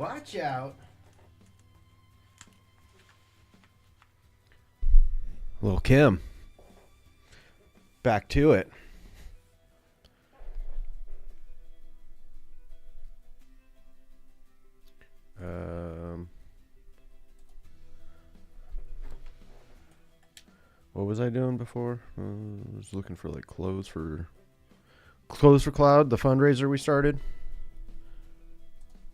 Watch out. Little Kim. Back to it. What was I doing before? I was looking for like clothes for Cloud, the fundraiser we started.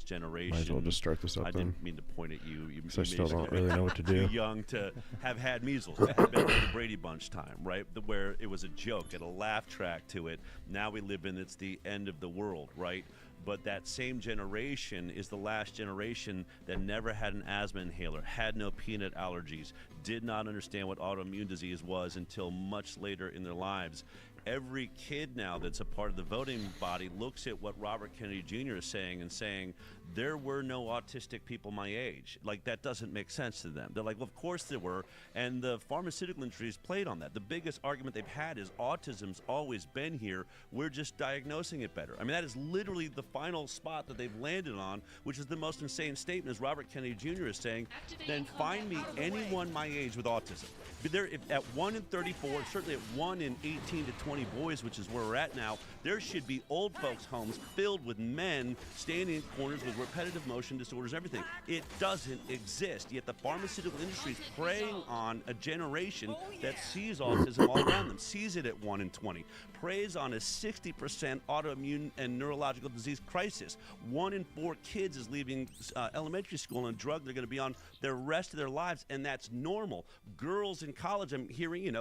Generation. Might as well just start this up I then. didn't mean to point at you. I still don't really know what to do. Too young to have had measles. I had been through the Brady Bunch time, right? Where it was a joke and a laugh track to it. Now we live in it's the end of the world, right? But that same generation is the last generation that never had an asthma inhaler, had no peanut allergies, did not understand what autoimmune disease was until much later in their lives. Every kid now that's a part of the voting body looks at what Robert Kennedy Jr. is saying and saying, there were no autistic people my age. Like, that doesn't make sense to them. They're like, well, of course there were. And the pharmaceutical industry has played on that. The biggest argument they've had is autism's always been here. We're just diagnosing it better. I mean, that is literally the final spot that they've landed on, which is the most insane statement, as Robert Kennedy Jr. is saying, then find me anyone my age with autism. But there, if at 1 in 34, certainly at 1 in 18 to 20 boys, which is where we're at now, there should be old folks' homes filled with men standing in corners with repetitive motion disorders, everything. It doesn't exist. Yet the pharmaceutical industry is preying on a generation that sees autism all around them, sees it at 1 in 20, preys on a 60% autoimmune and neurological disease crisis. 1 in 4 kids is leaving elementary school on a drug they're going to be on the rest of their lives, and that's normal. Girls in college, I'm hearing,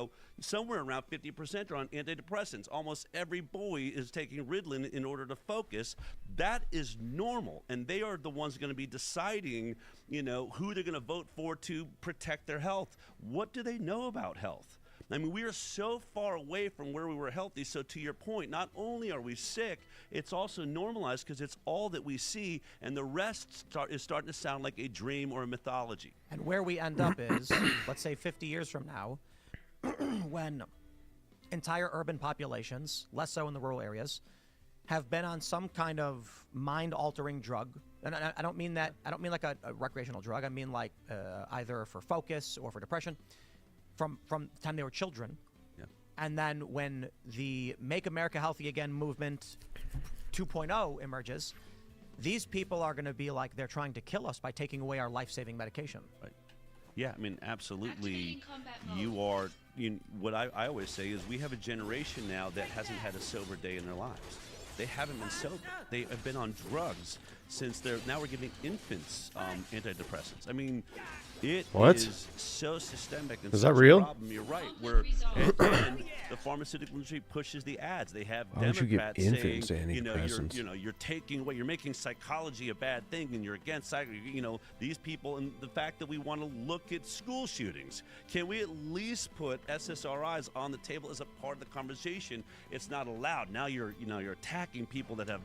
somewhere around 50% are on antidepressants. Almost every boy is taking Ritalin in order to focus. That is normal, and they are the ones going to be deciding, who they're going to vote for to protect their health. What do they know about health? I mean, we are so far away from where we were healthy. So to your point, not only are we sick, it's also normalized because it's all that we see, and the rest is starting to sound like a dream or a mythology. And where we end up is, let's say 50 years from now, when entire urban populations, less so in the rural areas, have been on some kind of mind-altering drug. And I don't mean that, I don't mean like a recreational drug. I mean like either for focus or for depression. From the time they were children. Yeah. And then when the Make America Healthy Again movement 2.0 emerges, these people are going to be like they're trying to kill us by taking away our life-saving medication. Right. Yeah, I mean, absolutely. What I always say is we have a generation now that hasn't had a sober day in their lives. They haven't been sober. They have been on drugs since now we're giving infants antidepressants. I mean, it is so systemic. And is such that real? A problem. You're right. Where and the pharmaceutical industry pushes the ads. They have Democrats saying, you're taking away, you're making psychology a bad thing, and you're against, these people, and the fact that we want to look at school shootings. Can we at least put SSRIs on the table as a part of the conversation? It's not allowed. Now you're attacking people that have,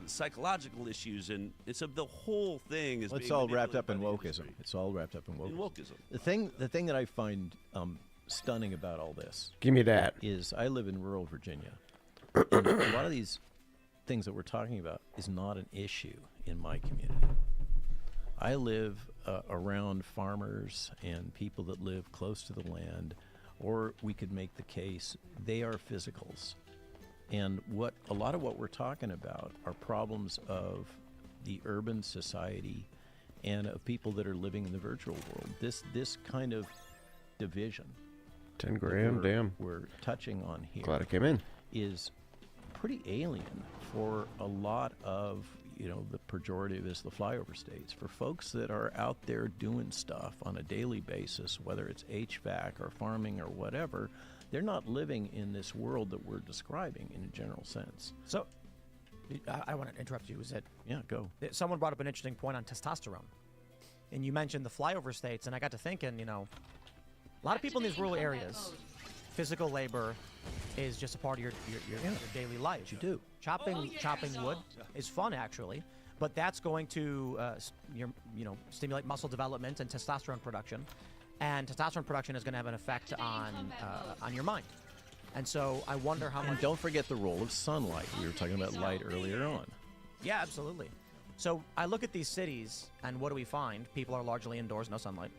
psychological issues, and so the whole thing is. It's all wrapped up in wokeism. It's all wrapped up in wokeism. The thing that I find stunning about all this, give me that, is I live in rural Virginia. And a lot of these things that we're talking about is not an issue in my community. I live around farmers and people that live close to the land, or we could make the case they are physicals. And a lot of what we're talking about are problems of the urban society and of people that are living in the virtual world. This kind of division 10 grand, damn. We're touching on here. Glad I came in. Is pretty alien for a lot of, the pejorative is the flyover states. For folks that are out there doing stuff on a daily basis, whether it's HVAC or farming or whatever, they're not living in this world that we're describing in a general sense. So, I want to interrupt you. Yeah, go. Someone brought up an interesting point on testosterone. And you mentioned the flyover states, and I got to thinking, a lot of people in these rural areas, physical labor is just a part of your daily life. You do. Chopping wood is fun, actually, but that's going to stimulate muscle development and testosterone production. And testosterone production is going to have an effect on your mind. And so I wonder how much... And don't forget the role of sunlight. We were talking about light earlier on. Yeah, absolutely. So I look at these cities, and what do we find? People are largely indoors, no sunlight.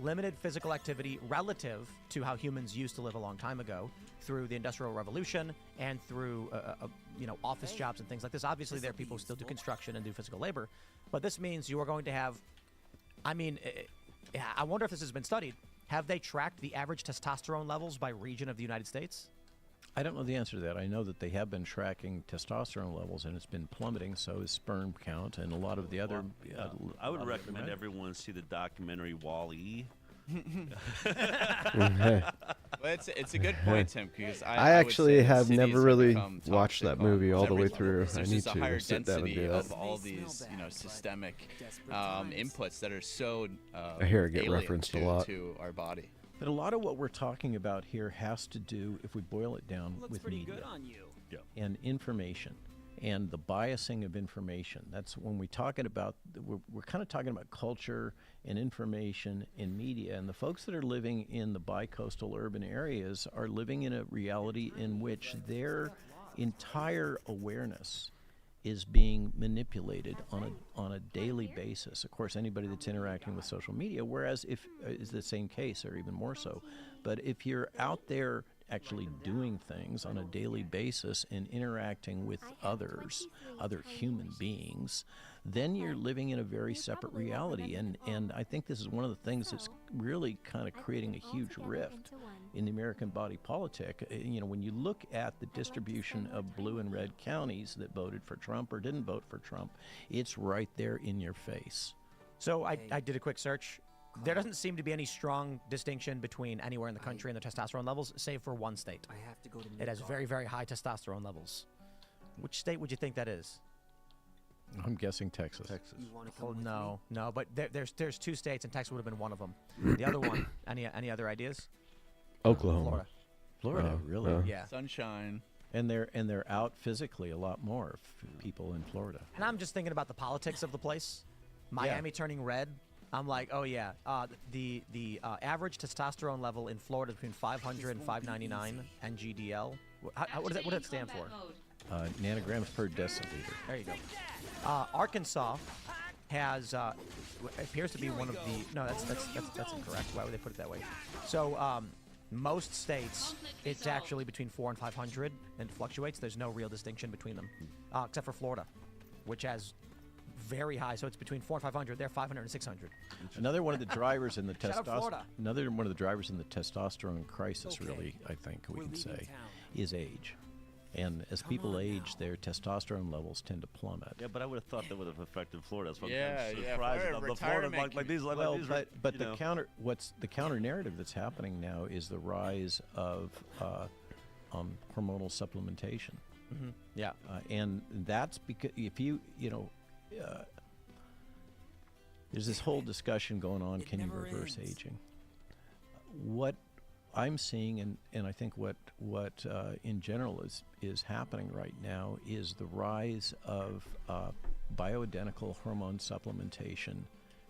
Limited physical activity relative to how humans used to live a long time ago through the Industrial Revolution and through office jobs and things like this. Obviously, there are people who still do construction and do physical labor, but this means you are going to have. I wonder if this has been studied. Have they tracked the average testosterone levels by region of the United States? I don't know the answer to that. I know that they have been tracking testosterone levels, and it's been plummeting. So is sperm count, and a lot of the other. I would lot of recommend other everyone see the documentary Wall-E. Well, it's a good point, Tim, because I would actually say that have cities never really become watched toxic that movie on all the way every level, through. because I there's need just a to higher sit down and density do of that. all these, systemic inputs that are so I hear it get alien referenced a to, lot. to our body. But a lot of what we're talking about here has to do, if we boil it down, Looks with pretty media good on you. and information and the biasing of information. That's when we're talking about, we're kind of talking about culture and information in media. And the folks that are living in the bi-coastal urban areas are living in a reality in which their entire awareness is being manipulated on a daily basis. Of course, anybody that's interacting with social media, whereas if is the same case or even more so. But if you're out there actually doing things on a daily basis and interacting with others, other human beings, then you're living in a very separate reality. And I think this is one of the things that's really kind of creating a huge rift in the American body politic. When you look at the distribution of blue and red counties that voted for Trump or didn't vote for Trump, it's right there in your face. So I did a quick search. There doesn't seem to be any strong distinction between anywhere in the country and the testosterone levels, save for one state. I have to go to It has very, very high testosterone levels. Which state would you think that is? I'm guessing Texas. You want to Oh, come with no, me? no, but there's two states, and Texas would have been one of them. The other one, any other ideas? Oklahoma. Florida. Florida, really? Yeah. Sunshine. And they're out physically a lot more, people in Florida. And I'm just thinking about the politics of the place. Miami turning red. I'm like, oh yeah. The average testosterone level in Florida is between 500 and 599 NGDL. What does that stand for? Nanograms per deciliter. There you go. Arkansas has appears to be one of the. No, that's incorrect. Why would they put it that way? So most states, it's actually between 400 and 500, and it fluctuates. There's no real distinction between them, except for Florida, which has very high. So it's between 400 and 500. They're 500 and 600. Another one of the drivers in the Shout out Florida. Another one of the drivers in the testosterone crisis, really, I think we We're can leaving say, town. is age. And as people age, their testosterone levels tend to plummet. Yeah, but I would have thought that would have affected Florida. That's what Yeah, I'm yeah, surprised Florida, about. The Florida retirement like these, like Well, these, but you the know. counter narrative that's happening now is the rise of hormonal supplementation. Yeah. And that's because if there's this whole discussion going on, can you never reverse ends. aging? What I'm seeing, and I think what in general is happening right now is the rise of bioidentical hormone supplementation,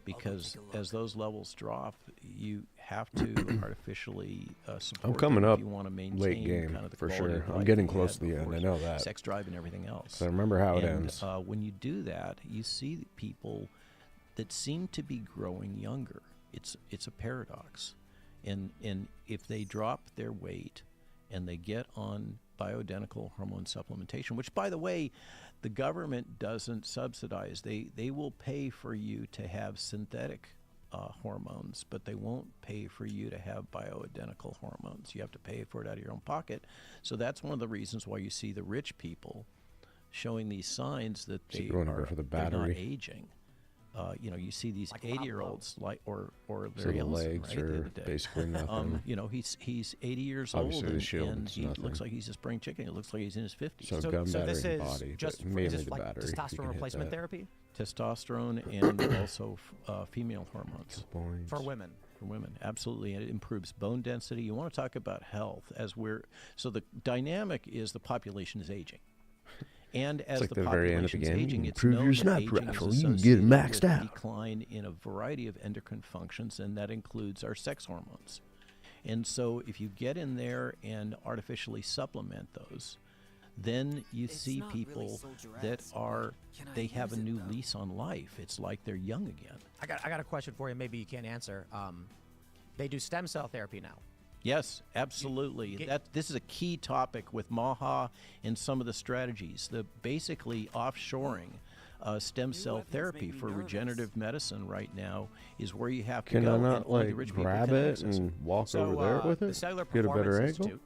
because take a look. as those levels drop, you have to artificially support I'm coming them up if you want to maintain late game kind of the for quality sure. of I'm life getting that you close had to the end. before, I know that. sex drive and everything else. So I remember how it And, ends. when you do that, you see people that seem to be growing younger. It's a paradox, and if they drop their weight and they get on bioidentical hormone supplementation, which by the way, the government doesn't subsidize. They will pay for you to have synthetic hormones, but they won't pay for you to have bioidentical hormones. You have to pay for it out of your own pocket. So that's one of the reasons why you see the rich people showing these signs that So they you wanna go are for the they're not battery? aging. You see these Like Pablo. 80-year-olds or So Larry the Ellison, legs right, the are other day. basically nothing. He's 80 years Obviously, old, the and, shield and is he looks nothing. like he's a spring chicken. It looks like he's in his 50s. So So, gun so battery this and is body, just but is mainly this the like battery. You can testosterone hit replacement that. therapy Testosterone and also female hormones Points. for women? for women. Absolutely, and it improves bone density. You want to talk about health so the dynamic is the population is aging. And as like the the very end of the population's game. aging, You it's improve known your that sniper aging is rifle, you can get it associated maxed with out. decline in a variety of endocrine functions, and that includes our sex hormones. And so if you get in there and artificially supplement those, then you It's see not really people Soldier that X, are Can I they have a use it, new though? lease on life. It's like they're young again. I got a question for you. Maybe you can't answer. They do stem cell therapy now. Yes, absolutely. This is a key topic with Maha and some of the strategies. The basically offshoring stem cell weapons therapy make me for nervous. regenerative medicine right now is where you have to Can go. I and not only the like rich people grab can it access and walk So over there with the it? Cellular Get a Performance better Institute.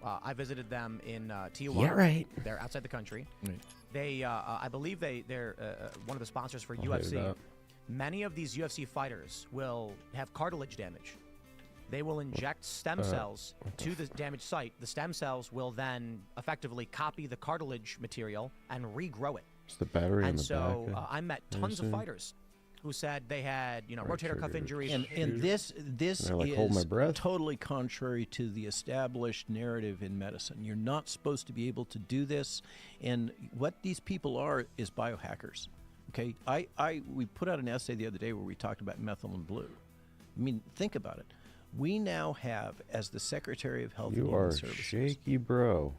angle? I visited them in Tijuana. Yeah, right. They're outside the country. Right. They, I believe they're one of the sponsors for I'll hit it UFC. up. Many of these UFC fighters will have cartilage damage. They will inject stem cells to the damaged site. The stem cells will then effectively copy the cartilage material and regrow it. It's the battery in And the so back. I met tons of see. fighters who said they had, Right rotator cuff trigger. injuries. And this And I, like, hold my is breath. totally contrary to the established narrative in medicine. You're not supposed to be able to do this, and what these people are is biohackers. Okay, we put out an essay the other day where we talked about methylene blue. I mean, think about it. We now have, as the Secretary of Health and You Human are Services, shaky, bro.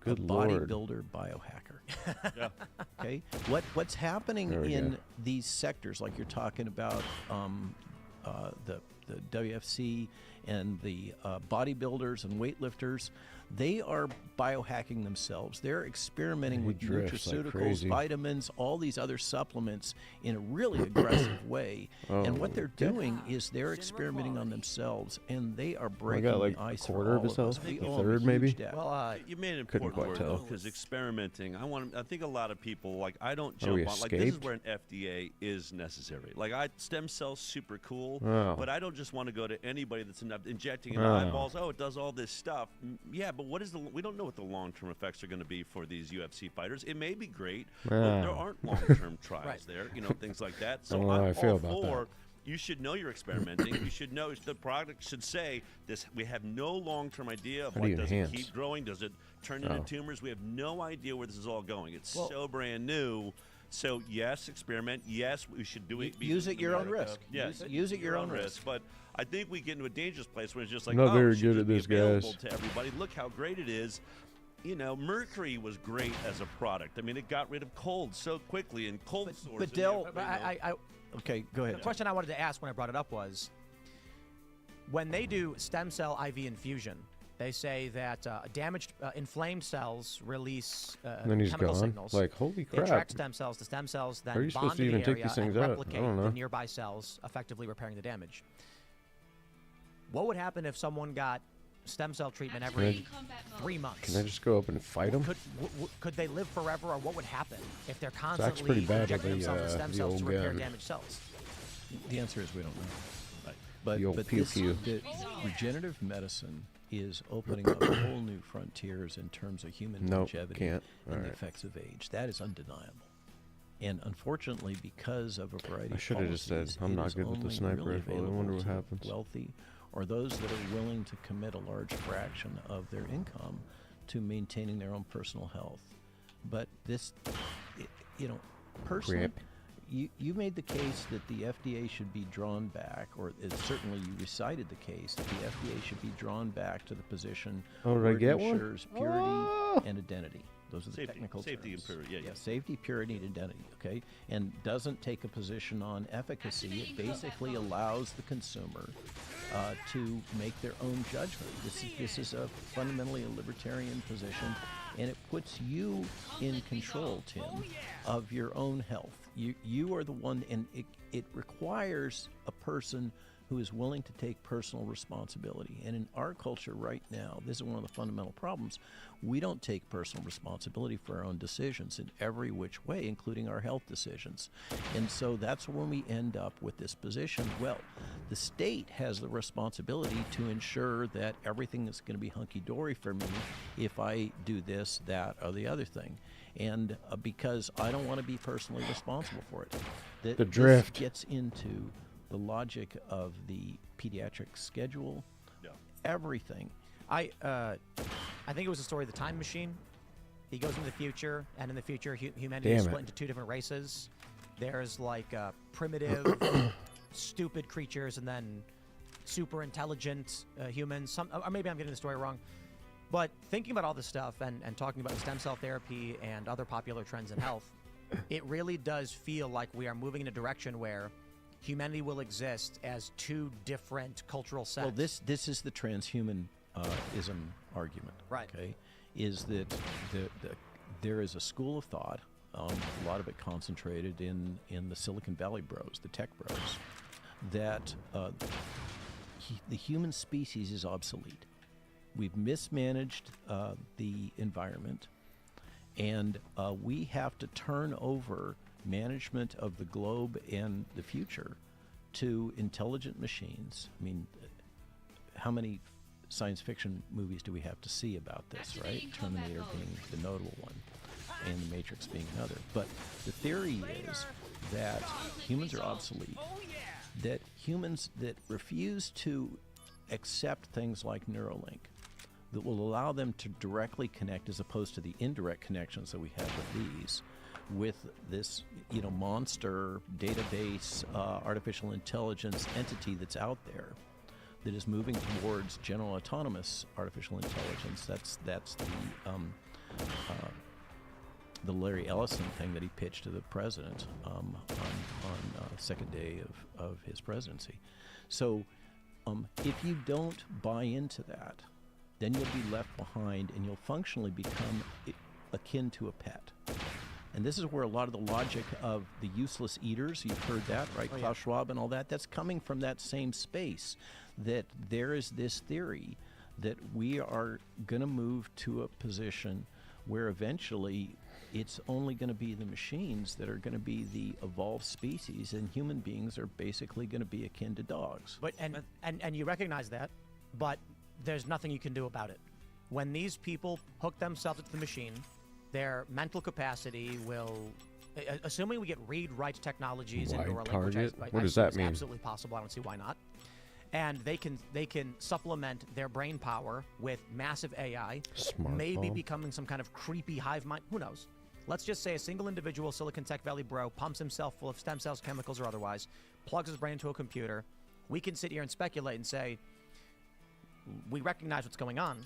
Good a Lord. bodybuilder biohacker. Yeah. Okay, what's happening There we in go. these sectors, like you're talking about the WFC and the bodybuilders and weightlifters, they are biohacking themselves. They're experimenting He with drifts like nutraceuticals, crazy. vitamins, all these other supplements in a really aggressive way. And what they're doing is they're experimenting on themselves, and they are I breaking got like the a ice for quarter of all his us. health, We a owe 'em third huge maybe. debt. Well, You made an Couldn't important quite word tell. though, because experimenting. I think a lot of people like. I don't Oh, we jump on like this is escaped? where an FDA is necessary. Like stem cells super cool, Oh. but I don't just want to go to anybody that's injecting in Oh. the eyeballs. Oh, it does all this stuff. Yeah, but what is we don't know what the long-term effects are going to be for these UFC fighters. It may be great, but there Oh. aren't long-term trials Right. there. Things like that. So don't know how I I'm feel all about for. that. You should know you're experimenting. You should know the product should say this. We have no long-term idea of How do you does enhance? it keep growing? Does it turn into Oh. tumors? We have no idea where this is all going. It's so brand new. So yes, experiment. Yes, we should do it. Use it your own America. risk. Yes, Use it your own risk. But I think we get into a dangerous place when it's just like, Not oh, very it should good just at be this, available guys. to everybody. Look how great it is. Mercury was great as a product. I mean, it got rid of cold so quickly and cold sores. but and Del- everything, but I Okay, go ahead. the question I wanted to ask when I brought it up was, when they do stem cell IV infusion, they say that damaged, inflamed cells release And then he's chemical gone. signals. Like, holy They crap. attract stem cells. The stem cells then How are you bond supposed to the even take area these things and out? I replicate don't know. the nearby cells, effectively repairing the damage. What would happen if someone got stem cell treatment every 3 months? Can I just go up and fight him? Could they live forever, or what would happen if they're Zach's constantly pretty bad with injecting the, themselves with stem the cells to old repair gun. damaged cells? The answer is we don't know. But, The old but pew this, pew. the regenerative medicine is opening up whole new frontiers in terms of human Nope, longevity can't. and the Alright. effects of age. That is undeniable. And unfortunately, because of a variety I of should have just said, policies, I'm it not is good with the only sniper really rifle. I available wonder what to the happens. wealthy or those that are willing to commit a large fraction of their income to maintaining their own personal health. But this, personally, Crap. you made the case that the FDA should be drawn back, or certainly you recited the case that the FDA should be drawn back to the position Oh, did I where get it one? ensures purity Oh! and identity. Those are the Safety- technical safety and terms. purity, yeah, yeah. Safety, purity, and identity. Okay, and doesn't take a position on efficacy. It basically allows the consumer to make their own judgment. This is a fundamentally a libertarian position, and it puts you in control, Tim, of your own health. You are the one, and it requires a person who is willing to take personal responsibility. And in our culture right now, this is one of the fundamental problems. We don't take personal responsibility for our own decisions in every which way, including our health decisions. And so that's when we end up with this position. Well, the state has the responsibility to ensure that everything is going to be hunky-dory for me if I do this, that, or the other thing. And because I don't want to be personally responsible for it. The drift. This gets into the logic of the pediatric schedule, Yeah. everything. I think it was the story of the time machine. He goes into the future, and in the future, humanity is Damn split it. into two different races. There's like primitive, stupid creatures, and then super intelligent humans. Or maybe I'm getting the story wrong. But thinking about all this stuff and talking about stem cell therapy and other popular trends in health, it really does feel like we are moving in a direction where humanity will exist as two different cultural sets. Well, this is the transhumanism argument. Right. Okay, is that there is a school of thought, a lot of it concentrated in the Silicon Valley bros, the tech bros, that the human species is obsolete. We've mismanaged the environment, and we have to turn over management of the globe and the future to intelligent machines. I mean, how many science fiction movies do we have to see about this, right? Terminator being the notable one, and The Matrix being another. But the theory is that humans are obsolete, that humans that refuse to accept things like Neuralink, that will allow them to directly connect as opposed to the indirect connections that we have with these, with this, monster database, artificial intelligence entity that's out there that is moving towards general autonomous artificial intelligence. That's the Larry Ellison thing that he pitched to the president on second day of his presidency. So if you don't buy into that, then you'll be left behind and you'll functionally become akin to a pet. And this is where a lot of the logic of the useless eaters, you've heard that, right? Klaus Schwab and all that, that's coming from that same space, that there is this theory that we are going to move to a position where eventually it's only going to be the machines that are going to be the evolved species, and human beings are basically going to be akin to dogs. But and you recognize that, but there's nothing you can do about it. When these people hook themselves into the machine, their mental capacity will, assuming we get read-write technologies into our language, What does that it's mean? absolutely possible. I don't see why not. And they can supplement their brain power with massive AI, maybe becoming some kind of creepy hive mind. Who knows? Let's just say a single individual Silicon Tech Valley bro pumps himself full of stem cells, chemicals, or otherwise, plugs his brain into a computer. We can sit here and speculate and say, we recognize what's going on.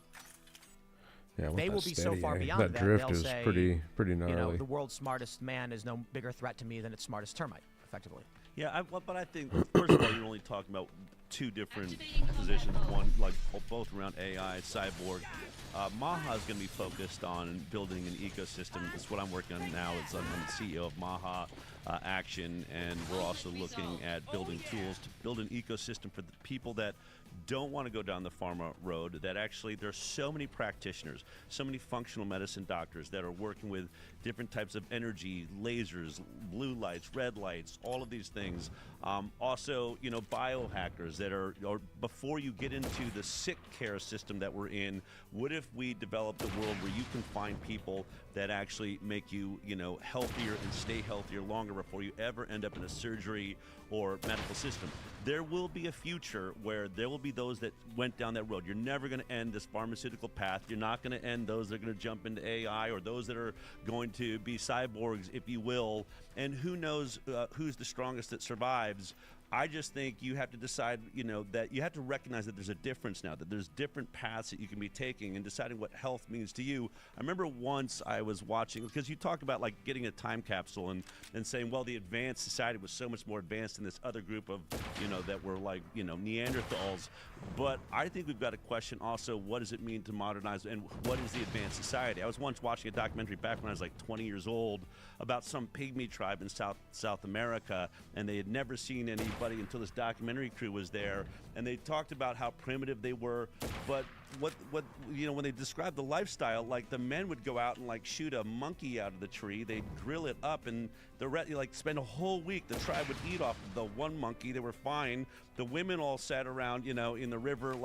Yeah, they will be so far beyond that drift they'll is say, pretty gnarly. the world's smartest man is no bigger threat to me than its smartest termite, effectively. Yeah, but I think, first of all, you're only talking about two different positions. One, like both around AI, cyborg. Maha is going to be focused on building an ecosystem. That's what I'm working on now. I'm the CEO of Maha Action, and we're also looking at building tools to build an ecosystem for the people that don't want to go down the pharma road, that actually there's so many practitioners, so many functional medicine doctors that are working with different types of energy, lasers, blue lights, red lights, all of these things. Also, biohackers that are, or before you get into the sick care system that we're in, what if we developed a world where you can find people that actually make you, healthier and stay healthier longer before you ever end up in a surgery or medical system? There will be a future where there will be those that went down that road. You're never going to end this pharmaceutical path. You're not going to end those that are going to jump into AI, or those that are going to be cyborgs, if you will. And who knows who's the strongest that survives. I just think you have to decide, that you have to recognize that there's a difference now, that there's different paths that you can be taking and deciding what health means to you. I remember once I was watching, because you talked about like getting a time capsule and saying, well, the advanced society was so much more advanced than this other group of, that were like, Neanderthals. But I think we've got to question also, what does it mean to modernize, and what is the advanced society? I was once watching a documentary back when I was like 20 years old about some pygmy tribe in South America, and they had never seen anybody until this documentary crew was there, and they talked about how primitive they were. But what when they described the lifestyle, like the men would go out and like shoot a monkey out of the tree, they'd grill it up, and spend a whole week. The tribe would eat off the one monkey. They were fine. The women all sat around, in the river,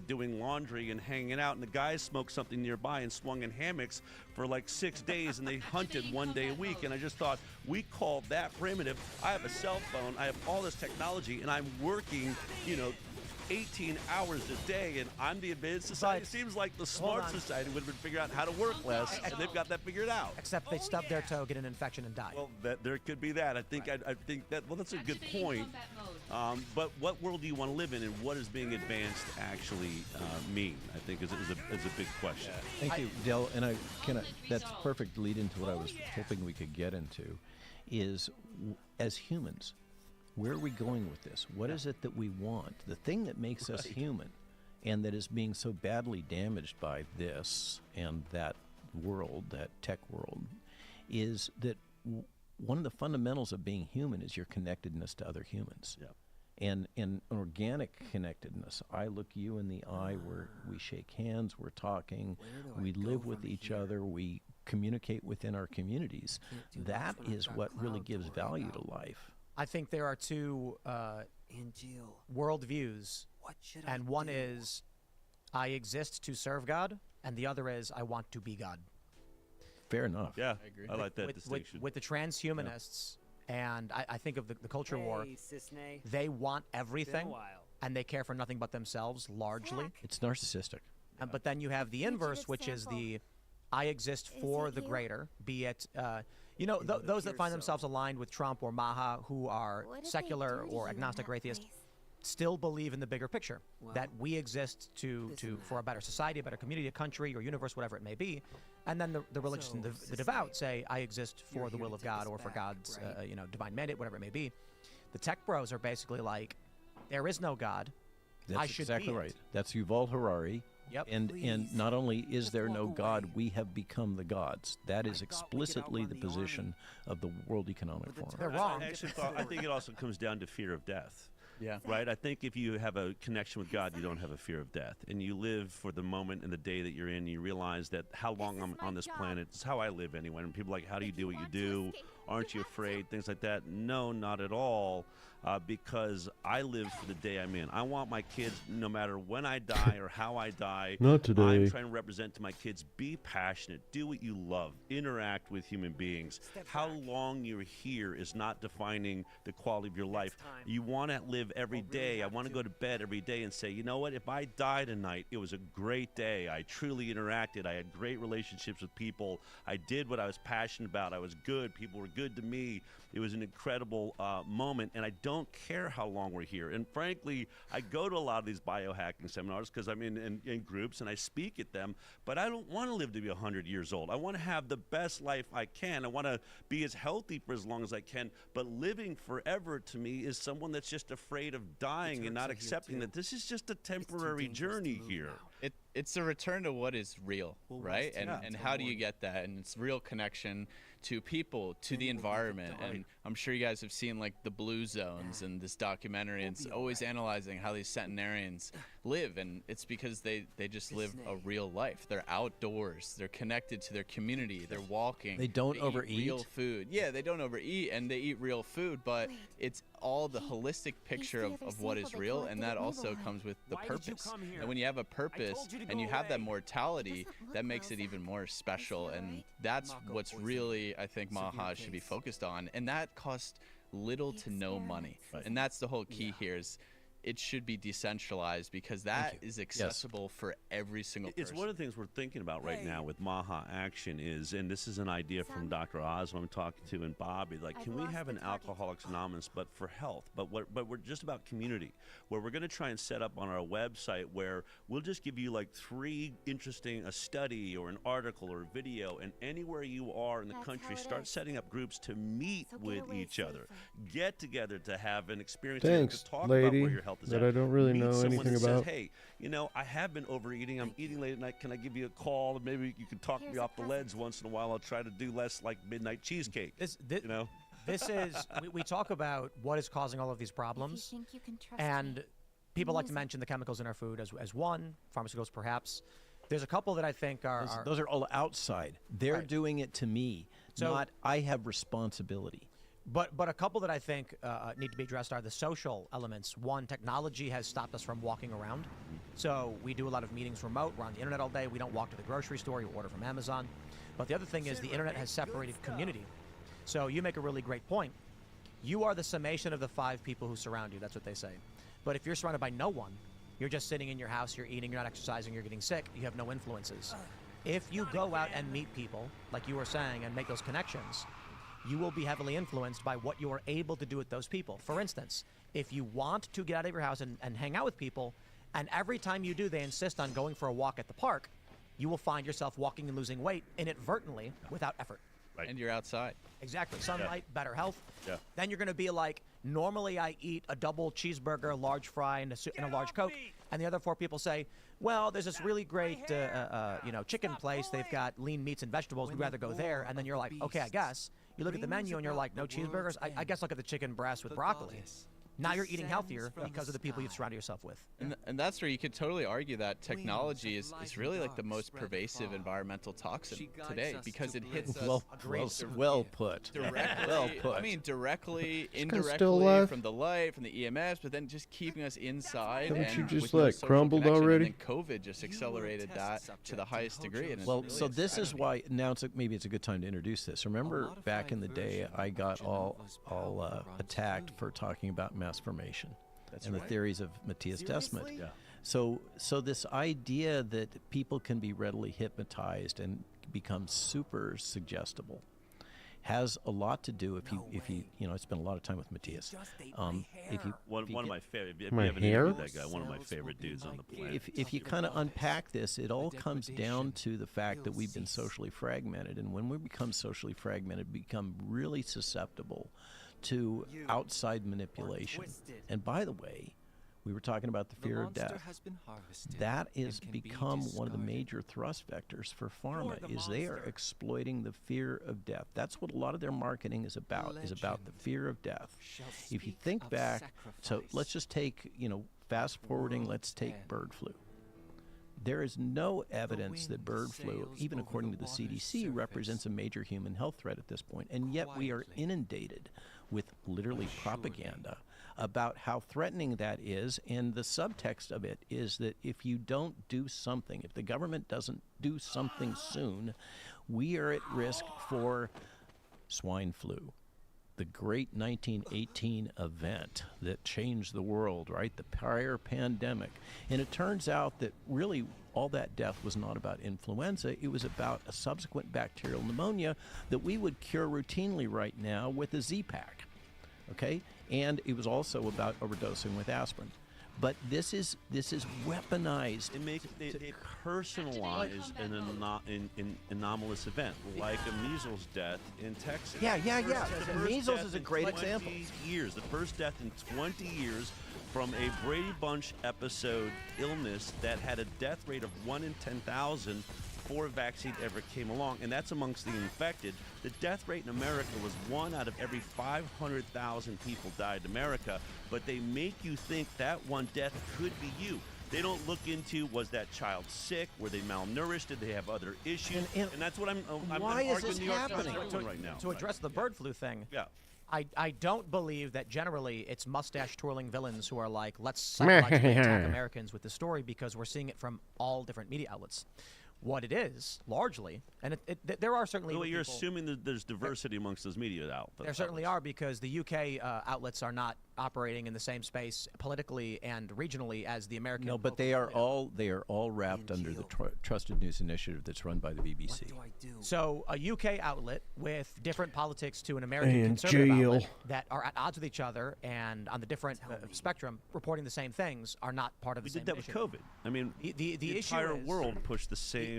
doing laundry and hanging out, and the guys smoked something nearby and swung in hammocks for like 6 days, and they hunted one day a week. And I just thought, we called that primitive. I have a cell phone, I have all this technology, and I'm working, 18 hours a day, and I'm the advanced society. It seems like the smart on. society would have been figuring out how to work less, and they've got that figured out. Except they stub their toe, get an infection, and die. Well, there could be that. I think I think that. Well, that's a good point. But what world do you want to live in, and what does being advanced actually mean? I think is a big question. Thank you, Del. And that's perfect lead into what I was hoping we could get into, is as humans, where are we going with this? What is it that we want? The thing that makes us human, and that is being so badly damaged by this and that world, that tech world, is that one of the fundamentals of being human is your connectedness to other humans. Yeah. And organic connectedness. I look you in the eye, we shake hands, we're talking, we live with each other, we communicate within our communities. That is what really gives value to life. I think there are two worldviews, and one is I exist to serve God, and the other is I want to be God. Fair enough. Yeah, I agree. I like that with distinction. the transhumanists, and I think of the culture war, they want everything, and they care for nothing but themselves, largely. It's narcissistic. But then you have the inverse, which is the I exist for the greater, be it, those that find themselves aligned with Trump or Maha, who are secular or agnostic or atheist, still believe in the bigger picture, that we exist for a better society, a better community, a country, or universe, whatever it may be. And then the religious and the devout say, I exist for the will of God or for God's divine mandate, whatever it may be. The tech bros are basically like, there is no God. That's I should exactly be right. it. That's Yuval Harari. Yep. And not only is there no God, we have become the gods. That is explicitly the position of the World Economic Forum. They're wrong. I think it also comes down to fear of death. Yeah. Right? I think if you have a connection with God, you don't have a fear of death. And you live for the moment and the day that you're in. You realize that how long I'm on this planet, it's how I live anyway. And people are like, how do you do what you do? Aren't you afraid? Things like that. No, not at all. Because I live for the day I'm in. I want my kids, no matter when I die or how I die, Not today. I'm trying to represent to my kids, be passionate, do what you love, interact with human beings. How long you're here is not defining the quality of your life. You want to live every day. I want to go to bed every day and say, you know what, if I die tonight, it was a great day. I truly interacted. I had great relationships with people. I did what I was passionate about. I was good. People were good to me. It was an incredible moment, and I don't care how long we're here. And frankly, I go to a lot of these biohacking seminars because I'm in groups and I speak at them, but I don't want to live to be 100 years old. I want to have the best life I can. I want to be as healthy for as long as I can, but living forever to me is someone that's just afraid of dying and not accepting that this is just a temporary journey here. It's a return to what is real, right? And Yeah. and how do you get that? And it's real connection to people, to the environment. And I'm sure you guys have seen like the blue zones and this documentary, and it's always analyzing how these centenarians live, and it's because they just live a real life. They're outdoors, they're connected to their community, they're walking, They don't eat overeat. real food. Yeah, they don't overeat, and they eat real food, but it's all the holistic picture of what is real, and that also comes with the purpose. And when you have a purpose and you have that mortality, that makes it even more special, and that's what's really, I think, Maha should be focused on, and that costs little to no money. And that's the whole key here, is it should be decentralized, because that is accessible for every single person. It's one of the things we're thinking about right now with Maha Action is, and this is an idea from Dr. Oz, who I'm talking to, and Bobby, like, can we have an Alcoholics Anonymous, but for health? But we're just about community, where we're going to try and set up on our website where we'll just give you like 3 interesting, a study or an article or a video, and anywhere you are in the country, start setting up groups to meet with each other, get together to have an experience, Thanks, to talk lady, about where your health is that at. I don't really Meet know someone anything that about. Says, hey, you know, I have been overeating. I'm eating late at night. Can I give you a call? And maybe you can talk me off the leads once in a while. I'll try to do less like midnight cheesecake. You know? This is, we talk about what is causing all of these problems, and people like to mention the chemicals in our food as one, pharmaceuticals perhaps. There's a couple that I think are Those are all outside. They're Right. doing it to me, So- not I have responsibility. But a couple that I think need to be addressed are the social elements. One, technology has stopped us from walking around. So we do a lot of meetings remote. We're on the internet all day. We don't walk to the grocery store. You order from Amazon. But the other thing is the internet has separated community. So you make a really great point. You are the summation of the 5 people who surround you. That's what they say. But if you're surrounded by no one, You're just sitting in your house, you're eating, you're not exercising, you're getting sick, you have no influences. If you go out and meet people, like you were saying, and make those connections, you will be heavily influenced by what you are able to do with those people. For instance, if you want to get out of your house and hang out with people, and every time you do, they insist on going for a walk at the park, you will find yourself walking and losing weight inadvertently without effort. Right. And you're outside. Exactly. Sunlight, better health. Yeah. Then you're going to be like, normally I eat a double cheeseburger, a large fry, and a large Coke. And the other 4 people say, well, there's this really great, chicken place. They've got lean meats and vegetables. We'd rather go there. And then you're like, okay, I guess. You look at the menu and you're like, no cheeseburgers? I guess I'll get the chicken breast with broccoli. Now you're eating healthier because of the people you've surrounded yourself with. And that's where you could totally argue that technology is really like the most pervasive environmental toxin today, because it hits us Well put. directly. Well put. I mean, directly, kinda still indirectly, alive. from the light, from the EMFs, but then just keeping us inside. Haven't and you just, with no like, social crumbled connection, already? And then COVID just accelerated that to the highest degree. And it's Well, really so this is exciting. why now maybe it's a good time to introduce this. Remember back in the day, I got all attacked for talking about mass formation and the theories of Matthias Desmet. Yeah. So this idea that people can be readily hypnotized and become super suggestible has a lot to do if you I spent a lot of time with Matthias. If you One of my favorite. If My you haven't hair? interviewed that guy, one of my favorite dudes on the planet. if you kind of unpack this, it all comes down to the fact that we've been socially fragmented, and when we become socially fragmented, we become really susceptible to outside manipulation. And by the way, we were talking about the fear of death. That has become one of the major thrust vectors for pharma, is they are exploiting the fear of death. That's what a lot of their marketing is about the fear of death. If you think back, so let's just take, fast forwarding, let's take bird flu. There is no evidence that bird flu, even according to the CDC, represents a major human health threat at this point, and yet we are inundated with literally propaganda about how threatening that is, and the subtext of it is that if you don't do something, if the government doesn't do something soon, we are at risk for swine flu, the great 1918 event that changed the world, right? The prior pandemic. And it turns out that really all that death was not about influenza. It was about a subsequent bacterial pneumonia that we would cure routinely right now with a Z-Pack. Okay? And it was also about overdosing with aspirin. But this is weaponized. They personalize an anomalous event, like a measles death in Texas. Yeah. The first Measles death is a in great 20 example. Years, the first death in 20 years from a Brady Bunch episode illness that had a death rate of 1 in 10,000 before a vaccine ever came along, and that's amongst the infected. The death rate in America was 1 out of every 500,000 people died in America, but they make you think that one death could be you. They don't look into, was that child sick? Were they malnourished? Did they have other issues? And that's what I'm why is arguing this New York Times happening? doing right now. To address the bird flu thing, Yeah. I don't believe that generally it's mustache twirling villains who are like, let's psychologically attack Americans with this story, because we're seeing it from all different media outlets. What it is, largely, and there are certainly. Well, you're people, assuming that there's diversity amongst those media outlets. there certainly are, because the UK outlets are not operating in the same space politically and regionally as the American. No, but they are all wrapped under the Trusted News Initiative that's run by the BBC. So a UK outlet with different politics to an American And conservative jail. outlet that are at odds with each other and on the different spectrum reporting the same things are not part of the We same did that with initiative. COVID. I mean, The issue entire is- world pushed the same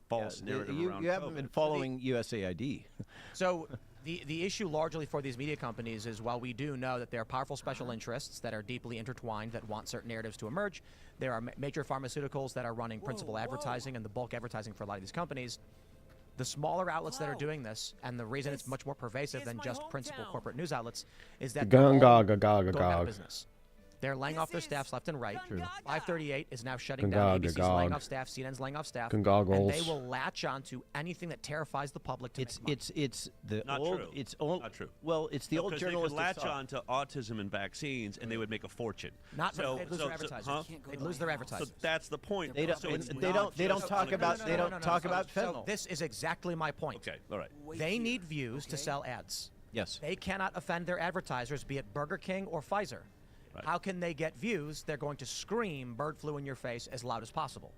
false narrative around You haven't COVID. been following USAID. So the issue largely for these media companies is, while we do know that there are powerful special interests that are deeply intertwined that want certain narratives to emerge, there are major pharmaceuticals that are running principal advertising and the bulk advertising for a lot of these companies. The smaller outlets that are doing this, and the reason it's much more pervasive than just principal corporate news outlets, is that they're all going out of business. They're laying off their staffs left and right. 538 is now shutting down. ABC's laying off staff. CNN's laying off staff. And they will latch on to anything that terrifies the public to make money. It's the Not old. true. It's old. Not true. Well, it's the old Because they could journalistic latch thought. on to autism and vaccines, and they would make a fortune. Not so, they'd lose so, their advertisers. huh? They'd lose their So advertisers. that's the point. They don't. So it's They not don't just talk on about. the They don't talk about So fentanyl. this is exactly my point. Okay, all right. They need views to sell ads. Yes. They cannot offend their advertisers, be it Burger King or Pfizer. Right. How can they get views? They're going to scream bird flu in your face as loud as possible.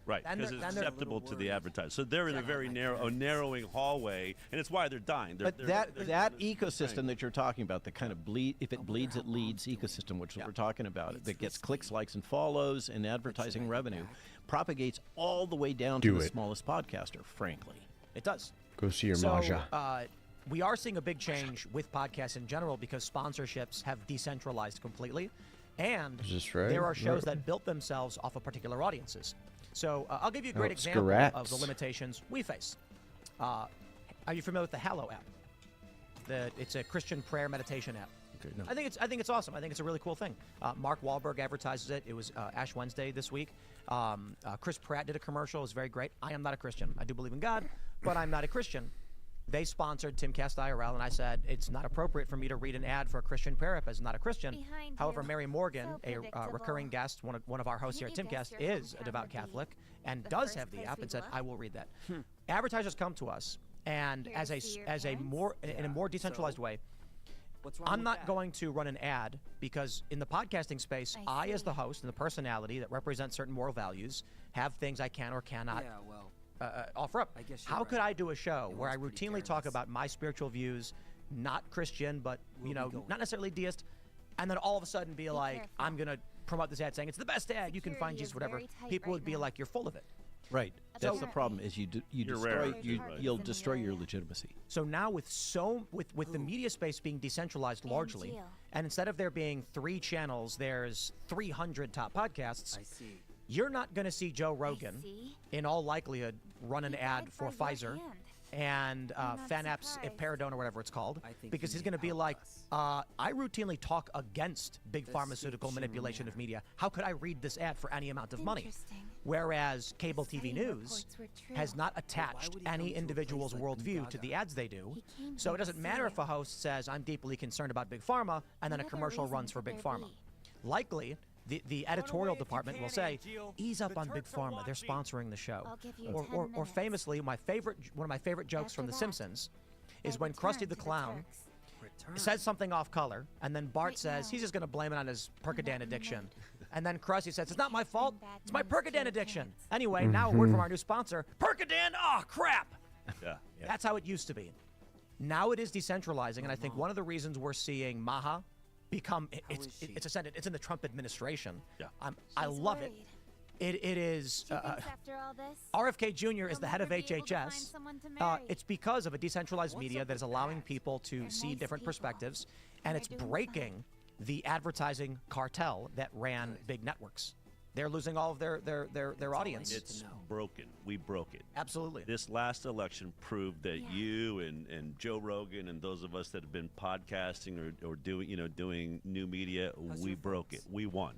Right, Then because they're- it's then they're- acceptable to the advertiser. So they're in a very narrowing hallway, and it's why they're dying. But that ecosystem that you're talking about, the kind of if it bleeds, it leads ecosystem, which is what we're talking about, that gets clicks, likes, and follows, and advertising revenue, propagates all the way down to the smallest podcaster, frankly. It does. Go see your So, Maja. we are seeing a big change with podcasts in general because sponsorships have decentralized completely, and Is this right? there are shows Right. that built themselves off of particular audiences. So I'll give you a great Oh, example Scrats. of the limitations we face. Are you familiar with the Hallow app? It's a Christian prayer meditation app. Okay, no. I think it's awesome. I think it's a really cool thing. Mark Wahlberg advertises it. It was Ash Wednesday this week. Chris Pratt did a commercial. It was very great. I am not a Christian. I do believe in God, but I'm not a Christian. They sponsored Timcast IRL, and I said it's not appropriate for me to read an ad for a Christian prayer app as not a Christian. Behind However, you. Mary Morgan, So a predictable. recurring guest, one of our hosts here at Can you guess Timcast, your is a hometown devout would be Catholic and the does first have the place app and we'd said, look? "I will read that." Advertisers come to us, and Here as to a see your as a parents? more in a more decentralized way. I'm not going to run an ad because in the podcasting space, I as see. the host and the personality that represents certain moral values, have things I can or cannot offer up. guess you're How could right. I do a show It where I was pretty routinely talk careless. about my spiritual views, not Christian, but Where we going? not necessarily deist, and then all of a sudden be like, careful. I'm gonna promote this ad saying it's the best ad. You can find Security Jesus, is whatever. very tight People right would be now. like, you're full of it. Right. That's That's the right. problem. Is you You're destroy rare. you'll in the destroy your area. legitimacy. So now with the media space being decentralized largely, deal. and instead of there being 3 channels, there's 300 top podcasts. I see. You're not going to see Joe Rogan, see. in all likelihood, run an He ad died for by your Pfizer hand. and I'm not Fanaps surprised. Paradone or whatever it's called, I think because he he's going to may be like, help us. I routinely talk against big The pharmaceutical Sikh manipulation of Shimmer. media. How could I read this ad for any amount of money? Interesting. Whereas cable TV Study news reports were true. has not why attached would he come any to a individual's place like worldview to Ungaga? the ads they do. He came So here it to doesn't matter see if a host says, I'm deeply concerned about Big Pharma, and then a What other commercial reason runs for could Big there Pharma. be? Likely, the editorial away if you department will can, say, Angel. ease up The on Big Turks are Pharma. They're watching." sponsoring the show. I'll give you Or, 10 or minutes. famously, one of my favorite jokes from The After that, Simpsons I is when return Krusty to the the Clown Turks. Return. says something off color, and then Bart Right says now. he's just going to blame it on his Percodan not addiction. mad. And then Krusty says, it's not my Bring fault, bad it's my news to Percodan your addiction. parents. Anyway, now a word from our new sponsor, Percodan, crap! Yeah. That's how it used to be. Now it is decentralizing, and I think one of the reasons we're seeing Maha become, is she? it's ascended, it's in the Trump administration. Yeah. I She's love worried. it. It is, She thinks after all this, RFK Jr. is you'll the head of never be able to find HHS. someone to marry. It's because of a decentralized What's media up that is with allowing that? people to They're see nice different people, perspectives, and and it's they're doing breaking fine. the advertising cartel that ran big networks. They're losing all of their audience. It's know. broken. We broke it. Absolutely. This last election proved that Yeah. you and Joe Rogan and those of us that have been podcasting or doing new media, How's we your broke it. folks? We won.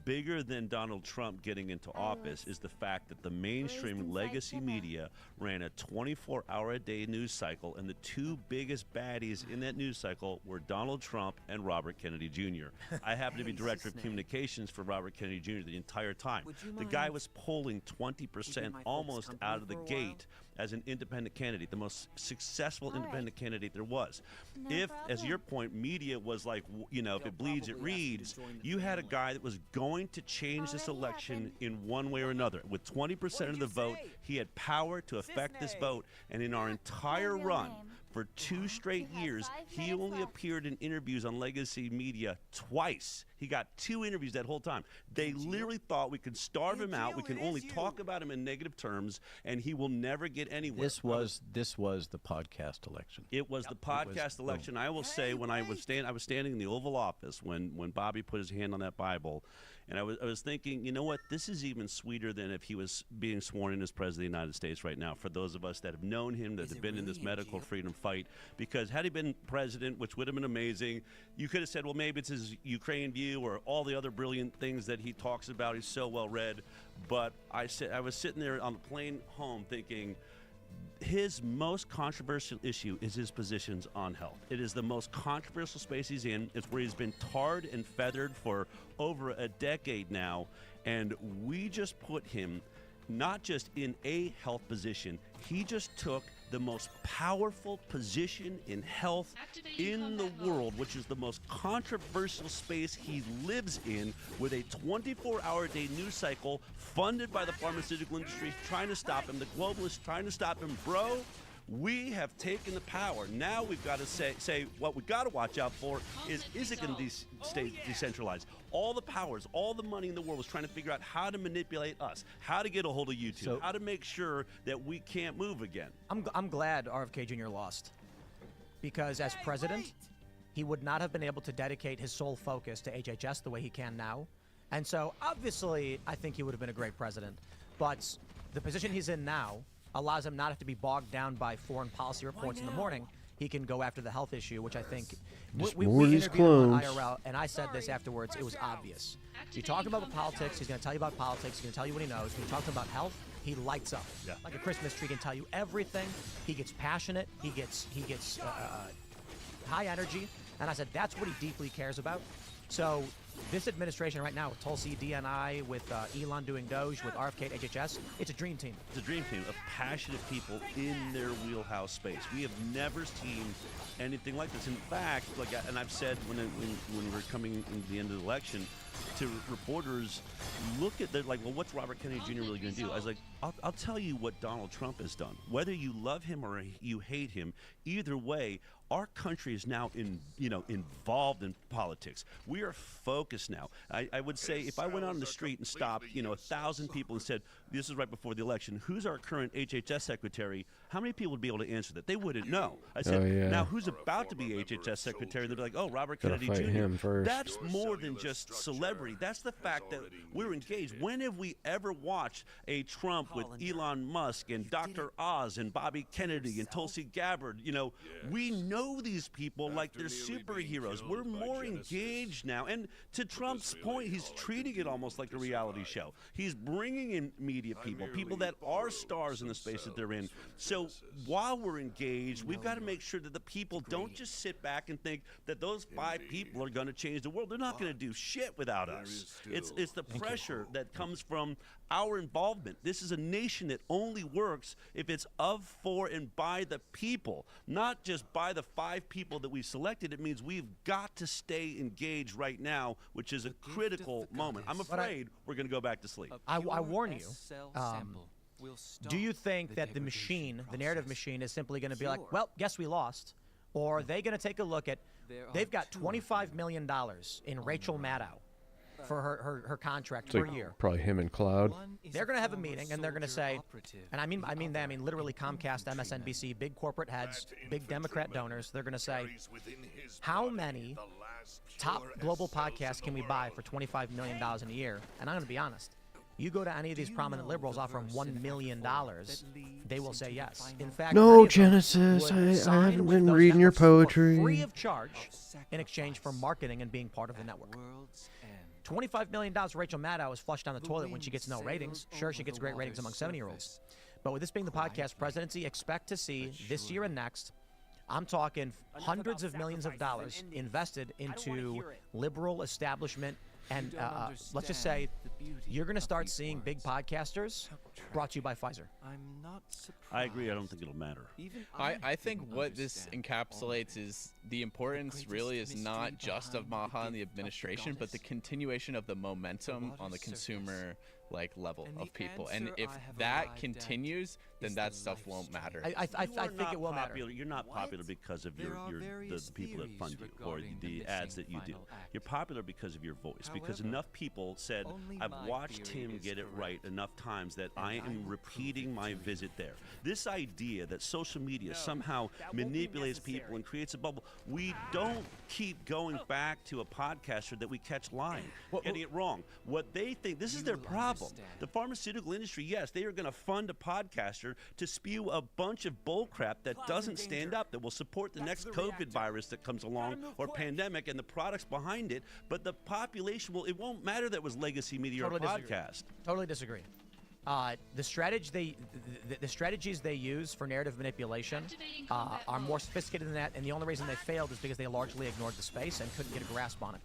Bigger than Donald Trump getting into office is the fact that the mainstream inside legacy Cuba. media ran a 24-hour-a-day news cycle, and the 2 biggest baddies in that news cycle were Donald Trump and Robert Kennedy Jr. I happen to be director of Snake. communications for Robert Kennedy Jr. the entire time. Would you The guy mind was polling 20% keeping my folks almost company out of the for a while? gate as an independent candidate, the most successful All right. independent candidate there was. No If, as problem. your point, media was like, if They'll it bleeds, it probably ask you to reads, join the you had a family. guy that was going to change this Already election happened. in one way or another. With 20% of did the you vote, say? he had power to affect this Cisne. vote. And in our entire real run, name. for 2 straight You have years, 5 he minutes only left. appeared in interviews on legacy media twice. He got 2 interviews that whole time. They literally thought we could starve him out. We Angel, can it only is you. talk about him in negative terms, and he will never get anywhere. This was the podcast election. It was the podcast election. I will say, when I was standing in the Oval Office when Bobby put his hand on that Bible, and I was thinking, you know what? This is even sweeter than if he was being sworn in as president of the United States right now. For those of us that have known him, that Is have it been in this really, medical Angel? freedom fight, because had he been president, which would have been amazing, you could have said, well, maybe it's his Ukraine view or all the other brilliant things that he talks about. He's so well read. But I was sitting there on the plane home thinking, his most controversial issue is his positions on health. It is the most controversial space he's in. It's where he's been tarred and feathered for over a decade now. And we just put him not just in a health position, he just took the most powerful position in health in the world, which is the most controversial space he lives in, with a 24-hour-a-day news cycle funded by the pharmaceutical industry trying to stop him, the globalists trying to stop him. Bro, we have taken the power. Now we've got to say what we've got to watch out for is it going to stay decentralized? All the powers, all the money in the world is trying to figure out how to manipulate us, how to get a hold of YouTube, how to make sure that we can't move again. I'm glad RFK Jr. lost, because as president, he would not have been able to dedicate his sole focus to HHS the way he can now. And so, obviously, I think he would have been a great president. But the position he's in now allows him not to have to be bogged down by foreign policy reports in the morning. He can go after the health issue, which I think we interviewed him on IRL, and I said this afterwards. It was obvious. You talk about politics, he's going to tell you about politics. He's going to tell you what he knows. When you talk about health, he lights up like a Christmas tree. He can tell you everything. He gets passionate. He gets high energy. And I said that's what he deeply cares about. So this administration right now, with Tulsi DNI, with Elon doing Doge, with RFK at HHS, it's a dream team. It's a dream team of passionate people in their wheelhouse space. We have never seen anything like this. In fact, and I've said when we're coming into the end of the election to reporters, look at well, what's Robert Kennedy Jr. really going to do? I was like, I'll tell you what Donald Trump has done. Whether you love him or you hate him, either way, our country is now involved in politics. We are focused now. I would say if I went out on the street and stopped 1,000 people and said, this is right before the election, who's our current HHS secretary? How many people would be able to answer that? They wouldn't know. I said, now who's about to be HHS secretary? They'd be like, oh, Robert Kennedy Jr. Him first. That's more than just celebrity. That's the fact that we're engaged. When have we ever watched a Trump with Elon Musk and Dr. Oz and Bobby Kennedy and Tulsi Gabbard? We know these people like they're superheroes. We're more engaged now. And to Trump's point, he's treating it almost like a reality show. He's bringing in media people that are stars in the space that they're in. So while we're engaged, we've got to make sure that the people don't just sit back and think that those 5 people are going to change the world. They're not going to do shit without us. It's the pressure that comes from our involvement. This is a nation that only works if it's of, for, and by the people, not just by the 5 people that we selected. It means we've got to stay engaged right now, which is a critical moment. I'm afraid we're going to go back to sleep. I warn you. Do you think that the machine, the narrative machine, is simply going to be like, well, guess we lost? Or are they going to take a look at, they've got $25 million in Rachel Maddow for her contract per year. Probably him and Cloud. They're going to have a meeting, and they're going to say, and I mean literally Comcast, MSNBC, big corporate heads, big Democrat donors. They're going to say, how many top global podcasts can we buy for $25 million in a year? And I'm going to be honest. You go to any of these prominent liberals, offer them $1 million, they will say yes. In fact, no, Genesis, I haven't been reading your poetry. Free of charge in exchange for marketing and being part of the network. $25 million for Rachel Maddow is flushed down the toilet when she gets no ratings. Sure, she gets great ratings among 70-years. But with this being the podcast presidency, expect to see this year and next, I'm talking hundreds of millions of dollars invested into liberal establishment. And let's just say you're going to start seeing big podcasters brought to you by Pfizer. I agree. I don't think it'll matter. I think what this encapsulates is the importance really is not just of Maha and the administration, but the continuation of the momentum on the consumer level of people. And if that continues, then that stuff won't matter. I think it will matter. You're not popular because of the people that fund you or the ads that you do. You're popular because of your voice, because enough people said, I've watched him get it right enough times that I am repeating my visit there. This idea that social media somehow manipulates people and creates a bubble, we don't keep going back to a podcaster that we catch lying, getting it wrong. What they think, this is their problem. The pharmaceutical industry, yes, they are going to fund a podcaster to spew a bunch of bullcrap that doesn't stand up, that will support the next COVID virus that comes along or pandemic and the products behind it. But the population it won't matter that it was legacy media or podcast. Totally disagree. The strategies they use for narrative manipulation are more sophisticated than that, and the only reason they failed is because they largely ignored the space and couldn't get a grasp on it.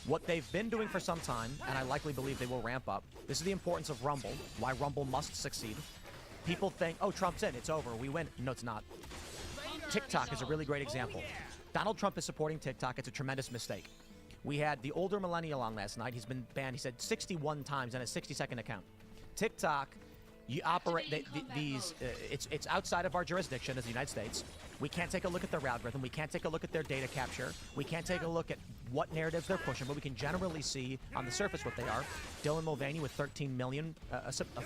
What they've been doing for some time, and I likely believe they will ramp up, this is the importance of Rumble, why Rumble must succeed. people think, oh, Trump's in, it's over, we win. No, it's not. TikTok is a really great example. Donald Trump is supporting TikTok. It's a tremendous mistake. We had the older millennial on last night. He's been banned, he said, 61 times on a 60-second account. TikTok, you operate it's outside of our jurisdiction as the United States. We can't take a look at their algorithm. We can't take a look at their data capture. We can't take a look at what narratives they're pushing, but we can generally see on the surface what they are. Dylan Mulvaney with 13 million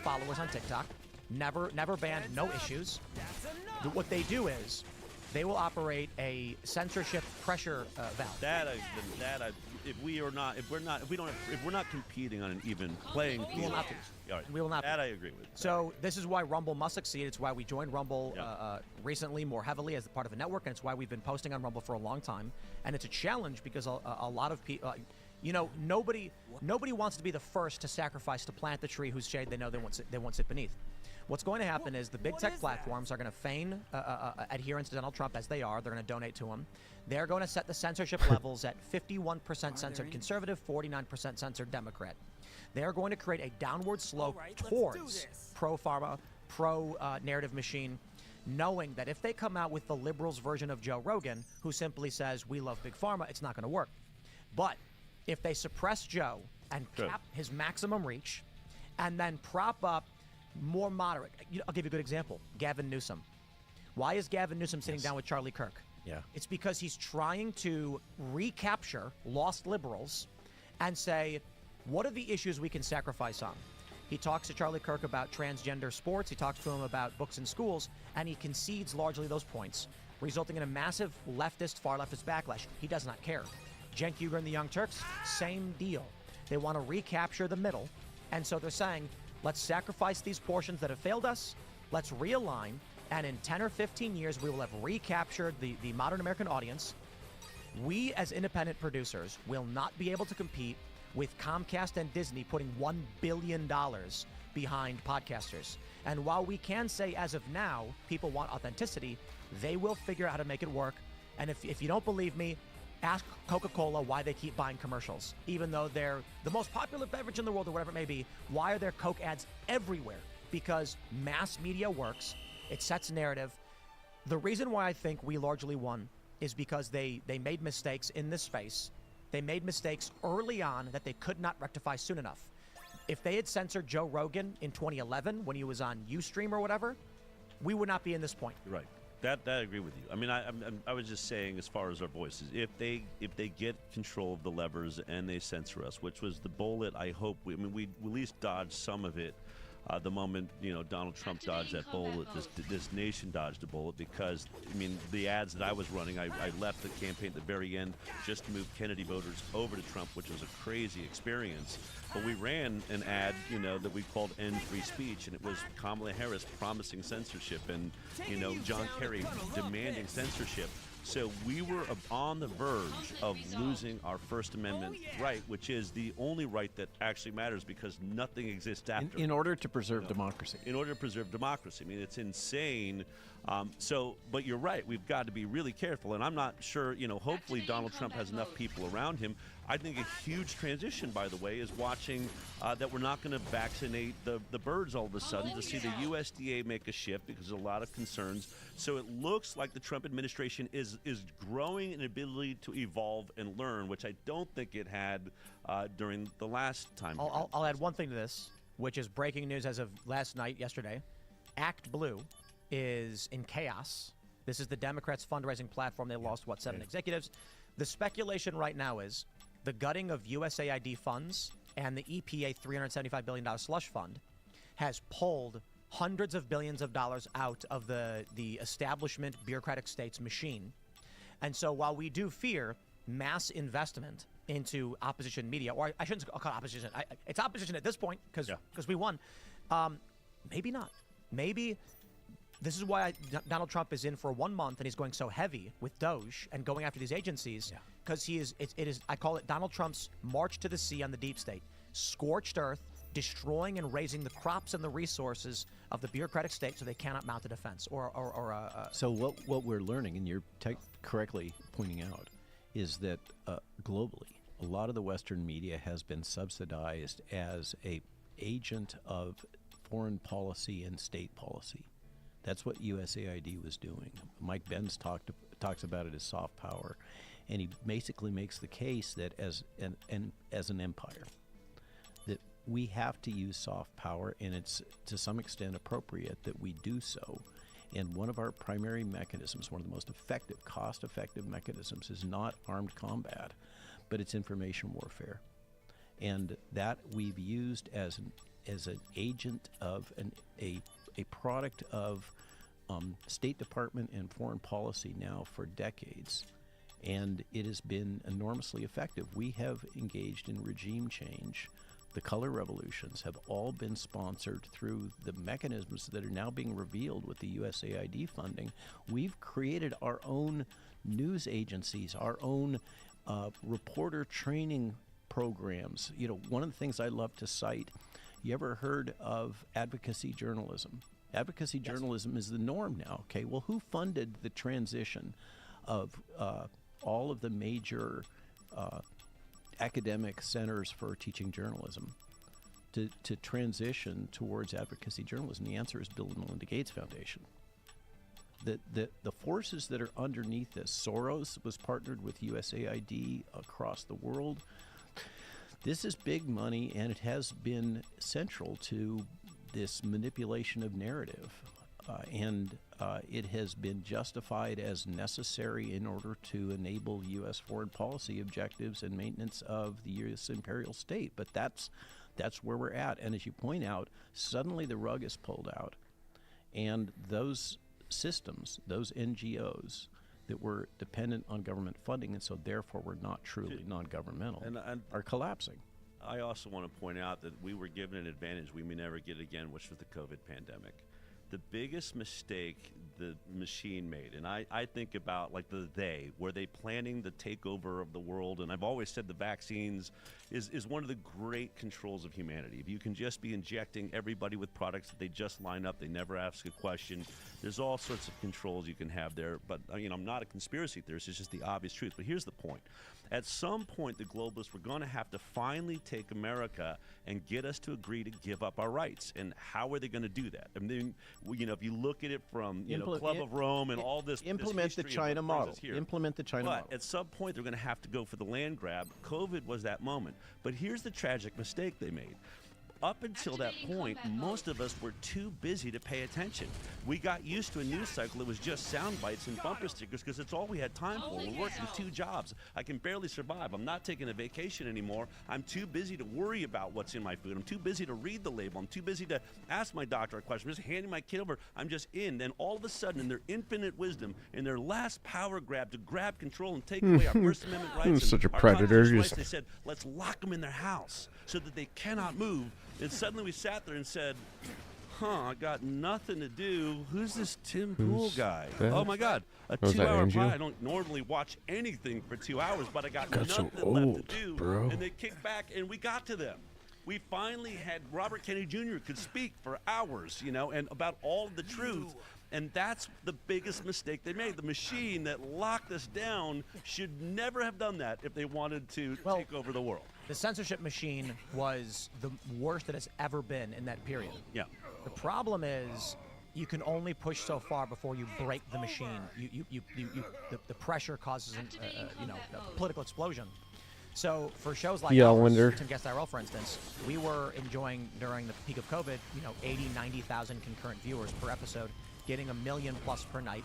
followers on TikTok. Never banned, no issues. What they do is they will operate a censorship pressure valve. If we're not competing on an even playing field, we will not be. All right. We will not. That I agree with. So this is why Rumble must succeed. It's why we joined Rumble recently more heavily as part of a network, and it's why we've been posting on Rumble for a long time. And it's a challenge because a lot of people, nobody wants to be the first to sacrifice to plant the tree whose shade they know they won't sit beneath. What's going to happen is the big tech platforms are going to feign adherence to Donald Trump as they are. They're going to donate to him. They're going to set the censorship levels at 51% censored conservative, 49% censored Democrat. They're going to create a downward slope towards pro-pharma, pro-narrative machine, knowing that if they come out with the liberals' version of Joe Rogan, who simply says, we love Big Pharma, it's not going to work. But if they suppress Joe and cap his maximum reach and then prop up more moderate. I'll give you a good example. Gavin Newsom. Why is Gavin Newsom sitting down with Charlie Kirk? Yeah. It's because he's trying to recapture lost liberals and say, what are the issues we can sacrifice on? He talks to Charlie Kirk about transgender sports. He talks to him about books in schools, and he concedes largely those points, resulting in a massive leftist, far leftist backlash. He does not care. Cenk Uygur and the Young Turks, same deal. They want to recapture the middle, and so they're saying, let's sacrifice these portions that have failed us. Let's realign. And in 10 or 15 years, we will have recaptured the modern American audience. We, as independent producers, will not be able to compete with Comcast and Disney putting $1 billion behind podcasters. And while we can say, as of now, people want authenticity, they will figure out how to make it work. And if you don't believe me, ask Coca-Cola why they keep buying commercials. Even though they're the most popular beverage in the world or whatever it may be, why are there Coke ads everywhere? Because mass media works. It sets narrative. The reason why I think we largely won is because they made mistakes in this space. They made mistakes early on that they could not rectify soon enough. If they had censored Joe Rogan in 2011 when he was on Ustream or whatever, we would not be in this point. Right. That I agree with you. I mean, I was just saying, as far as our voices, if they get control of the levers and they censor us, which was the bullet, I hope we at least dodged some of it. The moment Donald Trump dodged that bullet, this nation dodged a bullet, because the ads that I was running, I left the campaign at the very end just to move Kennedy voters over to Trump, which was a crazy experience. But we ran an ad, that we called End Free Speech, and it was Kamala Harris promising censorship, and John Kerry demanding censorship. So we were on the verge of losing our First Amendment right, which is the only right that actually matters, because nothing exists after. In order to preserve democracy. In order to preserve democracy. I mean, it's insane. But you're right. We've got to be really careful. And I'm not sure, hopefully Donald Trump has enough people around him. I think a huge transition, by the way, is watching that we're not going to vaccinate the birds all of a sudden, to see the USDA make a shift, because there's a lot of concerns. So it looks like the Trump administration is growing an ability to evolve and learn, which I don't think it had during the last time. I'll add one thing to this, which is breaking news as of yesterday. Act Blue is in chaos. This is the Democrats' fundraising platform. They lost, 7 executives. The speculation right now is the gutting of USAID funds and the EPA $375 billion slush fund has pulled hundreds of billions of dollars out of the establishment bureaucratic state's machine. And so while we do fear mass investment into opposition media, or I shouldn't call it opposition. It's opposition at this point because we won. Maybe not. Maybe this is why Donald Trump is in for 1 month and he's going so heavy with Doge and going after these agencies, because it is I call it Donald Trump's march to the sea on the deep state, scorched earth, destroying and raising the crops and the resources of the bureaucratic state so they cannot mount a defense So what we're learning, and you're correctly pointing out, is that globally, a lot of the Western media has been subsidized as a agent of foreign policy and state policy. That's what USAID was doing. Mike Benz talks about it as soft power, and he basically makes the case that as an empire, that we have to use soft power, and it's to some extent appropriate that we do so. And one of our primary mechanisms, one of the most effective, cost-effective mechanisms, is not armed combat, but it's information warfare. And that we've used as an agent of a product of State Department and foreign policy now for decades. And it has been enormously effective. We have engaged in regime change. The color revolutions have all been sponsored through the mechanisms that are now being revealed with the USAID funding. We've created our own news agencies, our own reporter training programs. You know, one of the things I love to cite, you ever heard of advocacy journalism? Advocacy journalism is the norm now. Okay, well, who funded the transition of all of the major academic centers for teaching journalism to transition towards advocacy journalism? The answer is Bill and Melinda Gates Foundation. The forces that are underneath this, Soros was partnered with USAID across the world. This is big money, and it has been central to this manipulation of narrative. And it has been justified as necessary in order to enable U.S. foreign policy objectives and maintenance of the U.S. imperial state. But that's where we're at. And as you point out, suddenly the rug is pulled out. And those systems, those NGOs that were dependent on government funding, and so therefore were not truly non-governmental, And are collapsing. I also want to point out that we were given an advantage we may never get again, which was the COVID pandemic. The biggest mistake the machine made, and I think about like were they planning the takeover of the world? And I've always said the vaccines is one of the great controls of humanity. If you can just be injecting everybody with products that they just line up, they never ask a question, there's all sorts of controls you can have there. But I'm not a conspiracy theorist, it's just the obvious truth. But here's the point. At some point, the globalists were going to have to finally take America and get us to agree to give up our rights. And how are they going to do that? I mean, if you look at it from Club of Rome and all this, implement the China model. Implement the China model. But at some point, they're going to have to go for the land grab. COVID was that moment. But here's the tragic mistake they made. Up until that point, most of us were too busy to pay attention. We got used to a news cycle that was just sound bites and bumper stickers because it's all we had time for. We're working 2 jobs. I can barely survive. I'm not taking a vacation anymore. I'm too busy to worry about what's in my food. I'm too busy to read the label. I'm too busy to ask my doctor a question. I'm just handing my kid over. I'm just in. Then all of a sudden, in their infinite wisdom, in their last power grab to grab control and take away our First Amendment rights, Such a our predator. constitutional rights, they said, let's lock them in their house so that they cannot move. And suddenly we sat there and said, I got nothing to do. Who's this Tim Pool guy? that? Oh, my God. A Was that 2-hour Angel? pod. I don't normally watch anything for 2 hours, but I got so nothing old, left to do. bro. And they kicked back, and we got to them. We finally had Robert Kennedy Jr. could speak for hours, and about all of the truth. And that's the biggest mistake they made. The machine that locked us down should never have done that if they wanted to take over the world. The censorship machine was the worst it has ever been in that period. Yeah. The problem is you can only push so far before you break the machine. The pressure causes a political explosion. So for shows like Yellender. Tim Guest IRL, for instance, we were enjoying during the peak of COVID, 80, 90,000 concurrent viewers per episode, getting 1 million plus per night.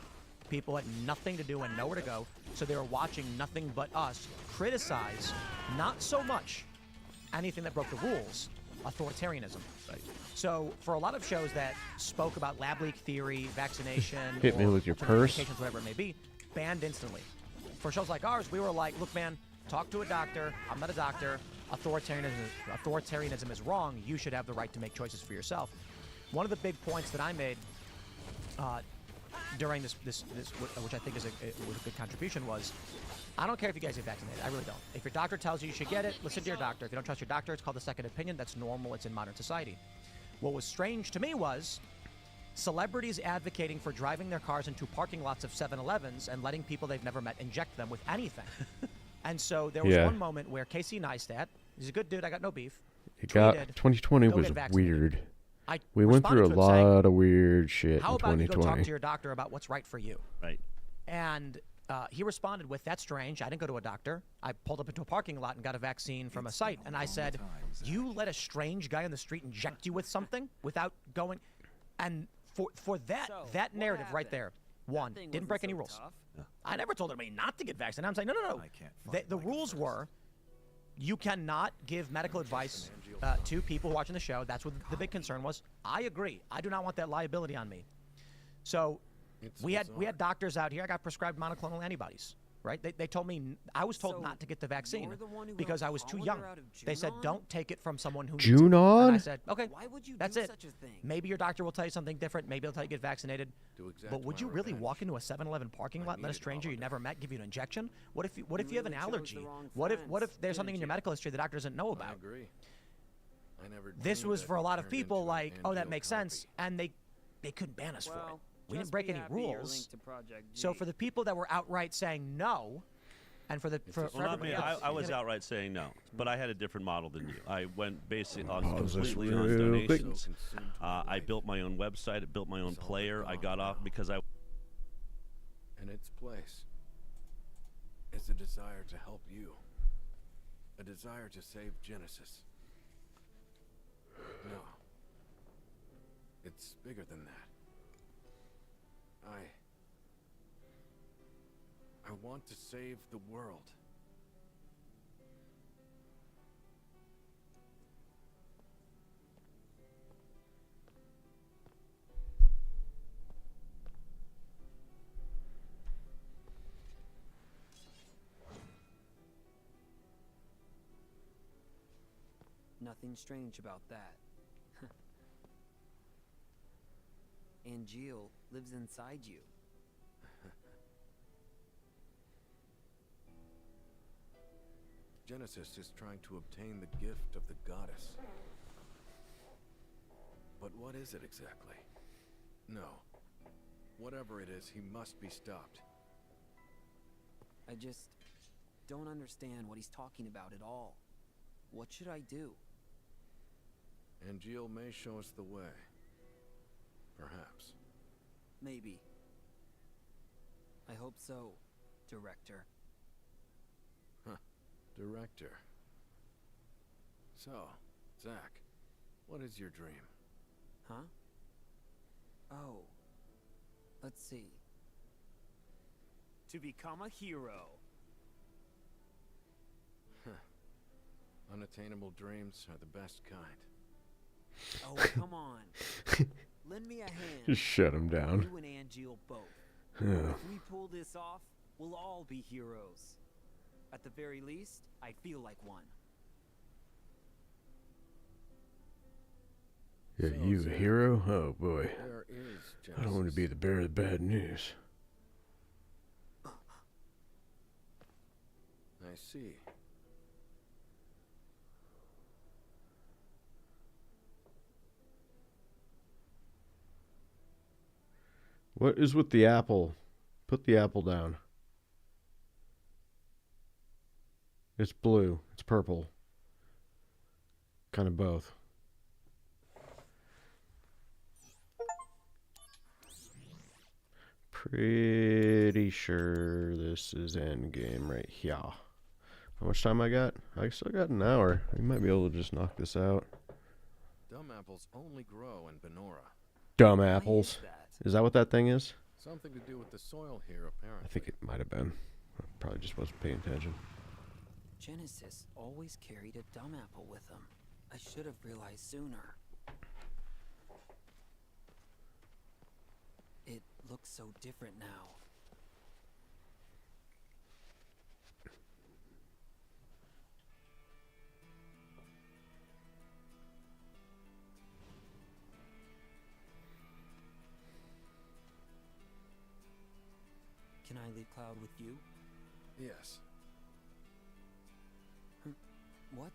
People had nothing to do and nowhere to go, so they were watching nothing but us criticize, not so much anything that broke the rules, authoritarianism. Right. So for a lot of shows that spoke about lab leak theory, vaccination, Hit me or with your alternative purse. medications, whatever it may be, banned instantly. For shows like ours, we were like, look, man, talk to a doctor. I'm not a doctor. Authoritarianism is wrong. You should have the right to make choices for yourself. One of the big points that I made during this, which I think was a good contribution, was I don't care if you guys get vaccinated. I really don't. If your doctor tells you you should get it, listen to your doctor. If you don't trust your doctor, it's called a second opinion. That's normal. It's in modern society. What was strange to me was celebrities advocating for driving their cars into parking lots of 7-Elevens and letting people they've never met inject them with anything. And so there was one moment where Casey Neistat, he's a good dude, I got no beef, It got tweeted, 2020 "Go was get vaccinated." weird. We went through a responded to him saying, lot of weird shit how in about you go talk 2020. to your doctor about what's right for you? Right. And he responded with, that's strange. I didn't go to a doctor. I pulled up into a parking lot and got a vaccine from a site. And I said, you let a strange guy on the street inject you with something without going? And for that narrative right there, one, didn't break any rules. I never told anybody not to get vaccinated. I'm saying, no. The rules were, you cannot give medical advice to people watching the show. That's what the big concern was. I agree. I do not want that liability on me. So we had doctors out here. I got prescribed monoclonal antibodies, right? They told me, I was told not to get the vaccine because I was too young. They said, don't take it from someone who needs it. Junon? And I said, okay, Why would you that's do it. such a thing? Maybe your doctor will tell you something different. Maybe he'll tell you to get vaccinated. But would you really walk into a 7-Eleven parking lot and let a stranger you never met give you an injection? What if you have an allergy? What if there's something in your medical history the doctor doesn't know about? This was for a lot of people like, oh, that makes sense, and they couldn't ban us for it. We didn't break any rules. So for the people that were outright saying no, and for Well, not everybody me. else, I was outright saying no, but I had a different model than you. I went basically on Pause this completely on real quick. donations. I built my own website. I built my own player. I got off because I. And its place is a desire to help you. A desire to save Genesis. No. It's bigger than that. I want to save the world. Nothing strange about that. Angeal lives inside you. Genesis is trying to obtain the gift of the goddess. But what is it exactly? No. Whatever it is, he must be stopped. I just don't understand what he's talking about at all. What should I do? Angeal may show us the way. Perhaps. Maybe. I hope so, Director. Director. So, Zack, what is your dream? Huh? Oh. Let's see. To become a hero. Unattainable dreams are the best kind. Oh, come on. Lend me a hand. Just shut him down. You and Angeal both. If we pull this off, we'll all be heroes. At the very least, I feel like one. Yeah, So, you a Zack, hero? Oh boy. Where is Genesis? I don't want to be the bearer of the bad news. I see. What is with the apple? Put the apple down. It's blue. It's purple. Kind of both. Pretty sure this is endgame right here. How much time I got? I still got an hour. We might be able to just knock this out. Dumb apples only grow in Benora. Dumb Why apples. is that? Is that what that thing is? Something to do with the soil here, apparently. I think it might have been. I probably just wasn't paying attention. Genesis always carried a dumb apple with him. I should have realized sooner. It looks so different now. Can I leave Cloud with you? Yes. What?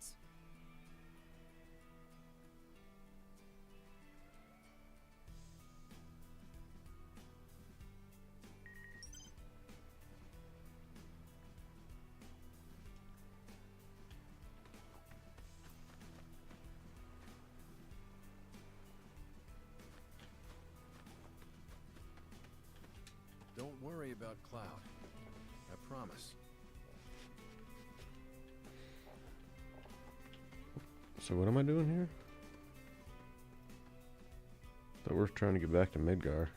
without Cloud. I promise. So what am I doing here? Thought we're trying to get back to Midgar.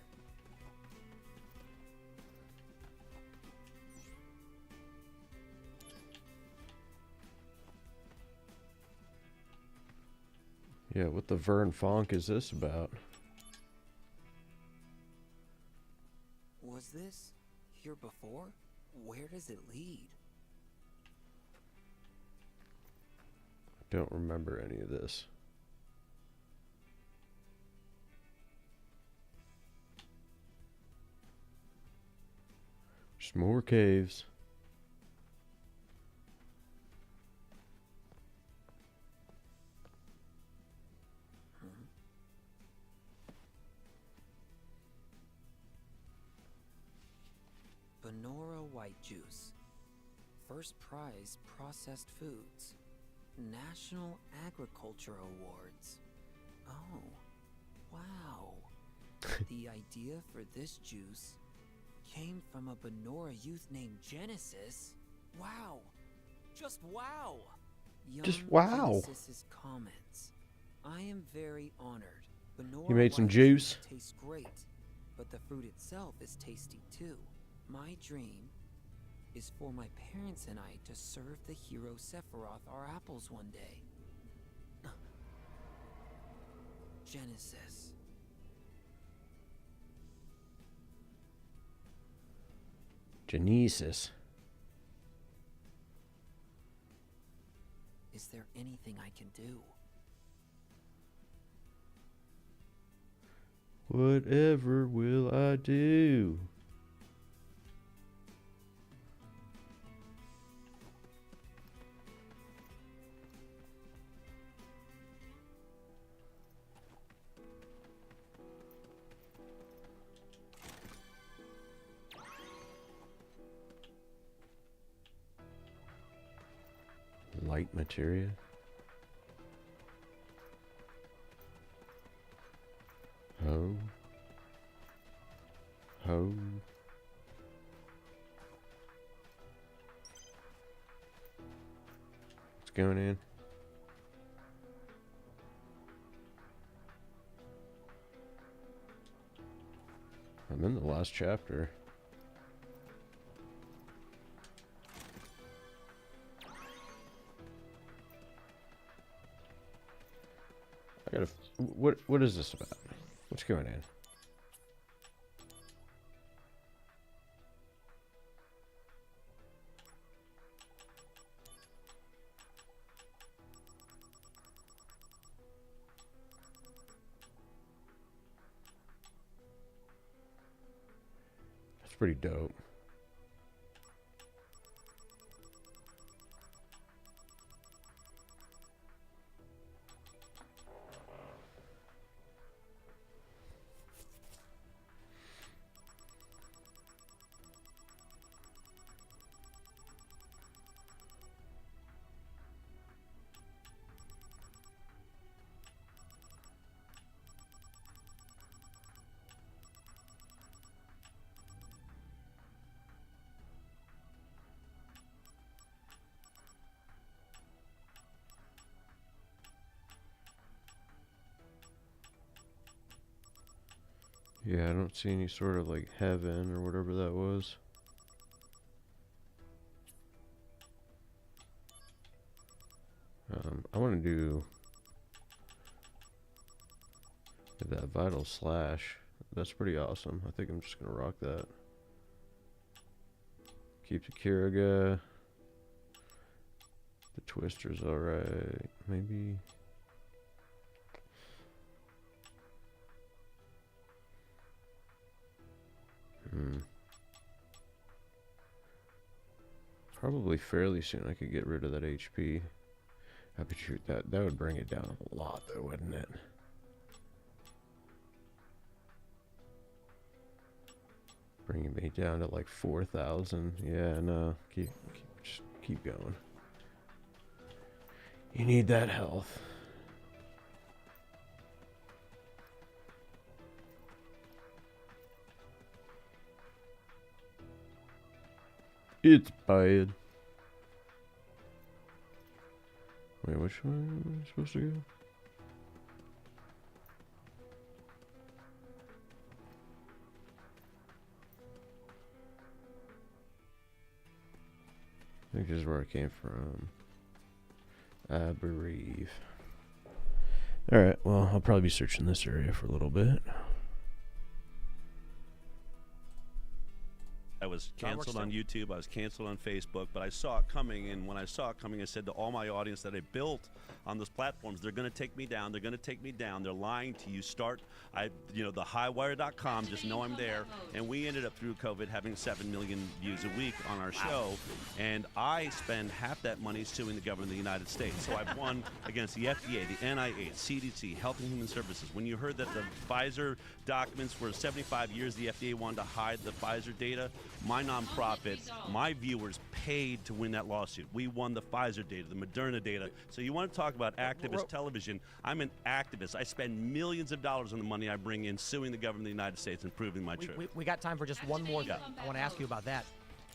Yeah, what the Vern Fonk is this about? Was this here before? Where does it lead? I don't remember any of this. Just more caves. Benora White Juice. First prize processed foods. National Agriculture Awards. Oh, wow. The idea for this juice came from a Benora youth named Genesis. Wow. Just wow. Just wow. Genesis's comments. I am very honored. Benora You made some White juice? Tastes great, but the fruit itself is tasty too. My dream is for my parents and I to serve the hero Sephiroth our apples one day. Genesis. Genesis. Is there anything I can do? Whatever will I do? Light materia. Ho. Ho. What's going in? I'm in the last chapter. I gotta. What is this about? What's going in? That's pretty dope. Yeah, I don't see any sort of like heaven or whatever that was. I want to do that Vital Slash. That's pretty awesome. I think I'm just gonna rock that. Keep the Kiraga. The Twister's alright. Maybe. Probably fairly soon I could get rid of that HP. I could shoot that. That would bring it down a lot though, wouldn't it? Bringing me down to like 4,000. Yeah, no. Just keep going. You need that health. It's bad. Wait, which way am I supposed to go? I think this is where I came from. I believe. Alright, well, I'll probably be searching this area for a little bit. I was canceled on YouTube. I was canceled on Facebook, but I saw it coming. And when I saw it coming, I said to all my audience that I built on those platforms, they're going to take me down. They're going to take me down. They're lying to you. The highwire.com, just know I'm there. And we ended up through COVID having 7 million views a week on our show. And I spend half that money suing the government of the United States. So I've won against the FDA, the NIH, CDC, Health and Human Services. When you heard that the Pfizer documents for 75 years, the FDA wanted to hide the Pfizer data, my nonprofit, my viewers paid to win that lawsuit. We won the Pfizer data, the Moderna data. So you want to talk about activist television? I'm an activist. I spend millions of dollars on the money I bring in suing the government of the United States and proving my truth. We got time for just one more thing. I want to ask you about that.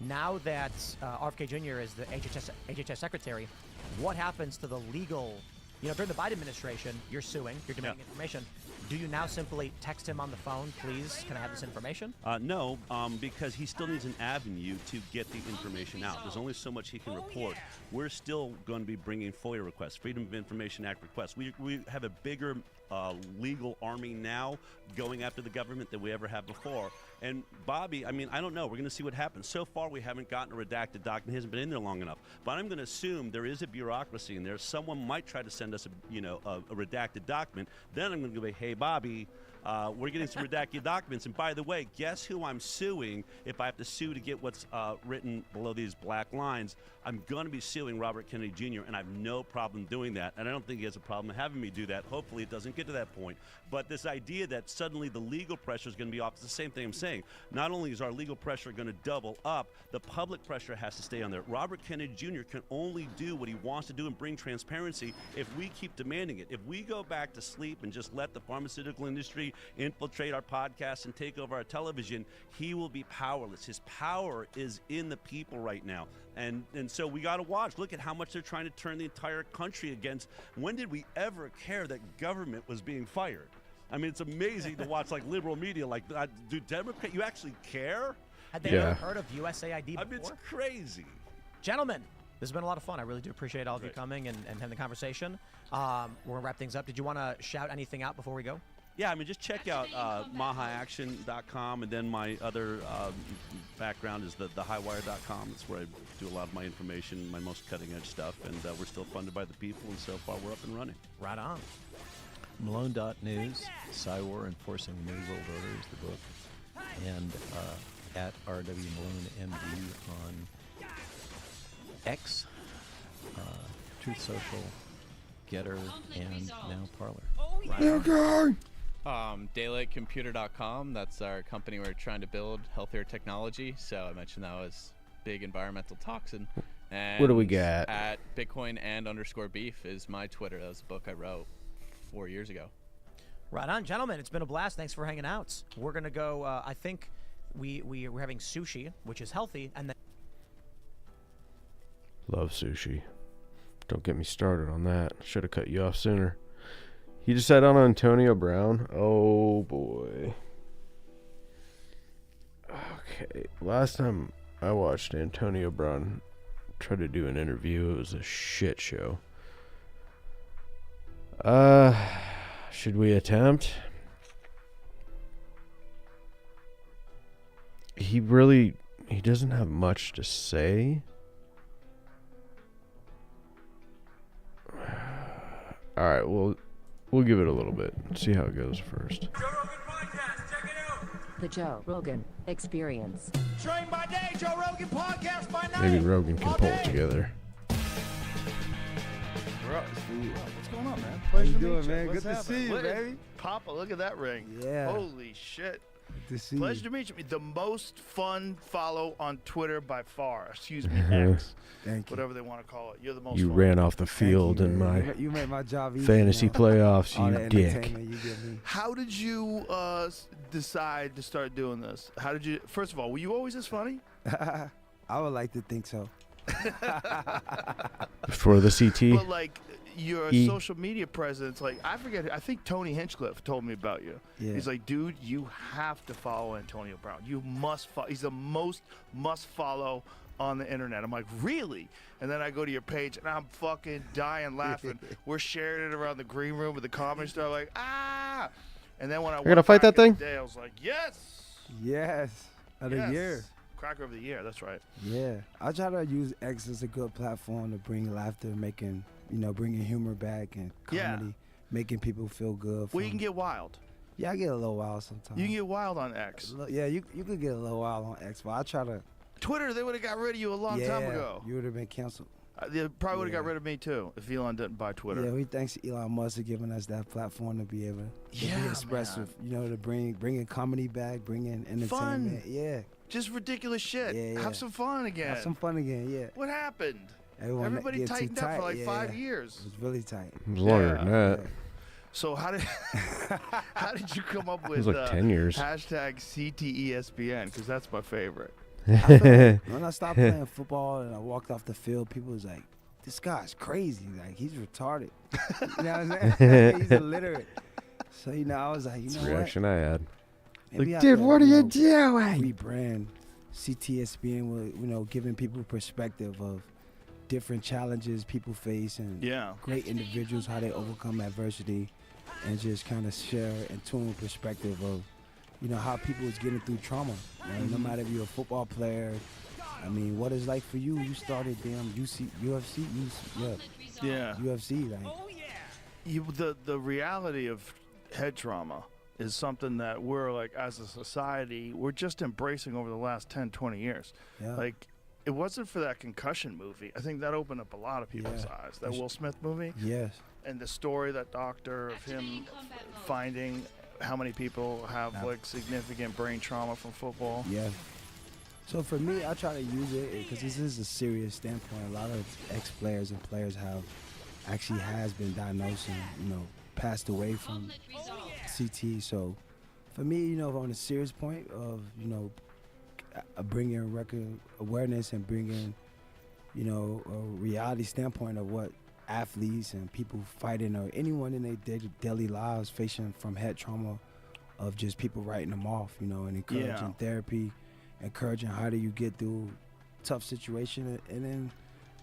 Now that RFK Jr. is the HHS secretary, what happens to the legal, during the Biden administration, you're suing, you're demanding information. Do you now simply text him on the phone, please, can I have this information? No, because he still needs an avenue to get the information out. There's only so much he can report. We're still going to be bringing FOIA requests, Freedom of Information Act requests. We have a bigger legal army now going after the government than we ever have before. And Bobby, I don't know. We're going to see what happens. So far, we haven't gotten a redacted document. He hasn't been in there long enough. But I'm going to assume there is a bureaucracy in there. Someone might try to send us a redacted document. Then I'm going to go, hey, Bobby, we're getting some redacted documents. And by the way, guess who I'm suing if I have to sue to get what's written below these black lines? I'm going to be suing Robert Kennedy Jr., and I have no problem doing that. And I don't think he has a problem having me do that. Hopefully it doesn't get to that point. But this idea that suddenly the legal pressure is going to be off, it's the same thing I'm saying. Not only is our legal pressure going to double up, the public pressure has to stay on there. Robert Kennedy Jr. can only do what he wants to do and bring transparency if we keep demanding it. If we go back to sleep and just let the pharmaceutical industry infiltrate our podcasts and take over our television, he will be powerless. His power is in the people right now. And so we got to watch. Look at how much they're trying to turn the entire country against. When did we ever care that government was being fired? It's amazing to watch liberal media like that. Do Democrats, you actually care? Had they ever heard of USAID before? It's crazy. Gentlemen, this has been a lot of fun. I really do appreciate all of you coming and having the conversation. We're going to wrap things up. Did you want to shout anything out before we go? Yeah, just check out mahaaction.com, and then my other background is the highwire.com. That's where I do a lot of my information, my most cutting-edge stuff, and we're still funded by the people, and so far we're up and running. Right on. Malone.news, Cywar Enforcing New World Order is the book, and at RW Malone MD on X, Truth Social, Getter, and now Parler. DaylightComputer.com. That's our company. We're trying to build healthier technology. So I mentioned that was big environmental toxin. And what do we got? At Bitcoin and _beef is my Twitter. That was a book I wrote 4 years ago. Right on, gentlemen. It's been a blast. Thanks for hanging out. We're gonna go. I think we're having sushi, which is healthy, and then Love sushi. Don't get me started on that. Should have cut you off sooner. You decided on Antonio Brown? Oh boy. Okay. Last time I watched Antonio Brown try to do an interview, it was a shit show. Should we attempt? He doesn't have much to say. All right, we'll give it a little bit. See how it goes first. Joe Rogan Podcast, check it out. The Joe Rogan Experience. Train by day, Joe Rogan Podcast by night. Maybe Rogan can pull it together. What's going on, man? How you doing, man? Good to see you, baby. Papa, look at that ring. Yeah. Holy shit. Good to see Pleasure you. to meet you. The most fun follow on Twitter by far. Excuse me, X. Thank you. Whatever they want to call it. You're the most You fun. ran off the field in my You made my job easy. fantasy man. playoffs, All the you dick. entertainment you give me. How did you decide to start doing this? How did you? First of all, were you always this funny? I would like to think so. For the CT. But like your social media presence, like I think Tony Hinchcliffe told me about you. Yeah. He's like, dude, you have to follow Antonio Brown. You must follow. He's the most must follow on the internet. I'm like, really? And then I go to your page and I'm fucking dying laughing. We're sharing it around the green room with the comedy store, like, ah. And then when I gonna fight that thing? Day, I was like, yes. Yes. Of the Yes. year. Cracker of the year. That's right. Yeah. I try to use X as a good platform to bring laughter, bringing humor back and comedy, Yeah. making people feel good. Well, you can get wild. Yeah, I get a little wild sometimes. You can get wild on X. Yeah, you could get a little wild on X, but I try to. Twitter, they would have got rid of you a long time ago. You would have been canceled. They probably would have got rid of me too if Elon didn't buy Twitter. Yeah, we thanks Elon Musk for giving us that platform to be able to be expressive. Man. You know, to bringing comedy back, bringing entertainment. Fun. Yeah. Just ridiculous shit. Yeah. Have some fun again. Have some fun again. Yeah. What happened? get Everybody too tightened up tight. for like 5 Yeah. years. It was really tight. It was longer than that. So how did you come up with was like 10 years. hashtag CTESPN? Because that's my favorite. When I stopped playing football and I walked off the field, people was like, "This guy's crazy. Like he's retarded." You know what I'm saying? He's illiterate. So I was like, That's you the know reaction I had. Maybe Like, I dude, could, what are you know, doing? Rebrand CTSBN with giving people perspective of different challenges people face and great individuals, how they overcome adversity, and just kind of share and tune perspective of how people is getting through trauma. No matter if you're a football player, I mean, what is like for you? You started damn UFC, UFC. Like, The reality of head trauma is something that we're like, as a society, we're just embracing over the last 10, 20 years. Yeah. Like, it wasn't for that concussion movie. I think that opened up a lot of people's eyes. That Will Smith movie. Yes. And the story, that doctor, of him finding how many people have like significant brain trauma from football. Yeah. So for me, I try to use it because this is a serious standpoint. A lot of ex-players and players has been diagnosed and passed away from CT. So for me, on a serious point of bringing record awareness and bringing a reality standpoint of what athletes and people fighting or anyone in their daily lives facing from head trauma, of just people writing them off, and encouraging therapy, encouraging how do you get through tough situation and then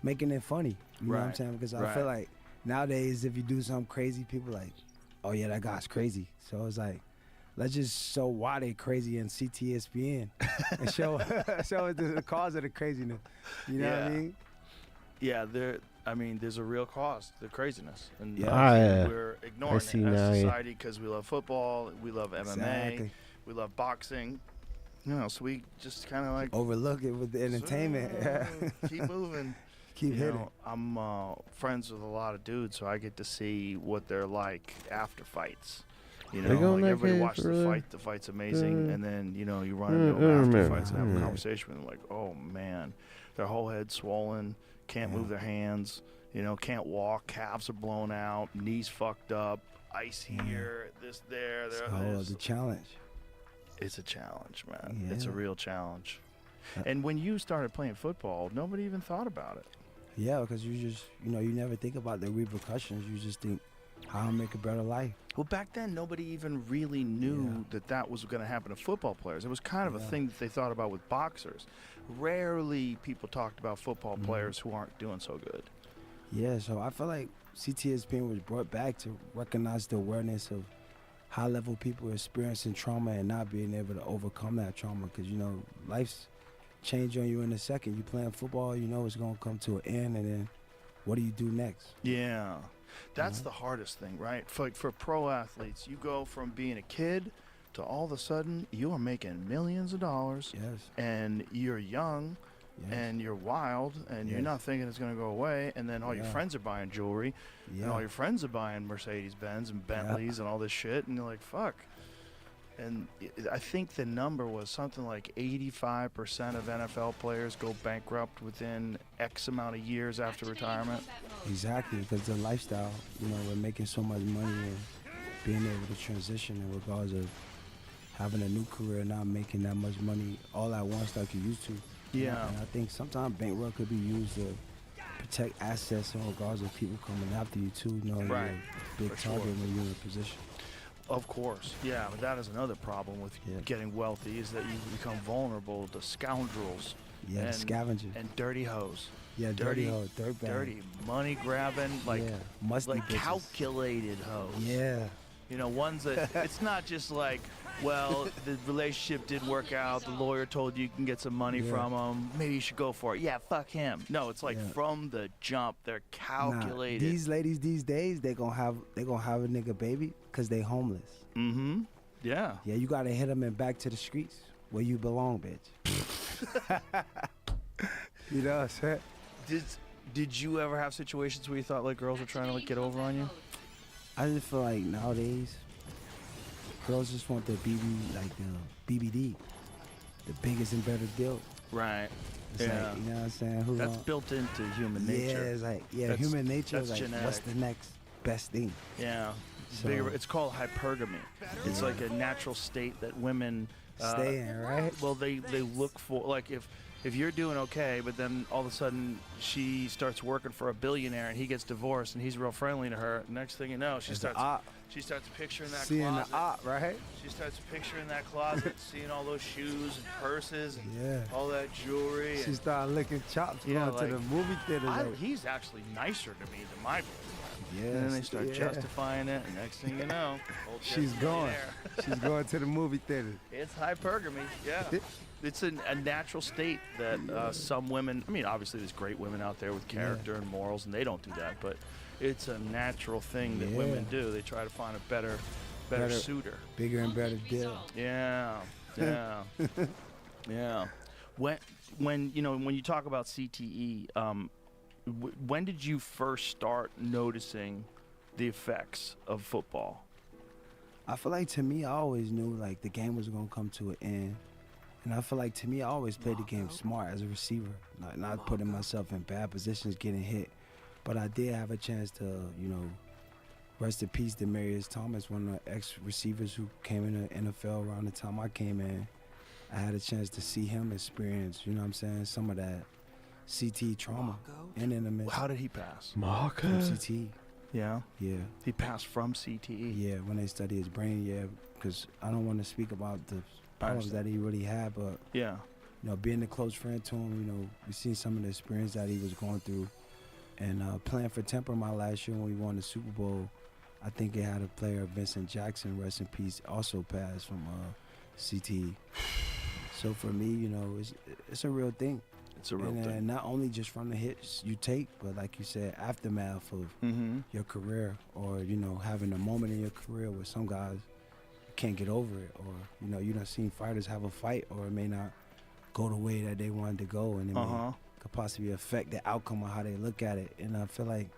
making it funny. You know what I'm saying? Because I feel like nowadays if you do something crazy, people like, oh yeah, that guy's crazy. So it's like, let's just show why they crazy in CTSPN and show the cause of the craziness. You know what I mean? Yeah, there's a real cause to craziness, and we're ignoring it as a society because we love football, we love MMA, we love boxing. So we just kind of like overlook it with the entertainment. Keep moving. Keep hitting. I'm friends with a lot of dudes, so I get to see what they're like after fights. Like everybody watches the fight. The fight's amazing, and then you run into them after fights and have a conversation with them. Like, oh man, their whole head's swollen, can't move their hands, can't walk, calves are blown out, knees fucked up, ice here, this there. It's a challenge. It's a challenge, man. It's a real challenge. And when you started playing football, nobody even thought about it. Yeah, because you just, you never think about the repercussions. You just think, how to make a better life. Well, back then, nobody even really knew that was going to happen to football players. It was kind of a thing that they thought about with boxers. Rarely people talked about football players who aren't doing so good. Yeah, so I feel like CTSPN was brought back to recognize the awareness of high-level people experiencing trauma and not being able to overcome that trauma, because, life's change on you in a second. You playing football, it's going to come to an end, and then what do you do next? Yeah. That's the hardest thing, right? For pro athletes, you go from being a kid to all of a sudden you are making millions of dollars. Yes. And you're young. Yes. And you're wild, and you're not thinking it's going to go away, and then all your friends are buying jewelry, and all your friends are buying Mercedes-Benz and Bentleys and all this shit, and you're like, fuck. And I think the number was something like 85% of NFL players go bankrupt within X amount of years after retirement. Exactly, because the lifestyle, we're making so much money and being able to transition in regards of having a new career, not making that much money all at once like you used to. Yeah. And I think sometimes bankroll could be used to protect assets in regards of people coming after you too, knowing Right. you're a big For target sure. when you're in a position. Of course, yeah, but that is another problem with getting wealthy is that you become vulnerable to scoundrels. Yeah, the and, scavenger. and dirty hoes. Yeah, dirty hoe, dirtbag. Dirty money grabbing, like Yeah, musty like bitches. calculated hoes. Yeah. You know, ones that it's not just like, well, the relationship didn't work out. The lawyer told you can get some money Yeah. from him. Maybe you should go for it. Yeah, fuck him. No, it's like from the jump, they're calculated. Nah, these ladies these days, they gonna have a nigga baby because they homeless. Mm-hmm. Yeah. Yeah, you gotta hit them and back to the streets where you belong, bitch. You know what I'm saying? Did you ever have situations where you thought like girls were trying to like get over on you? I just feel like nowadays, girls just want the BBD, the biggest and better deal. Right. It's Yeah. like, you know what I'm saying? Who That's gon- built into human nature. Yeah, it's like, That's- human nature is that's like, what's genetic. the next best thing? Yeah. So- It's called hypergamy. It's like a natural state that women Stay in, right? Well, they look for, like, if you're doing okay, but then all of a sudden she starts working for a billionaire and he gets divorced and he's real friendly to her. Next thing you know, she It's the starts op. she starts picturing that Seeing closet. the op, right? She starts picturing that closet, seeing all those shoes and purses and Yeah. all that jewelry. She and- started licking chops, Yeah, going to the like, movie theater. like, he's actually nicer to me than my boyfriend. Yes, And then they start yeah. justifying it, and next thing you know, old She's Jeff's going. millionaire. She's going to the movie theater. It's hypergamy, yeah. It's a natural state that some women, I mean, obviously there's great women out there with character and morals, and they don't do that, but it's a natural thing that women do. They try to find a better suitor. Bigger and better deal. Yeah, yeah, yeah. When you talk about CTE, when did you first start noticing the effects of football? I feel like to me, I always knew like the game was gonna come to an end, and I feel like to me, I always played the game smart as a receiver, not putting myself in bad positions, getting hit. But I did have a chance to, rest in peace, Demaryius Thomas, one of the ex-receivers who came in the NFL around the time I came in. I had a chance to see him experience, some of that CTE trauma and in the midst. How did he pass? From CTE. Yeah. Yeah. He passed from CTE. Yeah, when they study his brain, yeah, because I don't want to speak about the problems that he really had, but yeah, being a close friend to him, we seen some of the experience that he was going through, and playing for Temple my last year when we won the Super Bowl, I think it had a player, Vincent Jackson, rest in peace, also passed from CTE. So for me, it's a real thing. It's a real thing. And not only just from the hits you take, but like you said, aftermath of your career, or having a moment in your career where some guys can't get over it, or you done seen fighters have a fight, or it may not go the way that they wanted to go, and it could possibly affect the outcome of how they look at it. And I feel like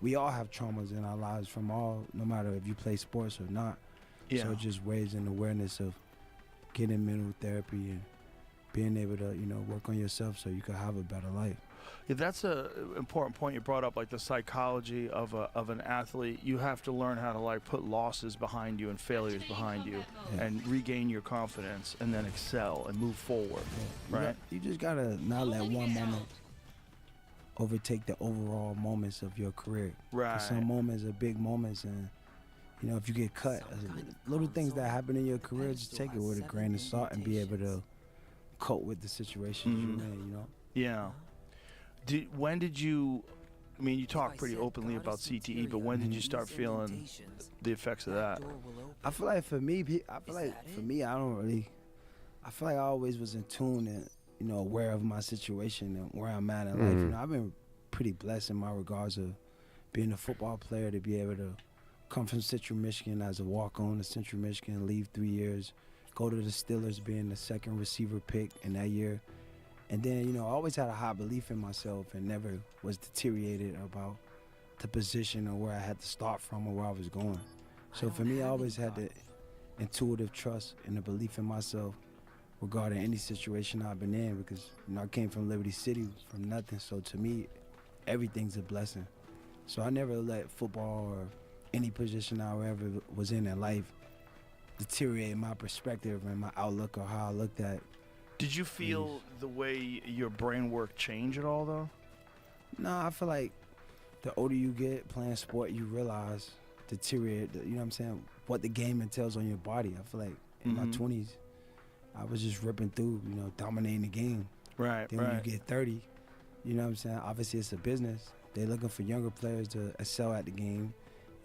we all have traumas in our lives no matter if you play sports or not. Yeah. So it just weighs in awareness of getting mental therapy and being able to, work on yourself so you can have a better life. Yeah, that's an important point you brought up, like the psychology of an athlete. You have to learn how to put losses behind you and failures behind you, and regain your confidence, and then excel and move forward. Right? You just gotta not let one moment overtake the overall moments of your career. Right. 'Cause some moments are big moments, and if you get cut, little things that happen in your career, just take it with a grain of salt and be able to cope with the situations you're in. Yeah. When did you? I mean, you talk pretty openly about CTE, but when did you start feeling the effects of that? I feel like for me, I don't really. I feel like I always was in tune and aware of my situation and where I'm at in life. I've been pretty blessed in my regards of being a football player, to be able to come from Central Michigan as a walk-on to Central Michigan, leave 3 years, go to the Steelers, being the second receiver pick in that year. And then, I always had a high belief in myself and never was deteriorated about the position or where I had to start from or where I was going. So for me, I always had the intuitive trust and the belief in myself regarding any situation I've been in, because, I came from Liberty City from nothing. So to me, everything's a blessing. So I never let football or any position I ever was in life deteriorate my perspective and my outlook or how I looked at Did you feel the way your brain work change at all, though? No, I feel like the older you get playing sport, you realize deteriorate, you know what I'm saying, what the game entails on your body. I feel like in my 20s, I was just ripping through, you know, dominating the game. Right, Then when you get 30, you know what I'm saying, obviously it's a business. They're looking for younger players to excel at the game.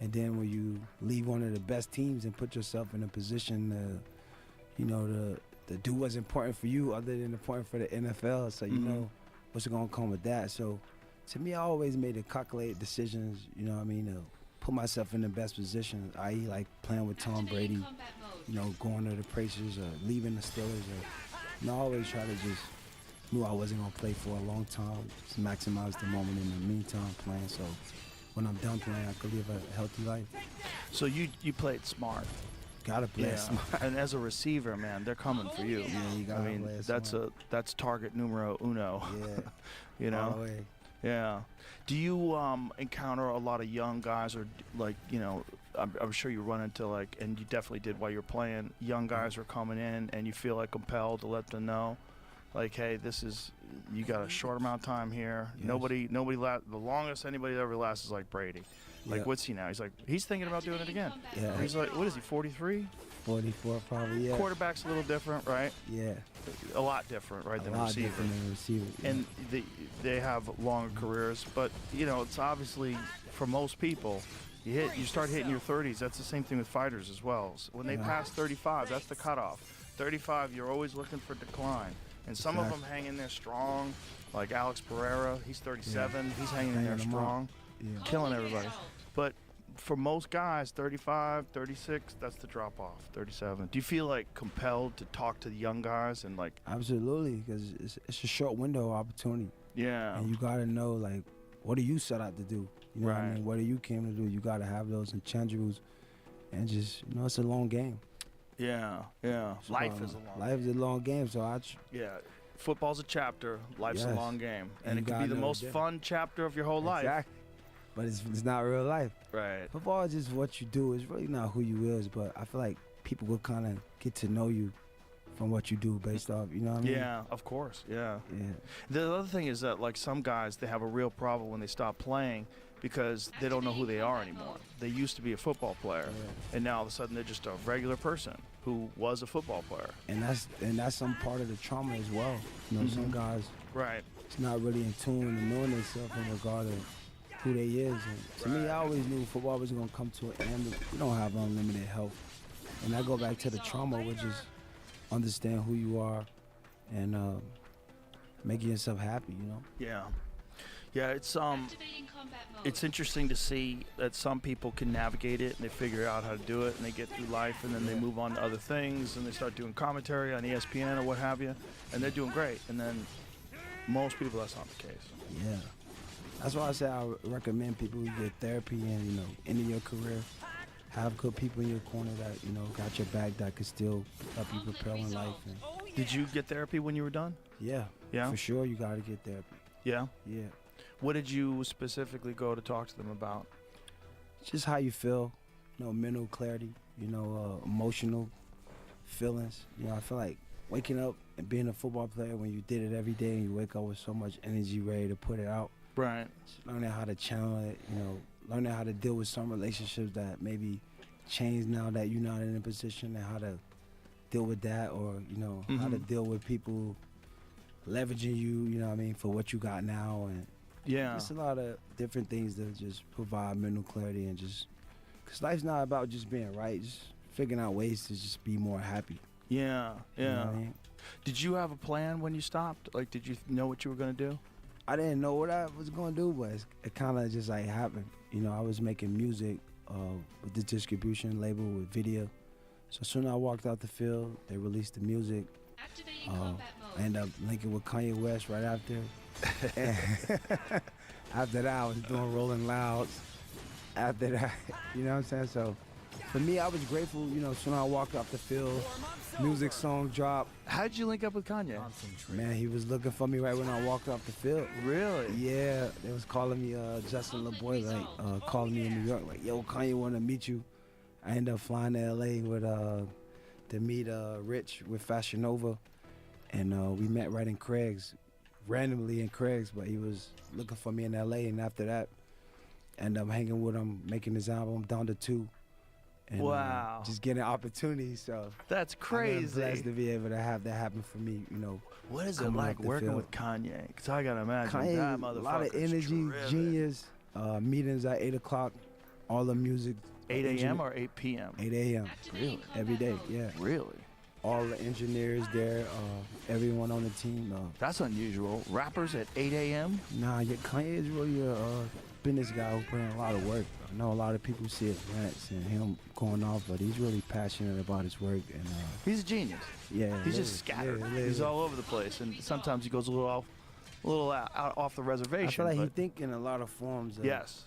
And then when you leave one of the best teams and put yourself in a position to, you know, to do what's important for you other than important for the NFL, so you know what's going to come with that. So to me, I always made the calculated decisions, you know what I mean, to put myself in the best position, i.e. like playing with Tom Brady, you know, going to the Pacers or leaving the Steelers. Or, you know, I always try to just knew I wasn't going to play for a long time, just maximize the moment in the meantime playing. So when I'm done playing, I could live a healthy life. So you played smart. Gotta play smart. And as a receiver, man, they're coming for you. Yeah, you gotta play smart. That's target numero uno. Yeah. You know? All the way. Yeah. Do you encounter a lot of young guys, or like, you know, I'm sure you run into like, and you definitely did while you're playing, young guys are coming in and you feel like compelled to let them know, like, hey, you got a short amount of time here. Yes. Nobody the longest anybody ever lasts is like Brady. Like, what's he now? He's thinking about doing it again. Yeah. He's like, what is he, 43? 44 probably, yeah. Quarterback's a little different, right? Yeah. A lot different, right, than a lot receiver. different than receiver. Yeah. And they have longer careers, but you know, it's obviously for most people, you start hitting your 30s. That's the same thing with fighters as well. So when they pass 35, that's the cutoff. 35, you're always looking for decline, and some of them hang in there strong, like Alex Pereira. He's 37. He's hanging in there strong, killing everybody. But for most guys, 35, 36, that's the drop off. 37. Do you feel like compelled to talk to the young guys and like? Absolutely, because it's a short window of opportunity. Yeah. And you gotta know, like, what are you set out to do? You know what I mean? What are you came to do? You gotta have those intangibles, and just, you know, it's a long game. Yeah, yeah. So, Life is a long game. Life is a long game, so yeah. Football's a chapter. Life's a long game, and it you can be the gotta most know fun chapter of your whole life. Exactly. But it's not real life. Right. Football is just what you do. It's really not who you is, but I feel like people will kind of get to know you from what you do based off, you know what I mean? Yeah, of course. Yeah. Yeah. The other thing is that, like, some guys, they have a real problem when they stop playing because they don't know who they are anymore. They used to be a football player, and now all of a sudden they're just a regular person who was a football player. And that's some part of the trauma as well. You know, some guys, it's not really in tune and knowing themselves in regard to who they is. And to me, I always knew football was gonna come to an end. You don't have unlimited help, and I go back to the trauma, which is understand who you are and making yourself happy. You know. Yeah. Yeah, it's interesting to see that some people can navigate it and they figure out how to do it and they get through life, and then they move on to other things and they start doing commentary on ESPN or what have you, and they're doing great. And then most people, that's not the case. Yeah. That's why I say I recommend people who get therapy and, you know, end of your career, have good people in your corner that, you know, got your back, that could still help you propel in life. And did you get therapy when you were done? Yeah. Yeah? For sure, you got to get therapy. Yeah? Yeah. What did you specifically go to talk to them about? Just how you feel, you know, mental clarity, you know, emotional feelings. You know, I feel like waking up and being a football player when you did it every day and you wake up with so much energy ready to put it out. Right. Just learning how to channel it, you know, learning how to deal with some relationships that maybe change now that you're not in a position, and how to deal with that, or, you know, how to deal with people leveraging you, you know what I mean, for what you got now. And it's a lot of different things that just provide mental clarity, and just, because life's not about just being right, just figuring out ways to just be more happy. Yeah, yeah. You know what I mean? Did you have a plan when you stopped? Like, did you know what you were going to do? I didn't know what I was going to do, but it kind of just like happened. You know, I was making music with the distribution label with video. So as soon as I walked out the field, they released the music. I ended up linking with Kanye West right after. After that, I was doing Rolling Louds. After that, you know what I'm saying? So for me, I was grateful, you know, as soon as I walked off the field, music song dropped. How'd you link up with Kanye? Man, he was looking for me right when I walked off the field. Really? Yeah, they was calling me, Justin LeBoy, like, calling me in New York, like, yo, Kanye want to meet you. I ended up flying to LA with, to meet Rich with Fashion Nova. and we met right in Craig's, randomly in Craig's, but he was looking for me in L.A. And after that, ended up hanging with him, making his album Down to 2. And, wow. Just getting opportunities. So that's crazy. I'm blessed to be able to have that happen for me. You know. What is it like working with Kanye? Because I gotta imagine Kanye, that motherfucker. A lot of energy, genius. Meetings at 8 o'clock. All the music. 8 a.m. or 8 p.m. 8 a.m. Really? Every day. Yeah. Really? All the engineers there. Everyone on the team. That's unusual. Rappers at 8 a.m. Nah, yeah, Kanye is really a business guy who put in a lot of work. I know a lot of people see his rants and him going off, but he's really passionate about his work. And he's a genius. Yeah, he's just scattered. He's all over the place, and sometimes he goes a little out off the reservation. I feel like he think in a lot of forms. Yes.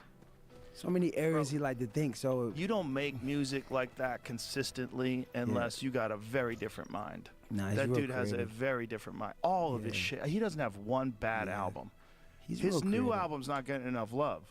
So many areas he like to think. So you don't make music like that consistently unless you got a very different mind. Nah, that dude has a very different mind. All of his shit. He doesn't have one bad album. His new album's not getting enough love.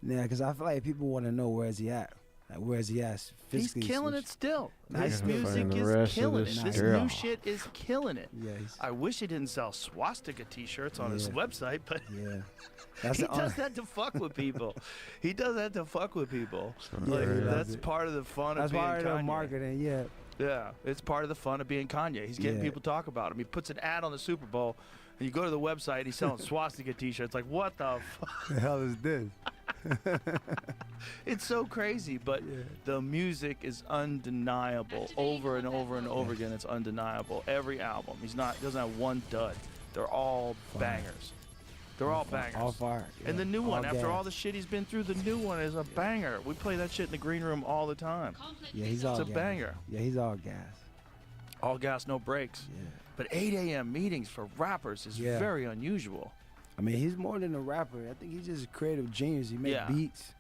Yeah, because I feel like people want to know where's he at. Like, where's he at physically? He's killing it still. Nice His music is killing it. This new shit is killing it. Yeah, I wish he didn't sell swastika T-shirts on his website, but he does that to fuck with people. He does that to fuck with people. Like, that's part of the fun of being Kanye. That's part of the marketing, yeah. Yeah, it's part of the fun of being Kanye. He's getting people to talk about him. He puts an ad on the Super Bowl, and you go to the website, he's selling swastika T-shirts. Like, what the fuck? The hell is this? It's so crazy, but the music is undeniable. Over and over and over again, it's undeniable. Every album, doesn't have one dud. They're all bangers. They're all bangers. All fire. Yeah. And the new one, after gas. all the shit he's been through, the new one is a banger. We play that shit in the green room all the time. Yeah, he's all It's a banger. Yeah, he's all gas. All gas, no breaks. Yeah. But 8 a.m. meetings for rappers is very unusual. I mean, he's more than a rapper. I think he's just a creative genius. He makes beats.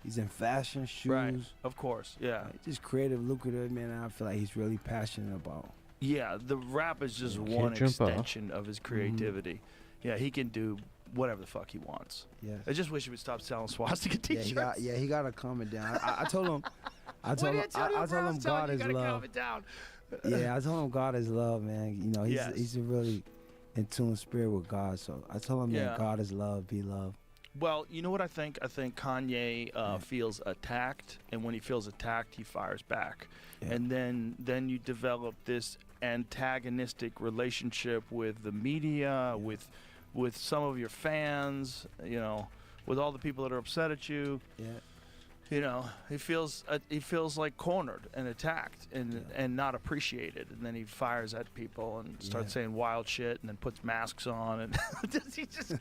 He's in fashion, shoes. Right, of course, yeah. Just creative, lucrative, man. I feel like he's really passionate about. Yeah, the rap is just one extension of his creativity. Yeah, he can do whatever the fuck he wants. Yeah. I just wish he would stop selling swastika T-shirts. He got to calm it down. I told him. I told him God is love. Calm it down. Yeah, I told him God is love, man. You know, he's a really in tune spirit with God. So I told him that God is love, be love. Well, you know what I think? I think Kanye feels attacked, and when he feels attacked, he fires back. Yeah. And then you develop this antagonistic relationship with the media, with some of your fans, you know, with all the people that are upset at you. Yeah. You know, he feels like cornered and attacked and not appreciated, and then he fires at people and starts saying wild shit, and then puts masks on, and he just.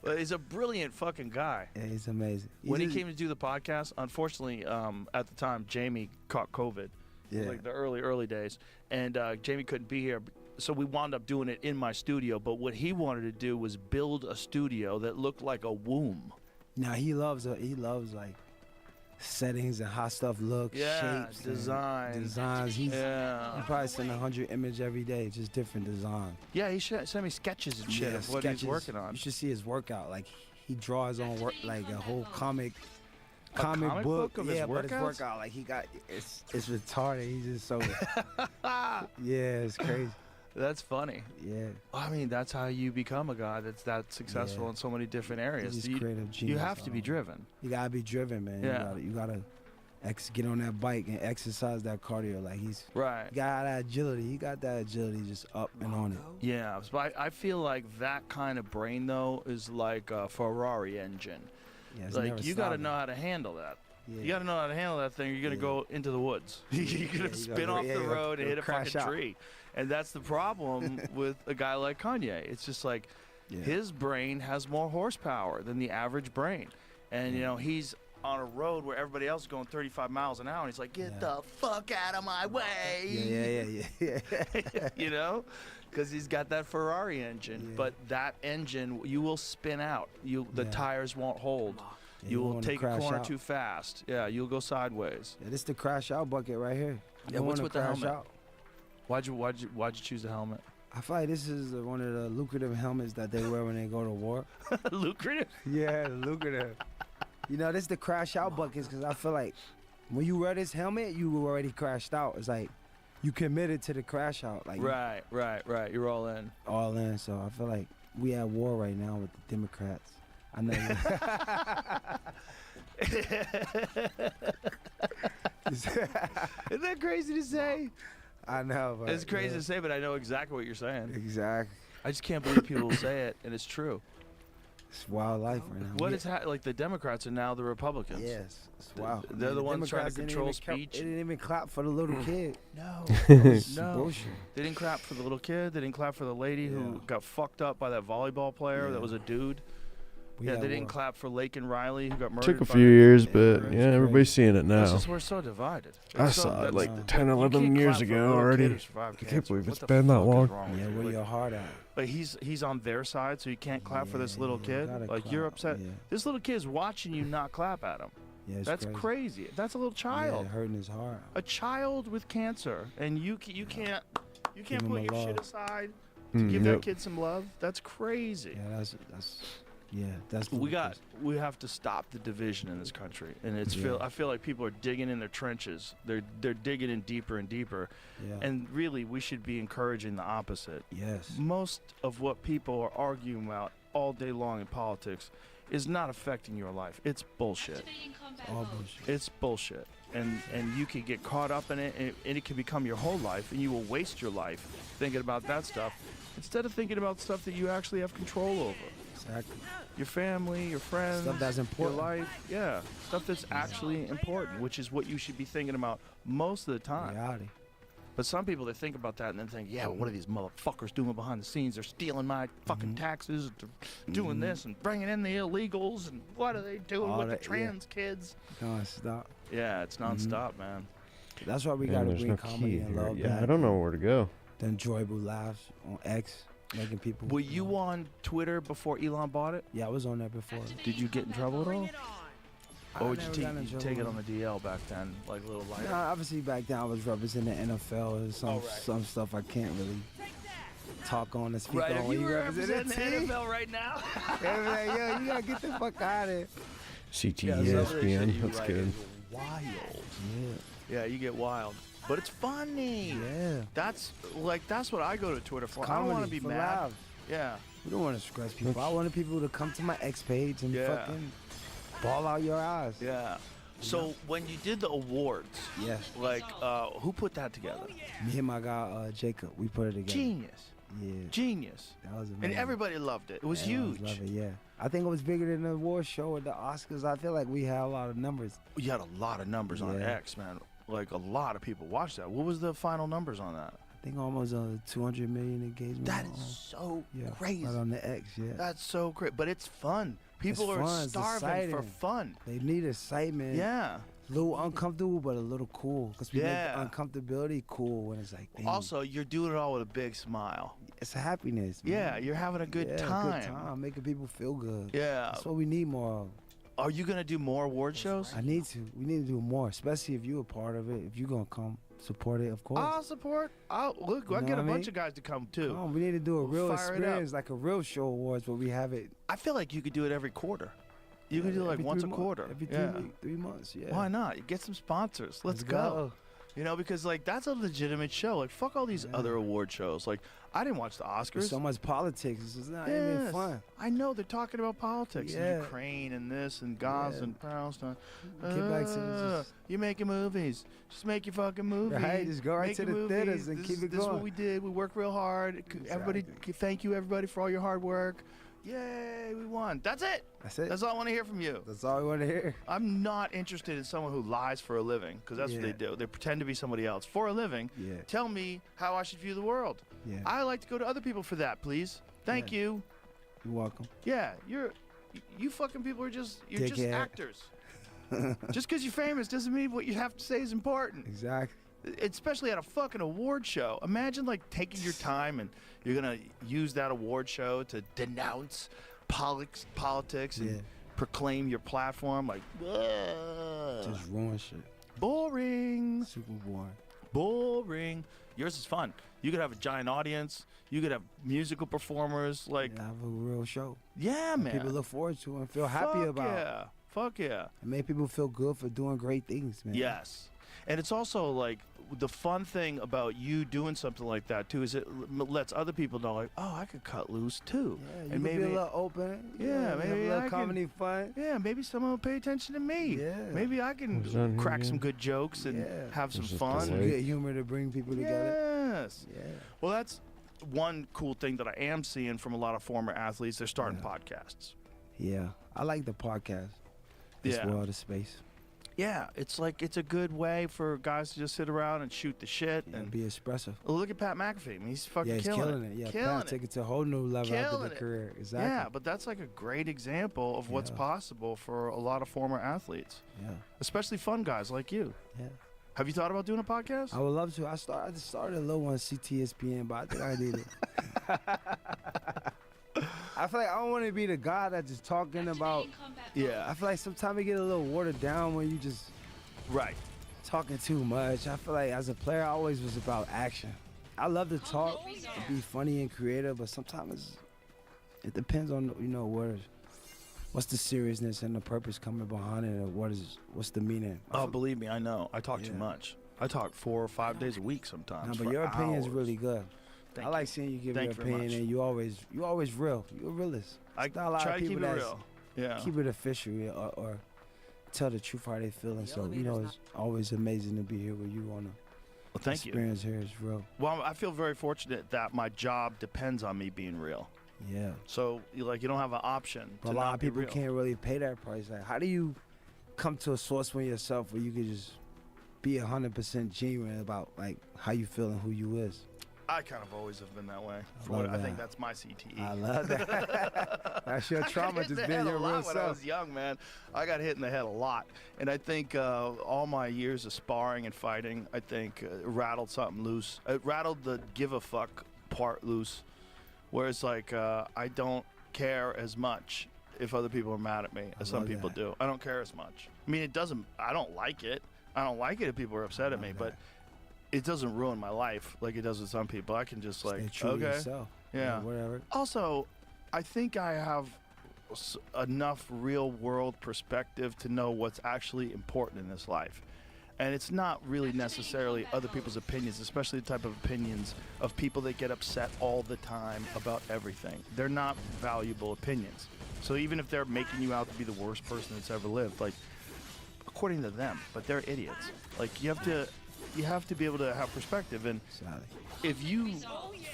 Well, he's a brilliant fucking guy. Yeah, he's amazing. When he came to do the podcast, unfortunately, at the time, Jamie caught COVID. It was like the early days, and Jamie couldn't be here. So we wound up doing it in my studio. But what he wanted to do was build a studio that looked like a womb. Now he loves like settings and how stuff looks, shapes, designs. He probably send 100 images every day, just different design. Yeah, he sent me sketches and shit of what he's working on. You should see his workout. Like he draws his own work, like a whole comic book of his workouts? But his workout, like it's retarded. He's just so it's crazy. That's funny. Yeah. I mean, that's how you become a guy that's that successful in so many different areas. You have to be driven. You gotta be driven, man. Yeah. You gotta get on that bike and exercise that cardio. Like he got that agility. He got that agility just up and on it. Yeah. But I feel like that kind of brain though is like a Ferrari engine. Yeah, like you gotta know how to handle that. Yeah. You got to know how to handle that thing. You're going to go into the woods. You're going to spin off the road and hit a fucking tree. And that's the problem with a guy like Kanye. It's just like his brain has more horsepower than the average brain. And, you know, he's on a road where everybody else is going 35 miles an hour. And he's like, get the fuck out of my way. Yeah. You know? Because he's got that Ferrari engine. Yeah. But that engine, you will spin out. The tires won't hold. You will take a corner too fast. Yeah, you'll go sideways. Yeah, this is the crash out bucket right here. Yeah, what's with the helmet? Why'd you choose the helmet? I feel like this is one of the lucrative helmets that they wear when they go to war. Lucrative? Yeah, lucrative. You know, this is the crash out buckets because I feel like when you wear this helmet, you already crashed out. It's like you committed to the crash out. Like Right. You're all in. all in. So I feel like we at war right now with the Democrats. I know. Isn't that crazy to say? I know. But, It's crazy yeah. to say, but I know exactly what you're saying. Exactly. I just can't believe people say it, and it's true. It's wild life right now. What is like the Democrats are now the Republicans? Yes, it's wild. They're the ones trying to Democrats didn't control even speech. They didn't even clap for the little kid. No, It's no. bullshit. They didn't clap for the little kid. They didn't clap for the lady Yeah. who got fucked up by that volleyball player Yeah. that was a dude. We Yeah, at they didn't war. clap for Laken Riley who got murdered. Took a by few the- years, Yeah, but it's yeah, everybody's seeing it It's now. just we're so divided. I It's so- saw it that's- like you 10, you 11 can't years clap for a ago little kid already. who survived I can't cancer. believe What it's the been that fuck is long. wrong with Yeah, where everybody? your heart at? But he's on their side, so you can't clap for this little Yeah, kid. gotta Like you're clap, upset. yeah. This little kid's watching you not clap at him. Yeah, it's That's crazy. That's a little child. Yeah, hurting his heart. A child with cancer, and you can't him put a your shit love. aside to give Yep. that kid some love. That's crazy. Yeah, that's. We have to stop the division in this country, and I feel like people are digging in their trenches. They're digging in deeper and deeper, Yeah. and really we should be encouraging the opposite. Yes. Most of what people are arguing about all day long in politics is not affecting your life. It's bullshit. All bullshit. It's bullshit. And you can get caught up in it, and it can become your whole life, and you will waste your life thinking about that stuff instead of thinking about stuff that you actually have control over. Exactly. Your family, your friends, Stuff that's important. your life. Yeah, stuff that's actually important, which is what you should be thinking about most of the time. Reality. But some people, they think about that and then think, yeah, what are these motherfuckers doing behind the scenes? They're stealing my fucking taxes, they're doing this and bringing in the illegals, and what are they doing All with that, the trans kids? No, stop. Yeah, it's nonstop, man. That's why we Man, gotta there's bring no comedy key and here. love Yeah, back. I don't know where to go. The enjoyable laughs on X, making people. Were you on Twitter before Elon bought it? Yeah, I was on there before. Did you get in trouble at all? I Or would you never take, got in you trouble. take it on the DL back then, like a little lighter? Nah, obviously back then I was representing the NFL and some right. some stuff I can't really talk on and speak Right, on if when you you were represent the representing team. the NFL right now. They be like, yo, you gotta get the fuck out of here. CT, Yeah, some of the shit ESPN, you that's write good. is wild. Yeah, you get wild. But it's funny. Yeah. That's what I go to Twitter for. I don't Comedy want to be for mad. laughs. Yeah. We don't want to stress people. I wanted people to come to my X page and Yeah. fucking ball out your eyes. Yeah. So when you did the awards, Yes. like who put that together? Me and my guy Jacob, we put it together. Genius. Yeah. Genius. That was And amazing. everybody loved it. It was Everyone huge. loved it, yeah. I think it was bigger than the award show at the Oscars. I feel like we had a lot of numbers. You had a lot of numbers on Yeah. X, man. Like a lot of people watched that. What was the final numbers on that? I think almost 200 million engagement. That on- is so yeah, crazy. Right on the X, yeah. That's so great. But it's fun. People It's are fun, it's starving for exciting. fun. They need excitement. Yeah. A little uncomfortable, but a little cool. Because we Yeah. make the uncomfortability cool when it's like, damn, Also, you're doing it all with a big smile. it's a happiness. Man. Yeah, you're having a good Yeah, time. Good time, making people feel good. Yeah. That's what we need more of. Are you gonna do more award shows? I need to. We need to do more, especially if you're a part of it. If you're going to come support it, of course. I'll support. I'll look. You I'll know get a what I bunch mean? of guys to come too. Come on, we need to do a We'll real fire it up. experience, like a real show awards where we have it. I feel like you could do it every quarter. You could do it like every once a 3 months, quarter. Every yeah. 3 months, yeah. Why not? You get some sponsors. Let's Let's go. go. You know, because like that's a legitimate show. Like fuck all these other award shows. Like I didn't watch the Oscars. There's so much politics. It's just not even Yes. fun. I know they're talking about politics Yeah. and Ukraine and this and Gaza Yeah. and Palestine. Get back to the just- You're making movies. Just make your fucking movie. Right, just go right Make to your the movies. theaters and keep it This is what going. we did. We worked real hard. Everybody, thank you everybody for all your hard work. Yay, we won. That's it. That's it. That's all I want to hear from you. That's all we want to hear. I'm not interested in someone who lies for a living, because that's what they Yeah. do. They pretend to be somebody else for a living. Yeah. Tell me how I should view the world. Yeah. I like to go to other people for that, please. Thank you. You're welcome. Yeah, you fucking people are just just Dickhead. actors. Just because you're famous doesn't mean what you have to say is important. Exactly. Especially at a fucking award show. Imagine like taking your time and you're gonna use that award show to denounce politics and Yeah. proclaim your platform. Like, Just ruin shit. boring, Super boring. boring. Yours is fun. You could have a giant audience. You could have musical performers. Like, Yeah, have a real show. yeah, that man. People look forward to and feel happy Fuck about. Yeah. Fuck yeah. And make people feel good for doing great things, man. Yes. And it's also like the fun thing about you doing something like that too is it lets other people know, like, oh, I could cut loose too. Yeah, you and maybe be a little open. Yeah, maybe have a little I comedy fun. Yeah, maybe someone will pay attention to me. Yeah. Maybe I can crack some good jokes and have some fun. Some good humor to bring people together. Yes. Yeah. Well, that's one cool thing that I am seeing from a lot of former athletes. They're starting podcasts. Yeah, I like the podcast. This world of space. Yeah, it's a good way for guys to just sit around and shoot the shit and be expressive. Look at Pat McAfee. I mean, he's fucking he's killing it. Yeah, Pat take it to a whole new level after the career. Exactly. Yeah, but that's like a great example of what's possible for a lot of former athletes. Yeah. Especially fun guys like you. Yeah. Have you thought about doing a podcast? I would love to. I started a little one, CTSPN, but I think I did it. I feel like I don't want to be the guy that's just talking about. Yeah. I feel like sometimes it get a little watered down when you just talking too much. I feel like as a player, I always was about action. I love to talk, and be funny and creative, but sometimes it depends on what's the seriousness and the purpose coming behind it, or what's the meaning. Oh, believe me, I know. I talk too much. I talk 4 or 5 days a week sometimes. No, but your opinion's really good. I like seeing you give your opinion, and you always real. You're a realist. I try to keep it real. Yeah. Keep it official, or tell the truth how they feel, and so it's always amazing to be here with you on the experience here is real. Well, I feel very fortunate that my job depends on me being real. Yeah. So you don't have an option. But a lot of people can't really pay that price. Like, how do you come to a source for yourself where you could just be 100% genuine about like how you feel and who you is? I kind of always have been that way. I think that's my CTE. I love that. That's your trauma, just being your real self. When I was young, man, I got hit in the head a lot, and I think all my years of sparring and fighting, I think rattled something loose. It rattled the give a fuck part loose, where it's like I don't care as much if other people are mad at me as some people do. I don't care as much. I mean, I don't like it. I don't like it if people are upset at me, but it doesn't ruin my life like it does with some people. I can just stay true to yourself. Yeah. Whatever. Also, I think I have enough real world perspective to know what's actually important in this life. And it's not really necessarily other people's opinions, especially the type of opinions of people that get upset all the time about everything. They're not valuable opinions. So even if they're making you out to be the worst person that's ever lived, like, according to them, but they're idiots. Like, you have to be able to have perspective, and if you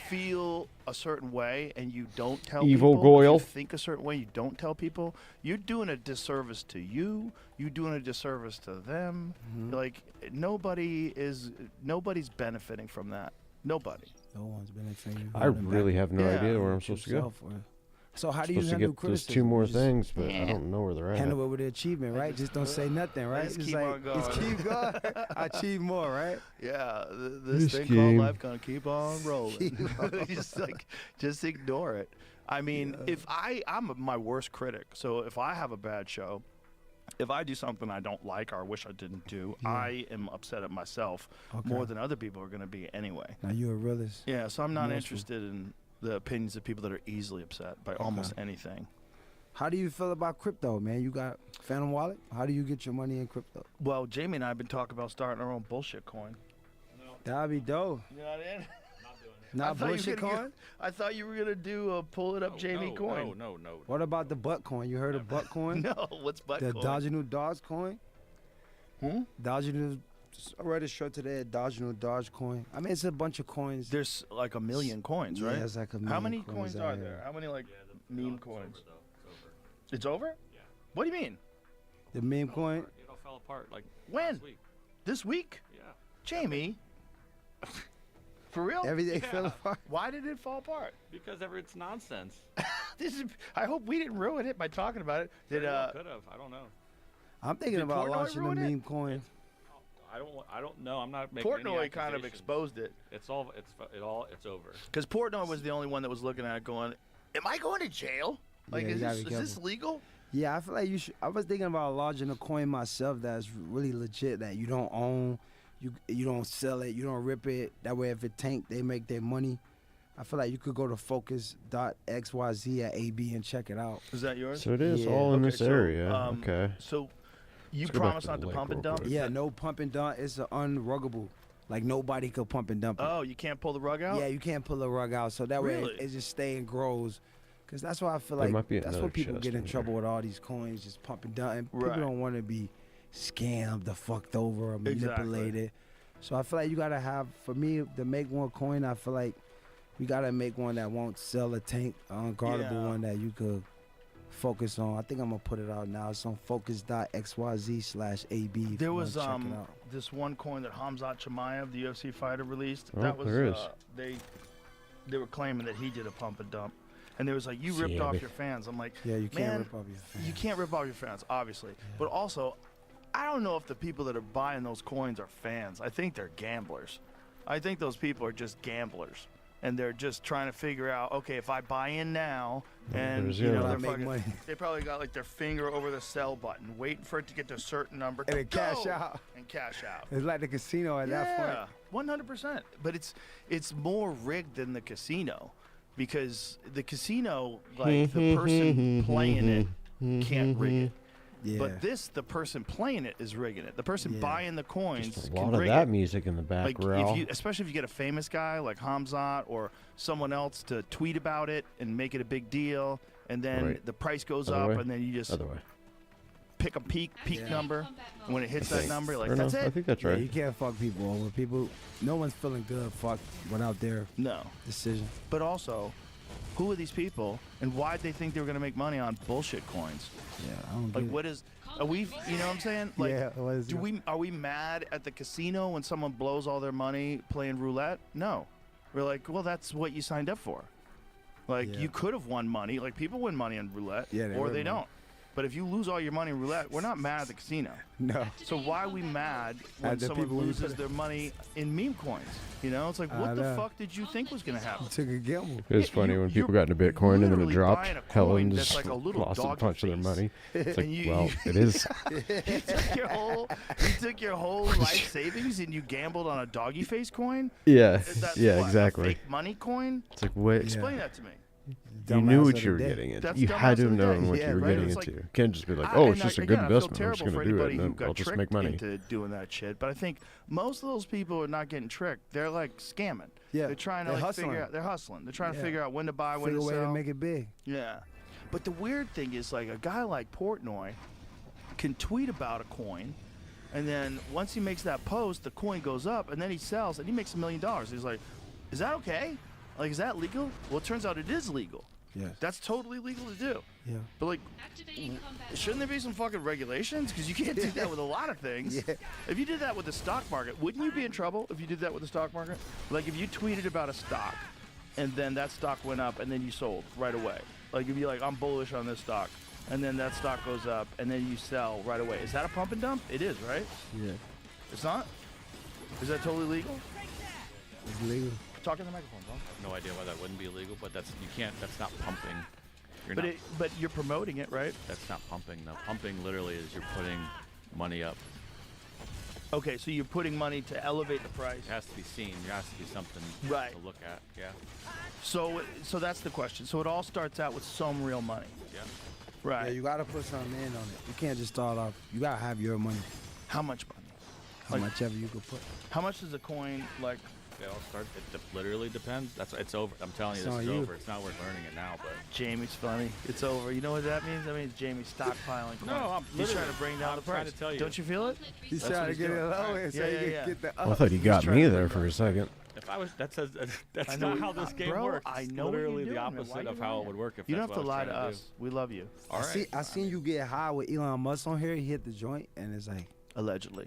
feel a certain way and you don't tell people, if you think a certain way, you don't tell people, you're doing a disservice to you. You're doing a disservice to them. Like, nobody's benefiting from that. Nobody. No one's benefiting. I really have no idea where I'm supposed to go. So how do you handle criticism? There's 2 more things, but I don't know where they're at. Handle it with the achievement, right? Just don't say nothing, right? Just keep on going. Just keep going. Achieve more, right? Yeah, this thing called life gonna keep on rolling. just ignore it. I mean, if I'm my worst critic, so if I have a bad show, if I do something I don't like or wish I didn't do, I am upset at myself more than other people are gonna be anyway. Now you're a realist. Yeah, so I'm not interested in the opinions of people that are easily upset by almost anything. How do you feel about crypto, man? You got Phantom Wallet? How do you get your money in crypto? Well, Jamie and I have been talking about starting our own bullshit coin. That'd be dope. You know what I mean? Not bullshit coin? I thought you were going to do a pull it up Jamie coin. No. What about the butt coin? You heard of butt coin? No, what's butt coin? The Dodginal Dodge coin? Dodginal. I read a shirt today, Dodginal Dodge coin. I mean, it's a bunch of coins. There's like a million coins, right? Yeah, it's like a million. How many coins are there? How many meme coins? It's over? Yeah. What do you mean? The meme coin? It all fell apart when? This week? Yeah. Jamie? For real? Everything fell apart. Why did it fall apart? Because it's nonsense. I hope we didn't ruin it by talking about it. Could have. I don't know. I'm thinking about launching a meme coin. I don't know. I'm not making Portnoy kind of exposed it. It's over. Because Portnoy was the only one that was looking at it going, am I going to jail? Like, is this legal? Yeah, I feel like you should. I was thinking about launching a coin myself that's really legit, that you don't own, you don't sell it, you don't rip it. That way, if it tank, they make their money. I feel like you could go to focus.xyz at AB and check it out. Is that yours? So it is all in this area. Okay. So You Let's go back promise to not the to lake pump and real dump? quick. Yeah, no pump and dump. It's an unruggable. Like nobody could pump and dump it. Oh, you can't pull the rug out? Yeah, you can't pull the rug out. So that way Really? it just stay and grows. Cause that's why I feel There like might be that's another what people chest get in in trouble here. with all these coins, just pump and dump. And Right. people don't want to be scammed or fucked over or Exactly. manipulated. So I feel like you gotta have, for me to make one coin, I feel like you gotta make one that won't sell a tank, an unguardable Yeah. one that you could focus on. I think I'm gonna put it out now. It's on focus.xyz/AB. if There you was wanna check it out. this one coin that Khamzat Chimaev, the UFC fighter, released. Oh, that was there is. they were claiming that he did a pump and dump, and there was like, you ripped Yeah, off but- your fans. I'm like, Yeah, you can't man, rip off your fans. you can't rip off your fans, obviously, but also, I don't know if the people that are buying those coins are fans. I think they're gamblers. I think those people are just gamblers. And they're just trying to figure out, okay, if I buy in now, and there's you know, gonna they're make fucking- money. they probably got like their finger over the sell button, waiting for it to get to a certain number, And to then cash go, out. and cash out. It's like the casino at that point. 100%. But it's more rigged than the casino, because the casino, like the person playing it can't rig it. Yeah. But the person playing it is rigging it. The person Yeah. buying the coins Just a can lot of rig that it. music in the Like background. especially if you get a famous guy like Hamzat or someone else to tweet about it and make it a big deal, and then Right. the price goes Other up, way? and then you just Other way. pick a peak number, and when it hits that think. number, you're like, Or no, that's I it. think that's Yeah, right. you can't fuck people over. People, no one's feeling good fucked without their No, decision. but also, who are these people, and why'd they think they were gonna make money on bullshit coins? Yeah, I don't Like, get what is? Are we? You know what I'm saying? Like, Yeah, what is it? are we mad at the casino when someone blows all their money playing roulette? No, we're like, well, that's what you signed up for. Like, Yeah. you could have won money. Like, people win money on roulette, Yeah, they or win they money. don't. But if you lose all your money in roulette, we're not mad at the casino. No. So why are we mad when At the someone people who loses put- their money in meme coins? You know, it's like, I what the know. fuck did you think was gonna happen? Took a gamble. It's Yeah, funny when you're people got into Bitcoin and then it literally dropped. buying a Helen coin just that's like a little lost a doggy bunch of their face. money. It's like, And you- well, it is. you took your whole life savings and you gambled on a doggy face coin? Yeah, That's yeah, what, a exactly. fake money coin? It's like, what? Explain that to me. You knew Dumbass what of you the were day. getting into. That's You dumbass had to of have the known day. what Yeah, you were right. getting It's into. like- You can't just be like, I- oh, and it's just a again, good I feel investment. I'm terrible just going for to do anybody it, who and then got I'll just tricked make money. into doing that shit. But I think most of those people are not getting tricked. They're like scamming. Yeah, They're trying to they're like hustling. figure out. They're hustling. They're trying to Yeah. figure out when to buy, when Figure a to way sell. to make it big. Yeah. But the weird thing is, like, a guy like Portnoy can tweet about a coin, and then once he makes that post, the coin goes up, and then he sells, and he makes $1 million. He's like, is that okay? Like, is that legal? Well, it turns out it is legal. Yeah. That's totally legal to do. Yeah. But, like, shouldn't there be some fucking regulations? Because you can't do that with a lot of things. Yeah. If you did that with the stock market, wouldn't you be in trouble if you did that with the stock market? Like, if you tweeted about a stock, and then that stock went up, and then you sold right away. Like, if you're like, I'm bullish on this stock, and then that stock goes up, and then you sell right away. Is that a pump and dump? It is, right? Yeah. It's not? Is that totally legal? It's legal. Talk in the microphone, bro. No idea why that wouldn't be illegal, but that's you can't. That's not pumping. You're But not. but you're promoting it, right? That's not pumping. No, pumping literally is you're putting money up. Okay, so you're putting money to elevate the price. It has to be seen. There has to be something Right. to look at. Yeah. So that's the question. So it all starts out with some real money. Yeah. Right. Yeah, you gotta put something in on it. You can't just start off. You gotta have your money. How much money? How Like- much ever you could put. How much does a coin like? It all starts. Literally depends. It's over. I'm telling you, It's this is on you. over. It's not worth learning it now, but. Jamie's funny. It's over. You know what that means? That means Jamie's stockpiling. No, I'm He's trying literally- to bring down I'm the price. trying to tell you. Don't you feel it? He's That's trying what to he's get it doing. low and so Yeah, he yeah, can yeah. get the Well, I thought you got trying me to there bring for a second. If I was, that's I know not what how you- this game bro, works. I It's know what literally you're the doing, man. Why opposite you of how it lying? would work. If You don't that's have to what I lie was to trying us. do. We love you. All right. I seen you get high with Elon Musk on here. He hit the joint and it's like Allegedly.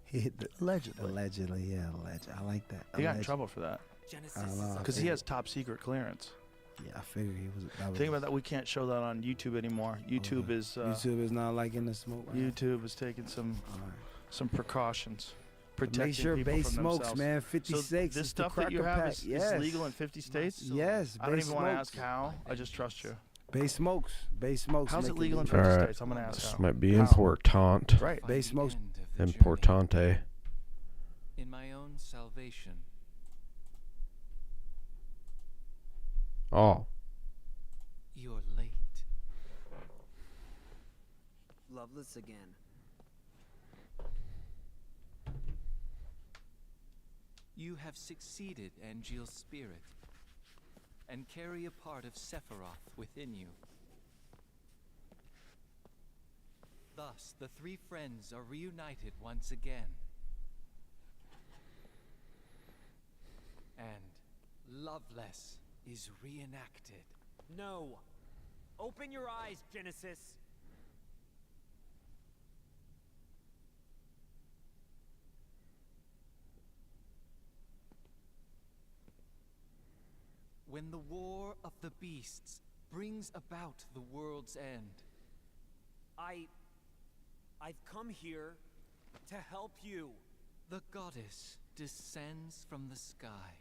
he hit the allegedly. Yeah, alleged. I like that. He got in Alleged. trouble for that Genesis I don't is know. a because he has top secret clearance. Yeah, I figured he was. That was Think about that. We can't show that on YouTube anymore. YouTube Okay. is YouTube is not like in the smoke. Right now. YouTube is taking some All right. some precautions. Protecting Make sure people base from smokes, themselves. man. So 56. this is the stuff that you cracker have pack. is Yes. legal in 50 states. Yes. I don't base even want to smokes. ask how. I just trust you. Base smokes. Base smokes. How's it make legal in legal. 50 Alright. states? I'm gonna ask This how. might be How? important. Right. Find Base the smokes. end of the journey. Importante. In my own salvation. Oh. You're late. Loveless again. You have succeeded, Angeal's spirit, and carry a part of Sephiroth within you. Thus, the three friends are reunited once again. And Loveless is reenacted. No! Open your eyes, Genesis! When the War of the Beasts brings about the world's end. I've come here to help you. The goddess descends from the sky.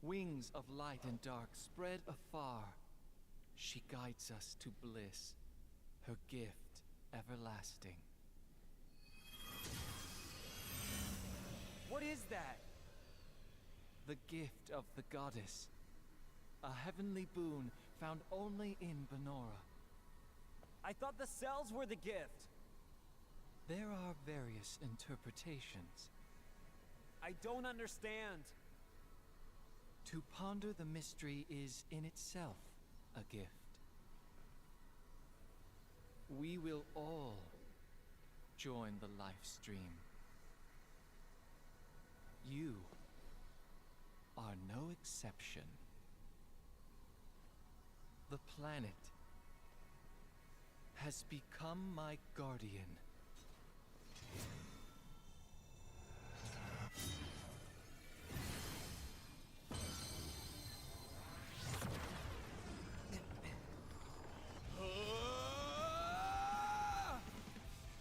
Wings of light and dark spread afar. She guides us to bliss, her gift everlasting. What is that? The gift of the goddess. A heavenly boon found only in Benora. I thought the cells were the gift. There are various interpretations. I don't understand. To ponder the mystery is in itself a gift. We will all join the life stream. You are no exception. The planet has become my guardian.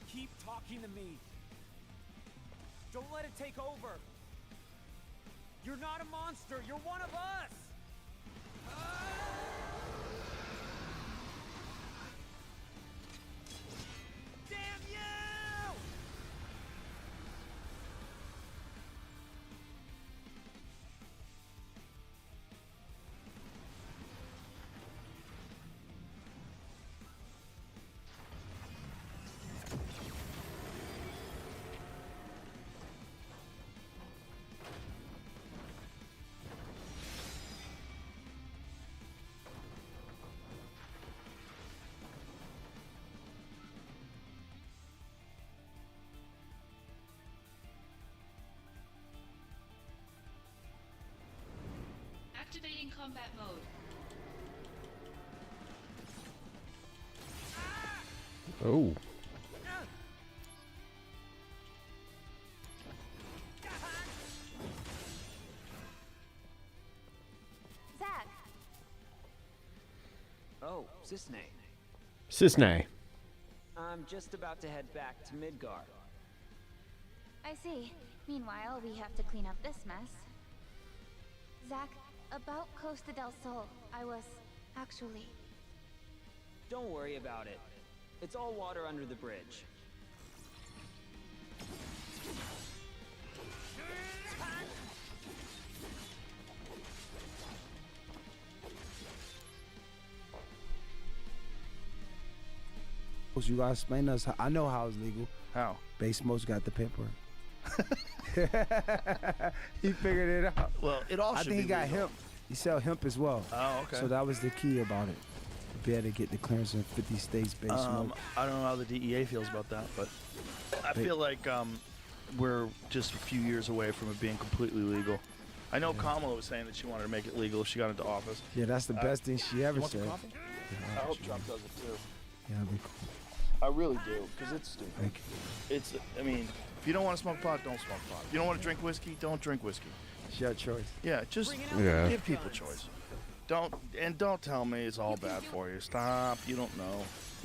Keep talking to me. Don't let it take over. You're not a monster. You're one of us. Damn you! Activating combat mode. Oh. Zack! Oh, Cisne. Cisne. I'm just about to head back to Midgar. I see. Meanwhile, we have to clean up this mess. Zack, about Costa del Sol, I was actually... Don't worry about it. It's all water under the bridge. You gotta explain to us. I know how it's legal. How? Base Smoke's got the paper. He figured it out. Well, it all I should think he be got legal. hemp. He sell hemp as well. Oh, okay. So that was the key about it. Be able to get the clearance in 50 states. Base Smoke. I don't know how the DEA feels about that, but I feel like we're just a few years away from it being completely legal. I know Kamala was saying that she wanted to make it legal if she got into office. Yeah, that's the best thing she ever you want said. some coffee? Yeah, I hope Trump does it too. Yeah, that'd be cool. I really do, because it's stupid. Thank you. It's, I mean, if you don't want to smoke pot, don't smoke pot. If you don't want to drink whiskey, don't drink whiskey. It's your choice. Yeah, just give people choice. Don't tell me it's all bad for you. Stop. You don't know.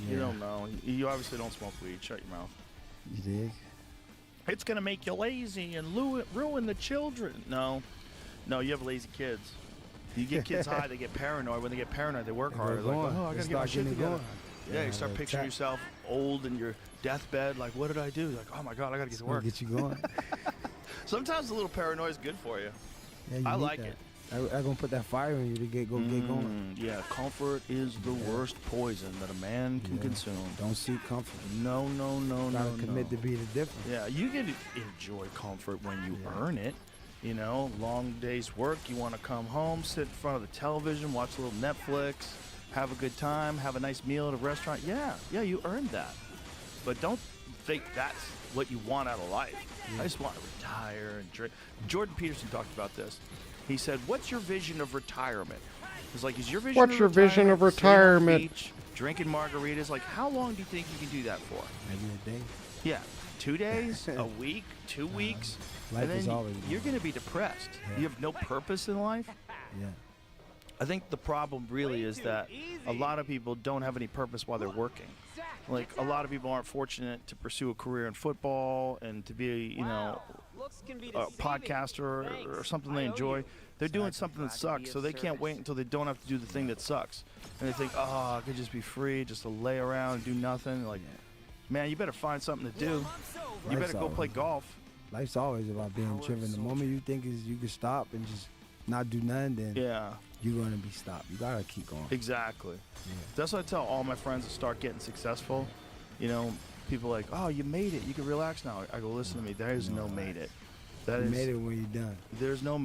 You Yeah. don't know. You obviously don't smoke weed. Shut your mouth. You dig? It's gonna make you lazy and ruin the children. No, you have lazy kids. You get kids high, they get paranoid. When they get paranoid, they work harder. Like, oh, I gotta get my shit together. Yeah, you start picturing yourself old in your deathbed. Like, what did I do? Like, oh my God, I gotta get to work. Get you going. Sometimes a little paranoia is good for you. Yeah, you I need like that. it. I'm gonna put that fire in you to get going. Yeah, comfort is the worst poison that a man can consume. Don't seek comfort. No. Gotta commit to be the difference. Yeah, you can enjoy comfort when you earn it. You know, long day's work. You want to come home, sit in front of the television, watch a little Netflix, have a good time, have a nice meal at a restaurant. Yeah, you earned that. But don't think that's what you want out of life. I just want to retire and drink. Jordan Peterson talked about this. He said, "What's your vision of retirement?" He's like, "Is your vision? What's your vision of retirement? Beach, drinking margaritas. Like, how long do you think you can do that for? Maybe a day. Yeah, 2 days, a week, 2 weeks, Life and then is always you're going to be depressed. Yeah. You have no purpose in life." Yeah. I think the problem really is that a lot of people don't have any purpose while they're working. Like, a lot of people aren't fortunate to pursue a career in football and to be, you know, a podcaster or something they enjoy. They're doing something that sucks, so they can't wait until they don't have to do the thing that sucks. And they think, oh, I could just be free, just to lay around and do nothing. Like, man, you better find something to do. You better go play golf. Life's always about being driven. The moment you think is you can stop and just not do nothing, then you're going to be stopped. You got to keep going. Exactly. Yeah. That's what I tell all my friends that start getting successful. You know, people are like, oh, you made it. You can relax now. I go, listen to me. There is no made it. That you is, made it when you're done. There's no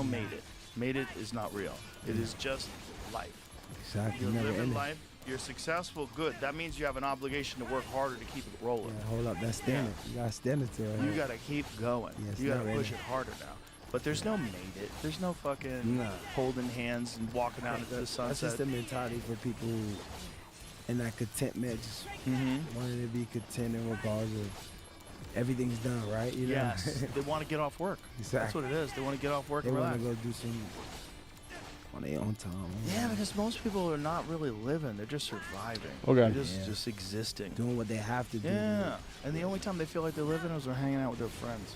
made it. Made it is not real. It is just life. Exactly. You're Never living ending. life. You're successful. Good. That means you have an obligation to work harder to keep it rolling. Yeah, hold up. That's standard. You got to stand it to it. You got to keep going. Yeah, it's you got to never push it ending. harder now. But there's no made it. There's no fucking holding hands and walking out into the sunset. That's just the mentality for people in that contentment, just wanting to be content in regards of everything's done, right? You know? Yes. They want to get off work. Exactly. That's what it is. They want to get off work They and want relax. to go do some on their own time. Yeah, because most people are not really living. They're just surviving. Okay. They're just existing. Doing what they have to do. Yeah. And the only time they feel like they're living is when they're hanging out with their friends.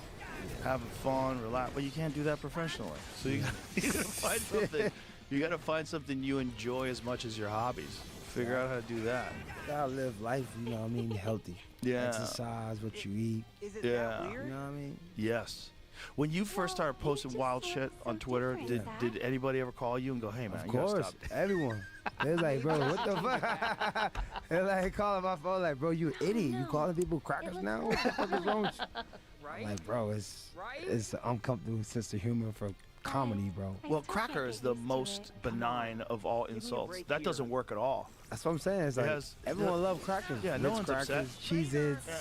Having fun, relax. But you can't do that professionally. So you gotta find something. You gotta find something you enjoy as much as your hobbies. Figure out how to do that. You gotta live life, you know what I mean, healthy. Yeah. Exercise, what you eat. Yeah. You know what I mean? Yes. When you first started posting wild shit on Twitter, did anybody ever call you and go, "Hey man, Of you gotta course, stop"? everyone. They're like, bro, what the fuck? They're like calling my phone, like, bro, you idiot. You calling people crackers now? What the fuck is wrong with you? Right? Like, bro, it's an uncomfortable sense of humor for comedy, bro. Well, cracker is the most benign of all insults. That doesn't work at all. That's what I'm saying. It's like everyone loves crackers. Yeah, no Ritz one's crackers, upset. Cheez-Its. Yeah,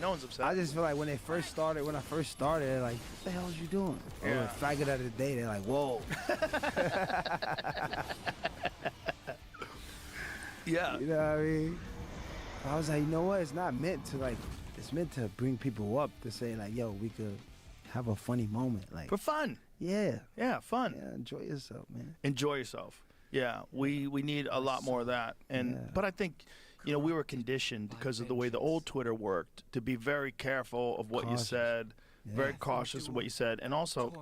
no one's upset. I just feel like when I first started, they're like, what the hell is you doing? Yeah. Or faggot of the day, they're like, whoa. Yeah. You know what I mean? I was like, you know what? It's not meant to it's meant to bring people up to say like, yo, we could have a funny moment. Like For fun. Yeah. Yeah, fun. Yeah, enjoy yourself, man. Enjoy yourself. Yeah, we need a lot more of that. And but I think, you know, we were conditioned because of the way the old Twitter worked to be very careful of what Cautious. you said, very Yeah. cautious of what you said, and also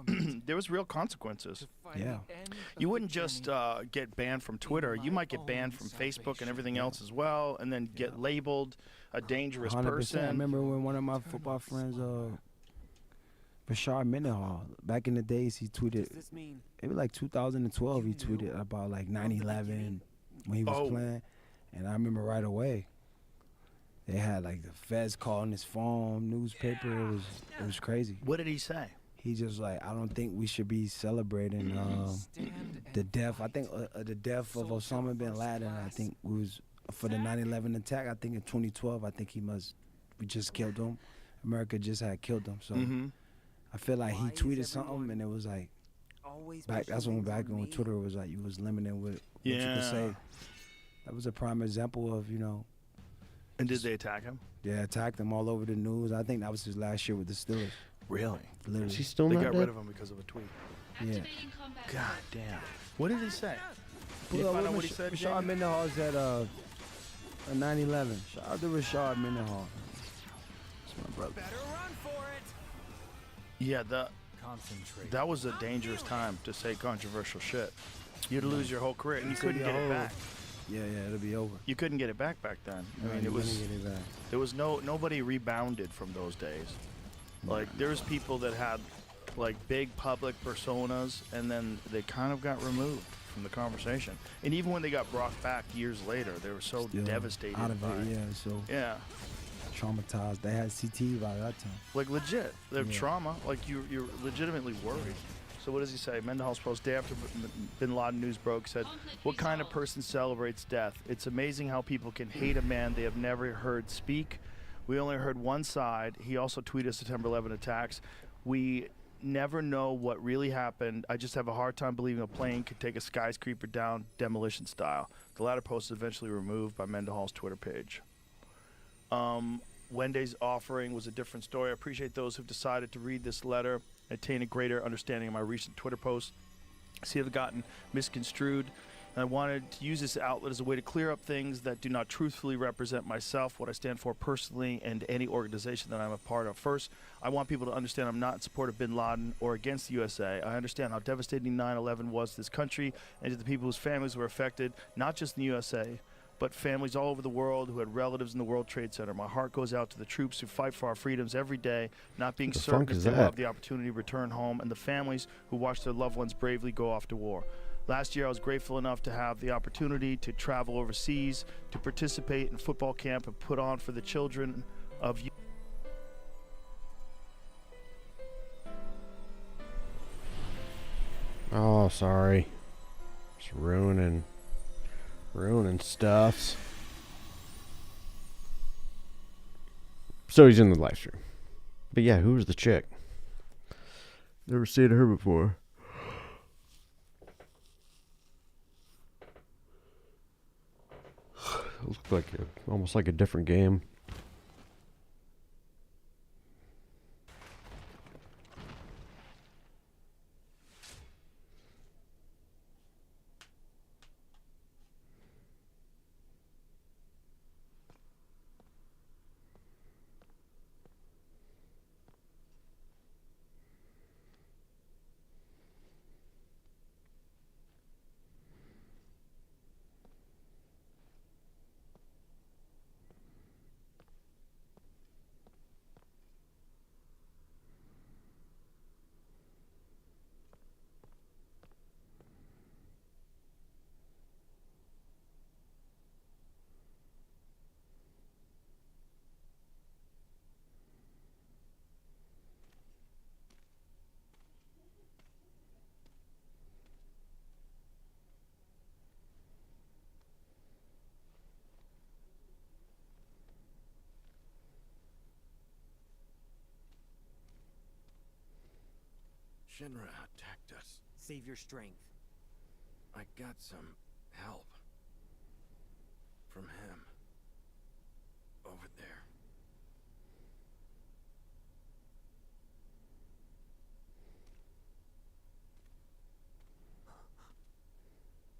there was real consequences. Yeah. You wouldn't just get banned from Twitter. You might get banned from Facebook and everything else as well, and then get labeled a dangerous 100%. person. I remember when one of my football friends, Bashar Mendenhall, back in the days, he tweeted, it was like 2012, he tweeted about like 9/11 when he was playing. And I remember right away, they had like the feds calling his phone, newspaper. It was crazy. What did he say? He just like, I don't think we should be celebrating the death. I think the death of Osama bin Laden. I think it was for the 9/11 attack. I think in 2012, I think we just killed him. America just had killed him. So I feel like he tweeted something, and it was like, that's when Twitter was like, you was limiting what you could say. That was a prime example of, you know. And did they attack him? Yeah, attacked him all over the news. I think that was his last year with the Steelers. Really? Literally. Is he still They not got dead? rid of him because of a tweet. Yeah. God damn. What did he say? Did you Well, find out what he said, Rashard Jamie? Mendenhall said a 9/11. Shout out to Rashard Mendenhall. That's my brother. Yeah, that was a dangerous time to say controversial shit. You'd lose your whole career, and you couldn't get it back. Yeah, it'll be over. You couldn't get it back then. No, I mean, you it was couldn't get it back. there was nobody rebounded from those days. Like there was people that had like big public personas, and then they kind of got removed from the conversation. And even when they got brought back years later, they were so Still devastated out of by it, yeah. So yeah. traumatized. They had CTE by that time. Like legit, they have Yeah. trauma. Like you're legitimately worried. So what does he say? Mendenhall's post day after Bin Laden news broke said, "What kind of person celebrates death? It's amazing how people can hate a man they have never heard speak. We only heard one side." He also tweeted September 11 attacks. "We never know what really happened. I just have a hard time believing a plane could take a skyscraper down demolition style." The latter post was eventually removed by Mendenhall's Twitter page. Wendy's offering was a different story. I appreciate those who've decided to read this letter and attain a greater understanding of my recent Twitter posts. I see it have gotten misconstrued, and I wanted to use this outlet as a way to clear up things that do not truthfully represent myself, what I stand for personally, and any organization that I'm a part of. First, I want people to understand I'm not in support of Bin Laden or against the USA. I understand how devastating 9/11 was to this country and to the people whose families were affected, not just in the USA, but families all over the world who had relatives in the World Trade Center. My heart goes out to the troops who fight for our freedoms every day, not being The certain funk if is they will that? have the opportunity to return home, and the families who watch their loved ones bravely go off to war. Last year, I was grateful enough to have the opportunity to travel overseas, to participate in football camp and put on for the children of youth. Oh, sorry. Just ruining stuffs. So he's in the live stream. But yeah, who was the chick? Never seen her before. Looks like almost like a different game. Shinra attacked us. Save your strength. I got some help from him over there.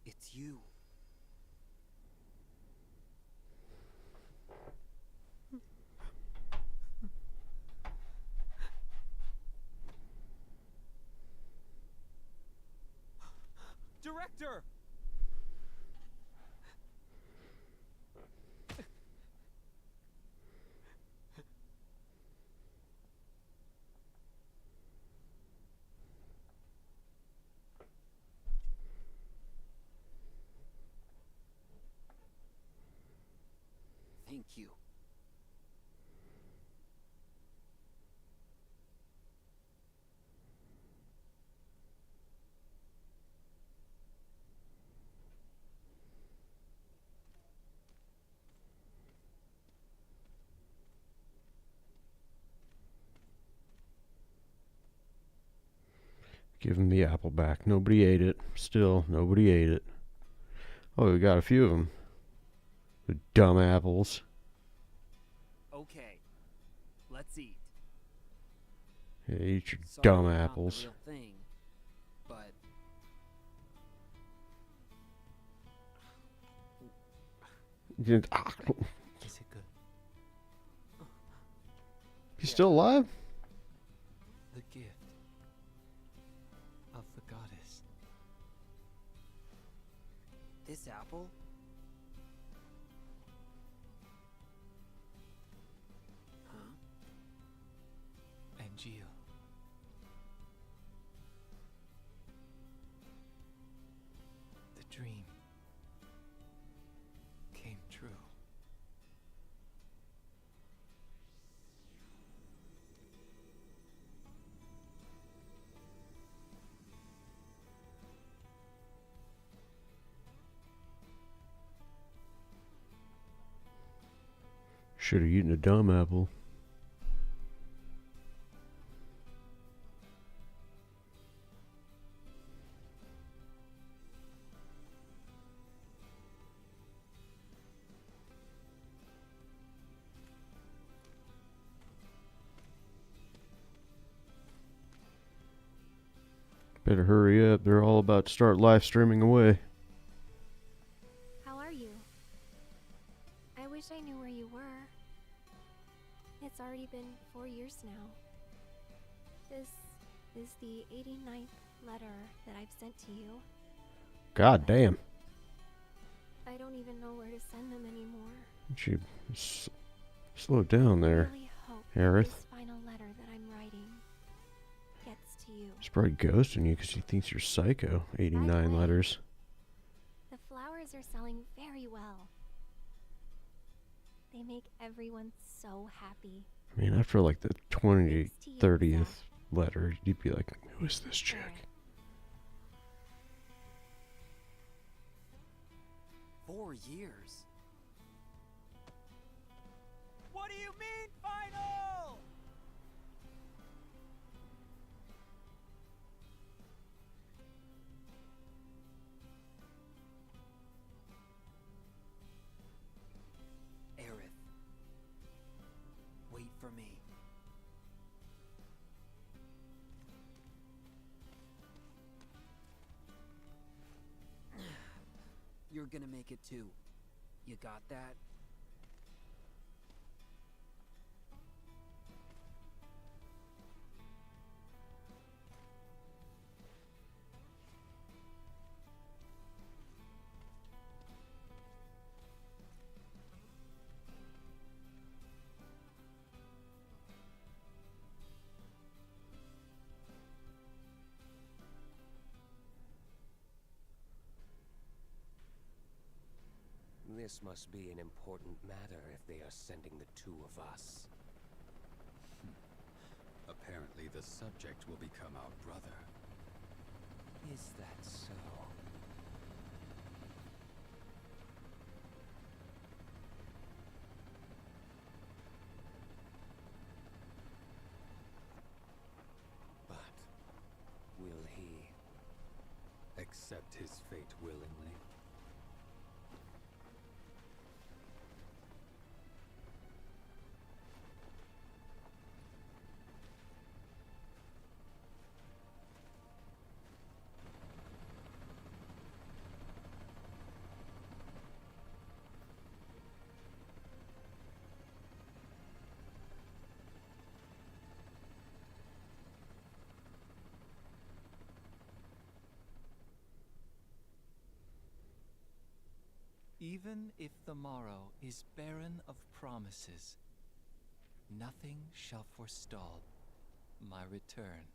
It's you. Director! Thank you. Give him the apple back. Nobody ate it. Still, nobody ate it. Oh, we got a few of them. The dumb apples. Okay, let's eat. Yeah, eat your Sorry dumb I'm not the apples. real thing, but Is it good? He's still alive? The gift of the goddess. this apple? Huh? Angeal. The dream came true. Should have eaten a dumb apple. Better hurry up. They're all about to start live streaming away. How are you? I wish I knew where you were. It's already been 4 years now. This is the 89th letter that I've sent to you. God damn. I don't even know where to send them anymore. You slow down there, I really hope Aerith. this final letter that I'm writing gets to you. He's probably ghosting you because he thinks you're psycho. 89 letters. The flowers are selling very well. They make everyone so happy. I mean, after like the 30th letter, you'd be like, who is this chick? Right. 4 years? What do you mean, final? Aerith, wait for me. You're gonna make it too. You got that? This must be an important matter if they are sending the two of us. Apparently the subject will become our brother. Is that so? But will he accept his fate willingly? Even if the morrow is barren of promises, nothing shall forestall my return.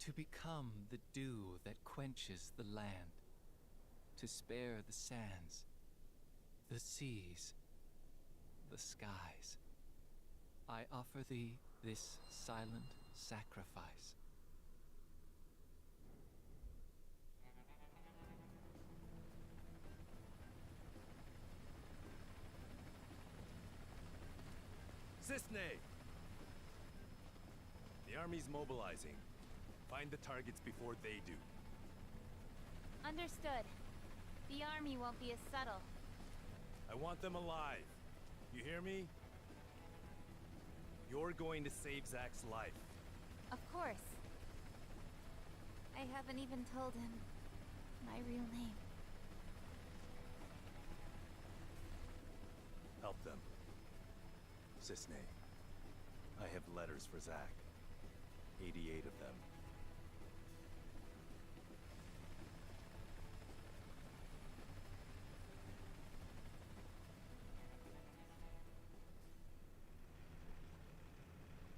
To become the dew that quenches the land, to spare the sands, the seas, the skies, I offer thee this silent sacrifice. Cissnei! The army's mobilizing. Find the targets before they do. Understood. The army won't be as subtle. I want them alive. You hear me? You're going to save Zack's life. Of course. I haven't even told him my real name. Help them. Cissnei, I have letters for Zack. 88 of them.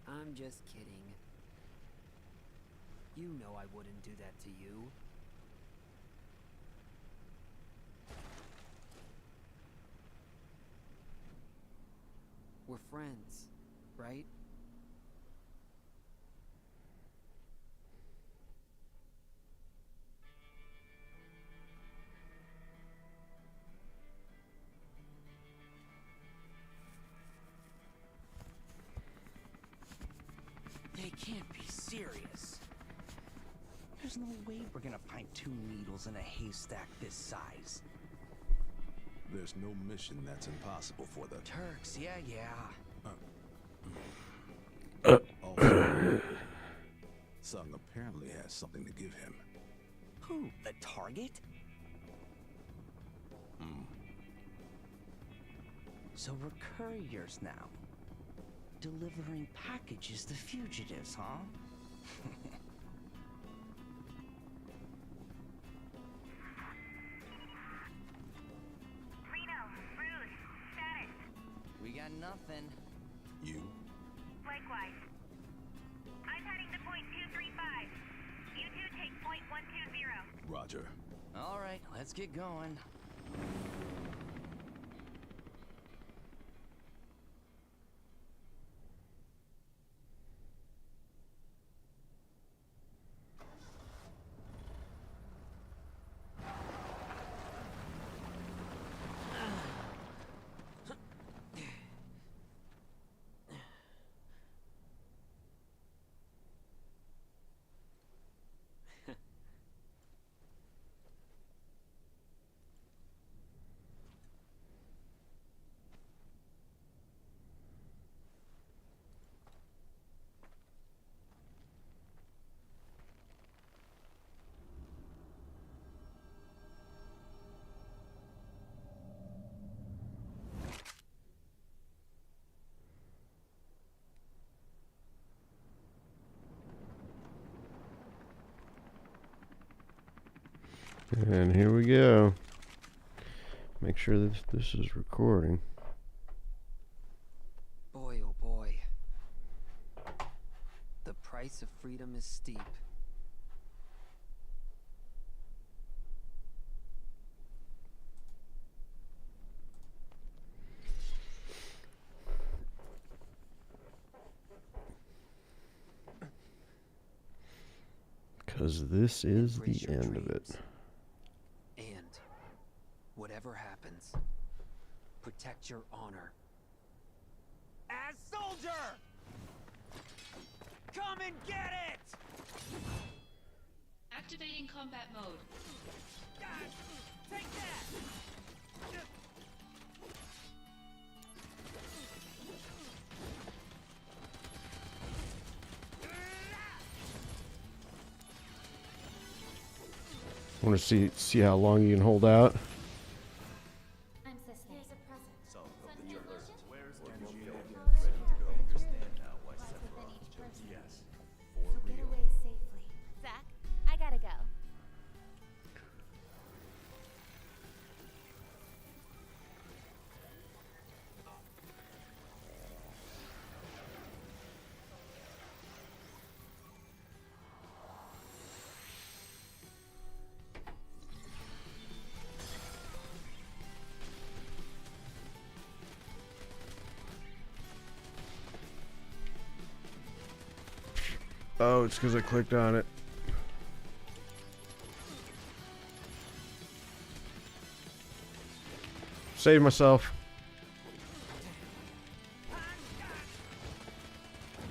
I'm just kidding. You know I wouldn't do that to you. We're friends, right? There's no way we're gonna find 2 needles in a haystack this size. There's no mission that's impossible for the Turks. Yeah. Also, Sung apparently has something to give him. Who? The target? So we're couriers now. Delivering packages to fugitives, huh? Reno, Bruce, status. We got nothing. You? Likewise. I'm heading to point 235. You two take point 120. Roger. All right, let's get going. And here we go. Make sure that this is recording. Boy, oh boy. The price of freedom is steep. Because this is the Embrace your end of it. dreams. And whatever happens, protect your honor. As soldier! Come and get it! Activating combat mode. Take that! I want to see how long you can hold out. I'm Cisne. Here's a present. So, Sudden emotion? where's Or Angel? maybe Ready to go. already Understand now why Lots within Sephiroth each chose person. yes. So get away safely. Zach, I gotta go. Oh, it's because I clicked on it. Save myself.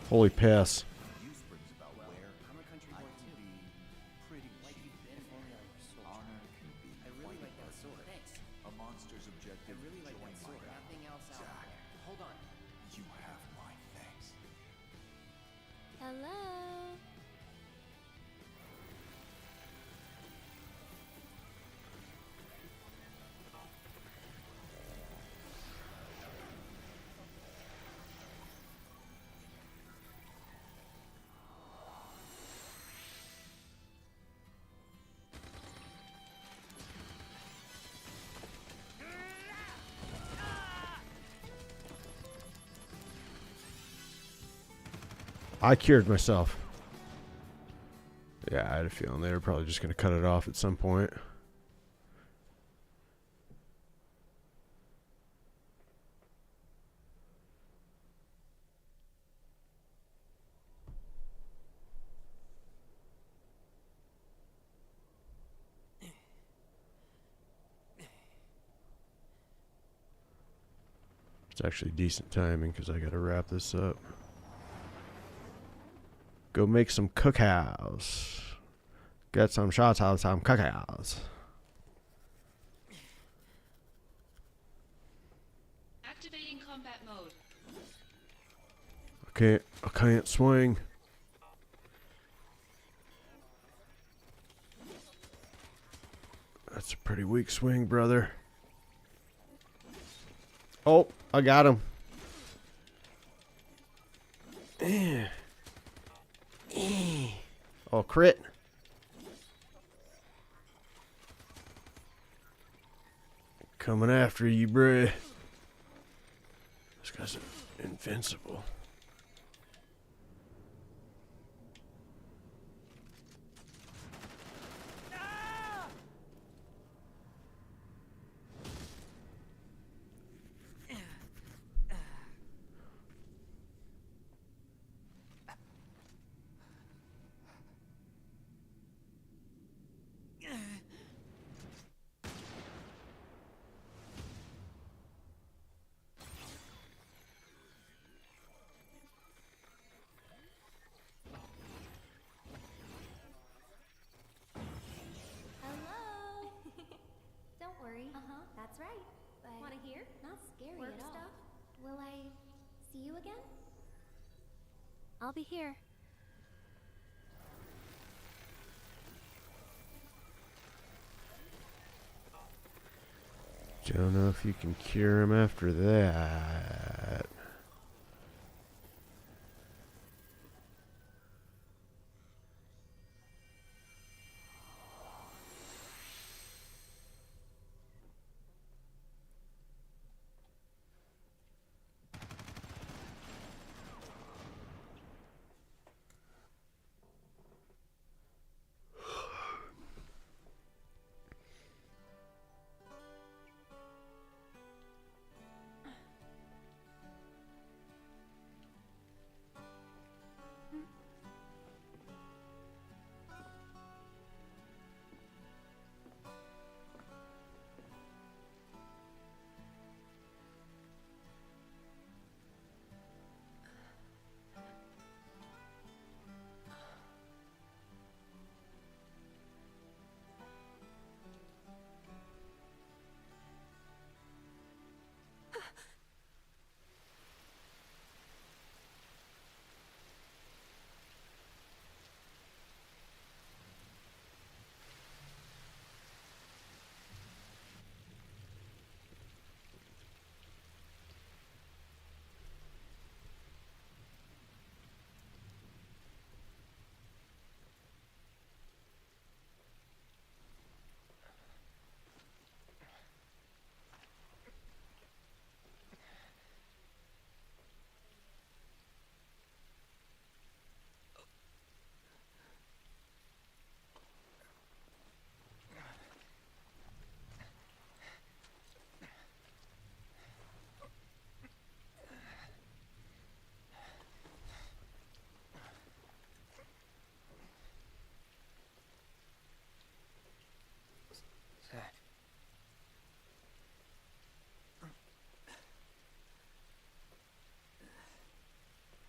Holy piss. A monster's objective. Join my battle. Zack, Hold on. you have my thanks. Hello. I cured myself. Yeah, I had a feeling they were probably just going to cut it off at some point. It's actually decent timing because I got to wrap this up. Go make some cookhouse. Get some shots out of some cacos. Activating combat mode. I can't swing. That's a pretty weak swing, brother. Oh, I got him. Oh, crit. Coming after you, bruh. This guy's invincible. Hello. Don't worry. That's right. But want to hear? Not scary work at all. Stuff? Will I see you again? I'll be here. Don't know if you can cure him after that.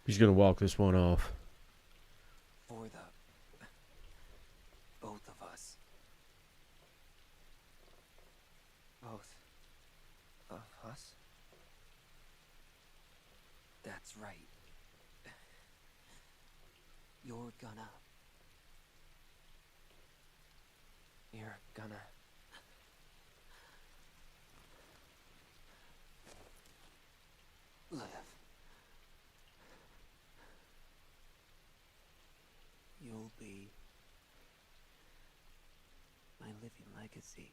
He's gonna walk this one off. For the both of us. Both of us? That's right. You're gonna live. You'll be my living legacy.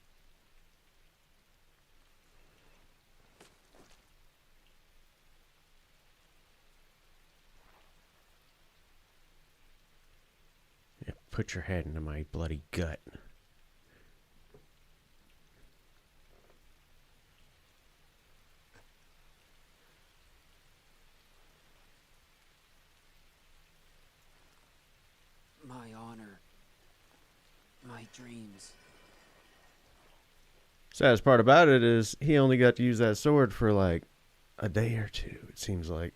Yeah, put your head into my bloody gut. My honor. My dreams. Saddest part about it is he only got to use that sword for like a day or two, it seems like.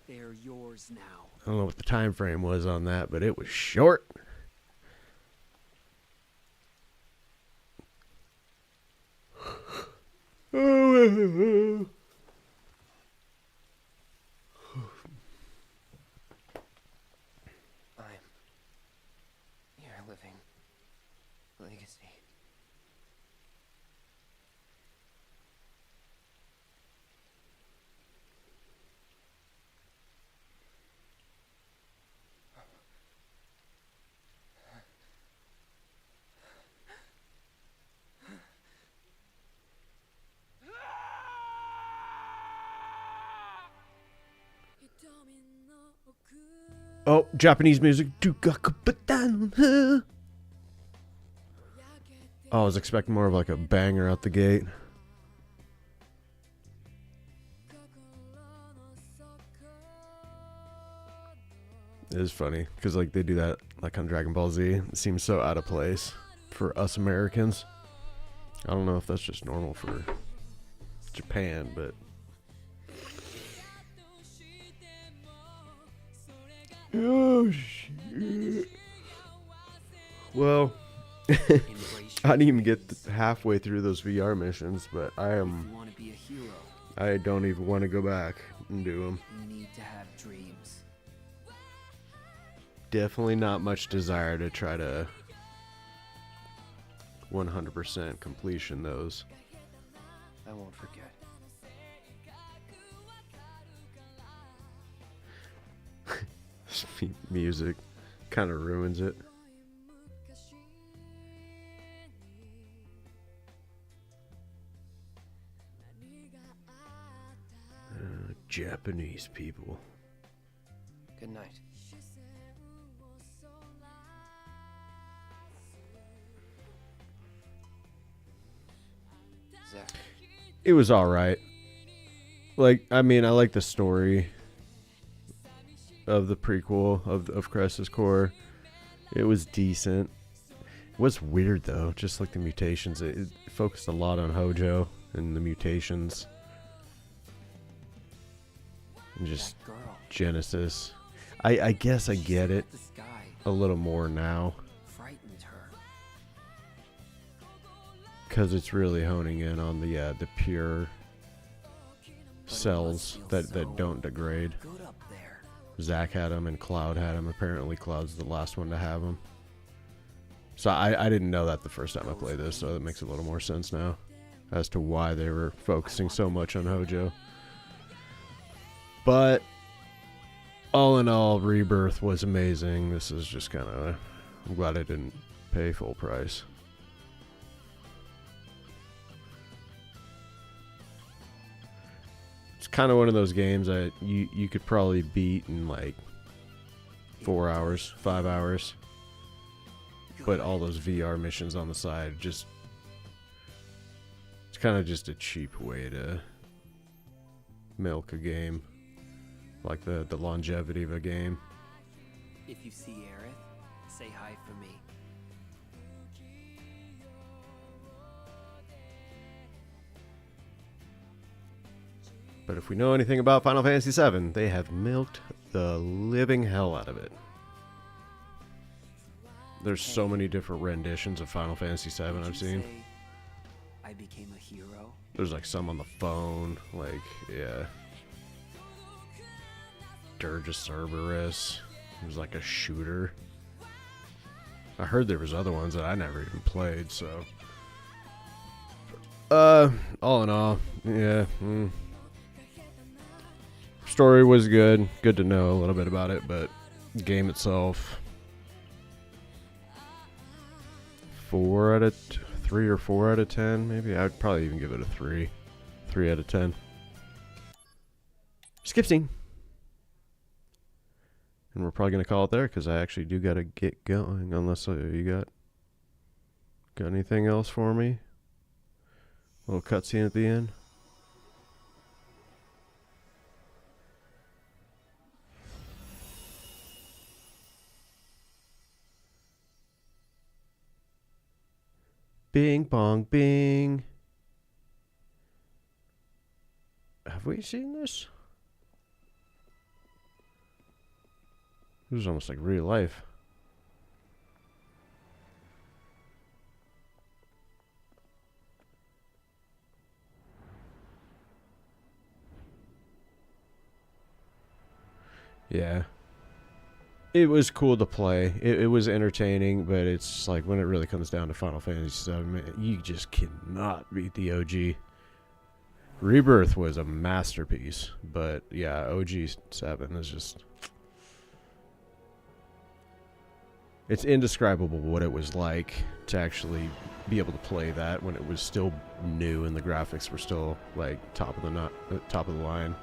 They're yours now. I don't know what the time frame was on that, but it was short. Your living legacy. Oh, Japanese music. Oh, I was expecting more of like a banger out the gate. It is funny because like they do that like on Dragon Ball Z. It seems so out of place for us Americans. I don't know if that's just normal for Japan, but oh shit. Well, I didn't even get halfway through those VR missions, but I don't even want to go back and do them. You need to have dreams. Definitely not much desire to try to 100% completion those. I won't forget. Music kind of ruins it. Japanese people. Good night. Zach. It was alright. Like, I mean, I like the story of the prequel of Crisis Core. It was decent. It was weird though, just like the mutations. It focused a lot on Hojo and the mutations. And just Genesis. I guess I get it a little more now. Frightened her. Because it's really honing in on the pure cells that don't degrade. Zack had him and Cloud had him. Apparently Cloud's the last one to have him. So I didn't know that the first time I played this, so that makes a little more sense now as to why they were focusing so much on Hojo. But all in all, Rebirth was amazing. This is just kind of, I'm glad I didn't pay full price. It's kind of one of those games that you could probably beat in like 4 hours, 5 hours. But all those VR missions on the side, just, it's kind of just a cheap way to milk a game. Like the longevity of a game. If you see Aerith, say hi for me. But if we know anything about Final Fantasy VII, they have milked the living hell out of it. There's so many different renditions of Final Fantasy VII I've seen. I became a hero. There's like some on the phone, like, yeah. Dirge of Cerberus. It was like a shooter. I heard there was other ones that I never even played, so. All in all, yeah. Story was good. Good to know a little bit about it, but the game itself, 3 or 4 out of 10, maybe. I'd probably even give it a 3 out of 10. Skip scene. And we're probably gonna call it there because I actually do gotta get going. Unless you got anything else for me? A little cutscene at the end. Bing bong bing. Have we seen this? This is almost like real life. Yeah. It was cool to play. It was entertaining, but it's like when it really comes down to Final Fantasy VII, man, you just cannot beat the OG. Rebirth was a masterpiece, but yeah, OG 7 is just... It's indescribable what it was like to actually be able to play that when it was still new and the graphics were still like top of the line.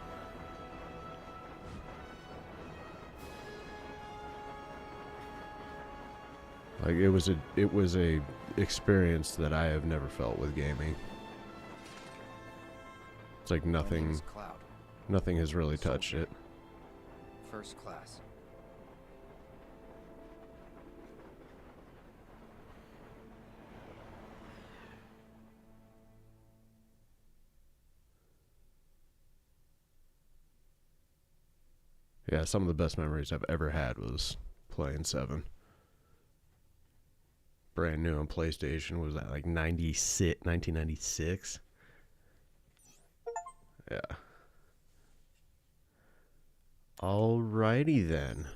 Like it was a experience that I have never felt with gaming. It's like nothing has really touched it. First class. Yeah, some of the best memories I've ever had was playing 7. Brand new on PlayStation. Was that like 1996? Yeah. Alrighty then.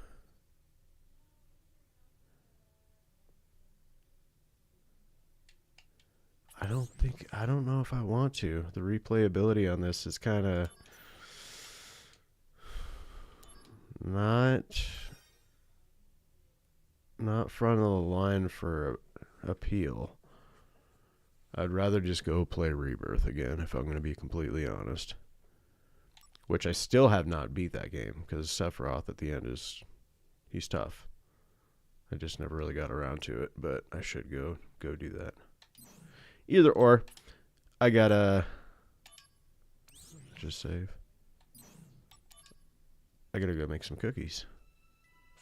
I don't know if I want to. The replayability on this is kind of not front of the line for appeal. I'd rather just go play Rebirth again if I'm going to be completely honest. Which I still have not beat that game because Sephiroth at the end he's tough. I just never really got around to it, but I should go do that. Either or, I gotta just save. I gotta go make some cookies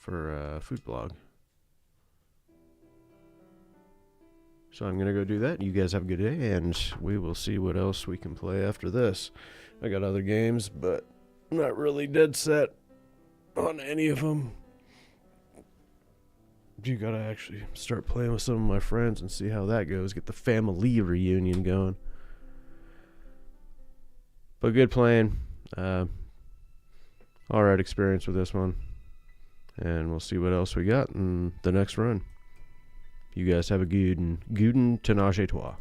for Food Blog. So I'm gonna go do that. You guys have a good day, and we will see what else we can play after this. I got other games, but I'm not really dead set on any of them. You gotta actually start playing with some of my friends and see how that goes. Get the family reunion going. But good playing. Alright experience with this one. And we'll see what else we got in the next run. You guys have a good and Guten Tenage Toi.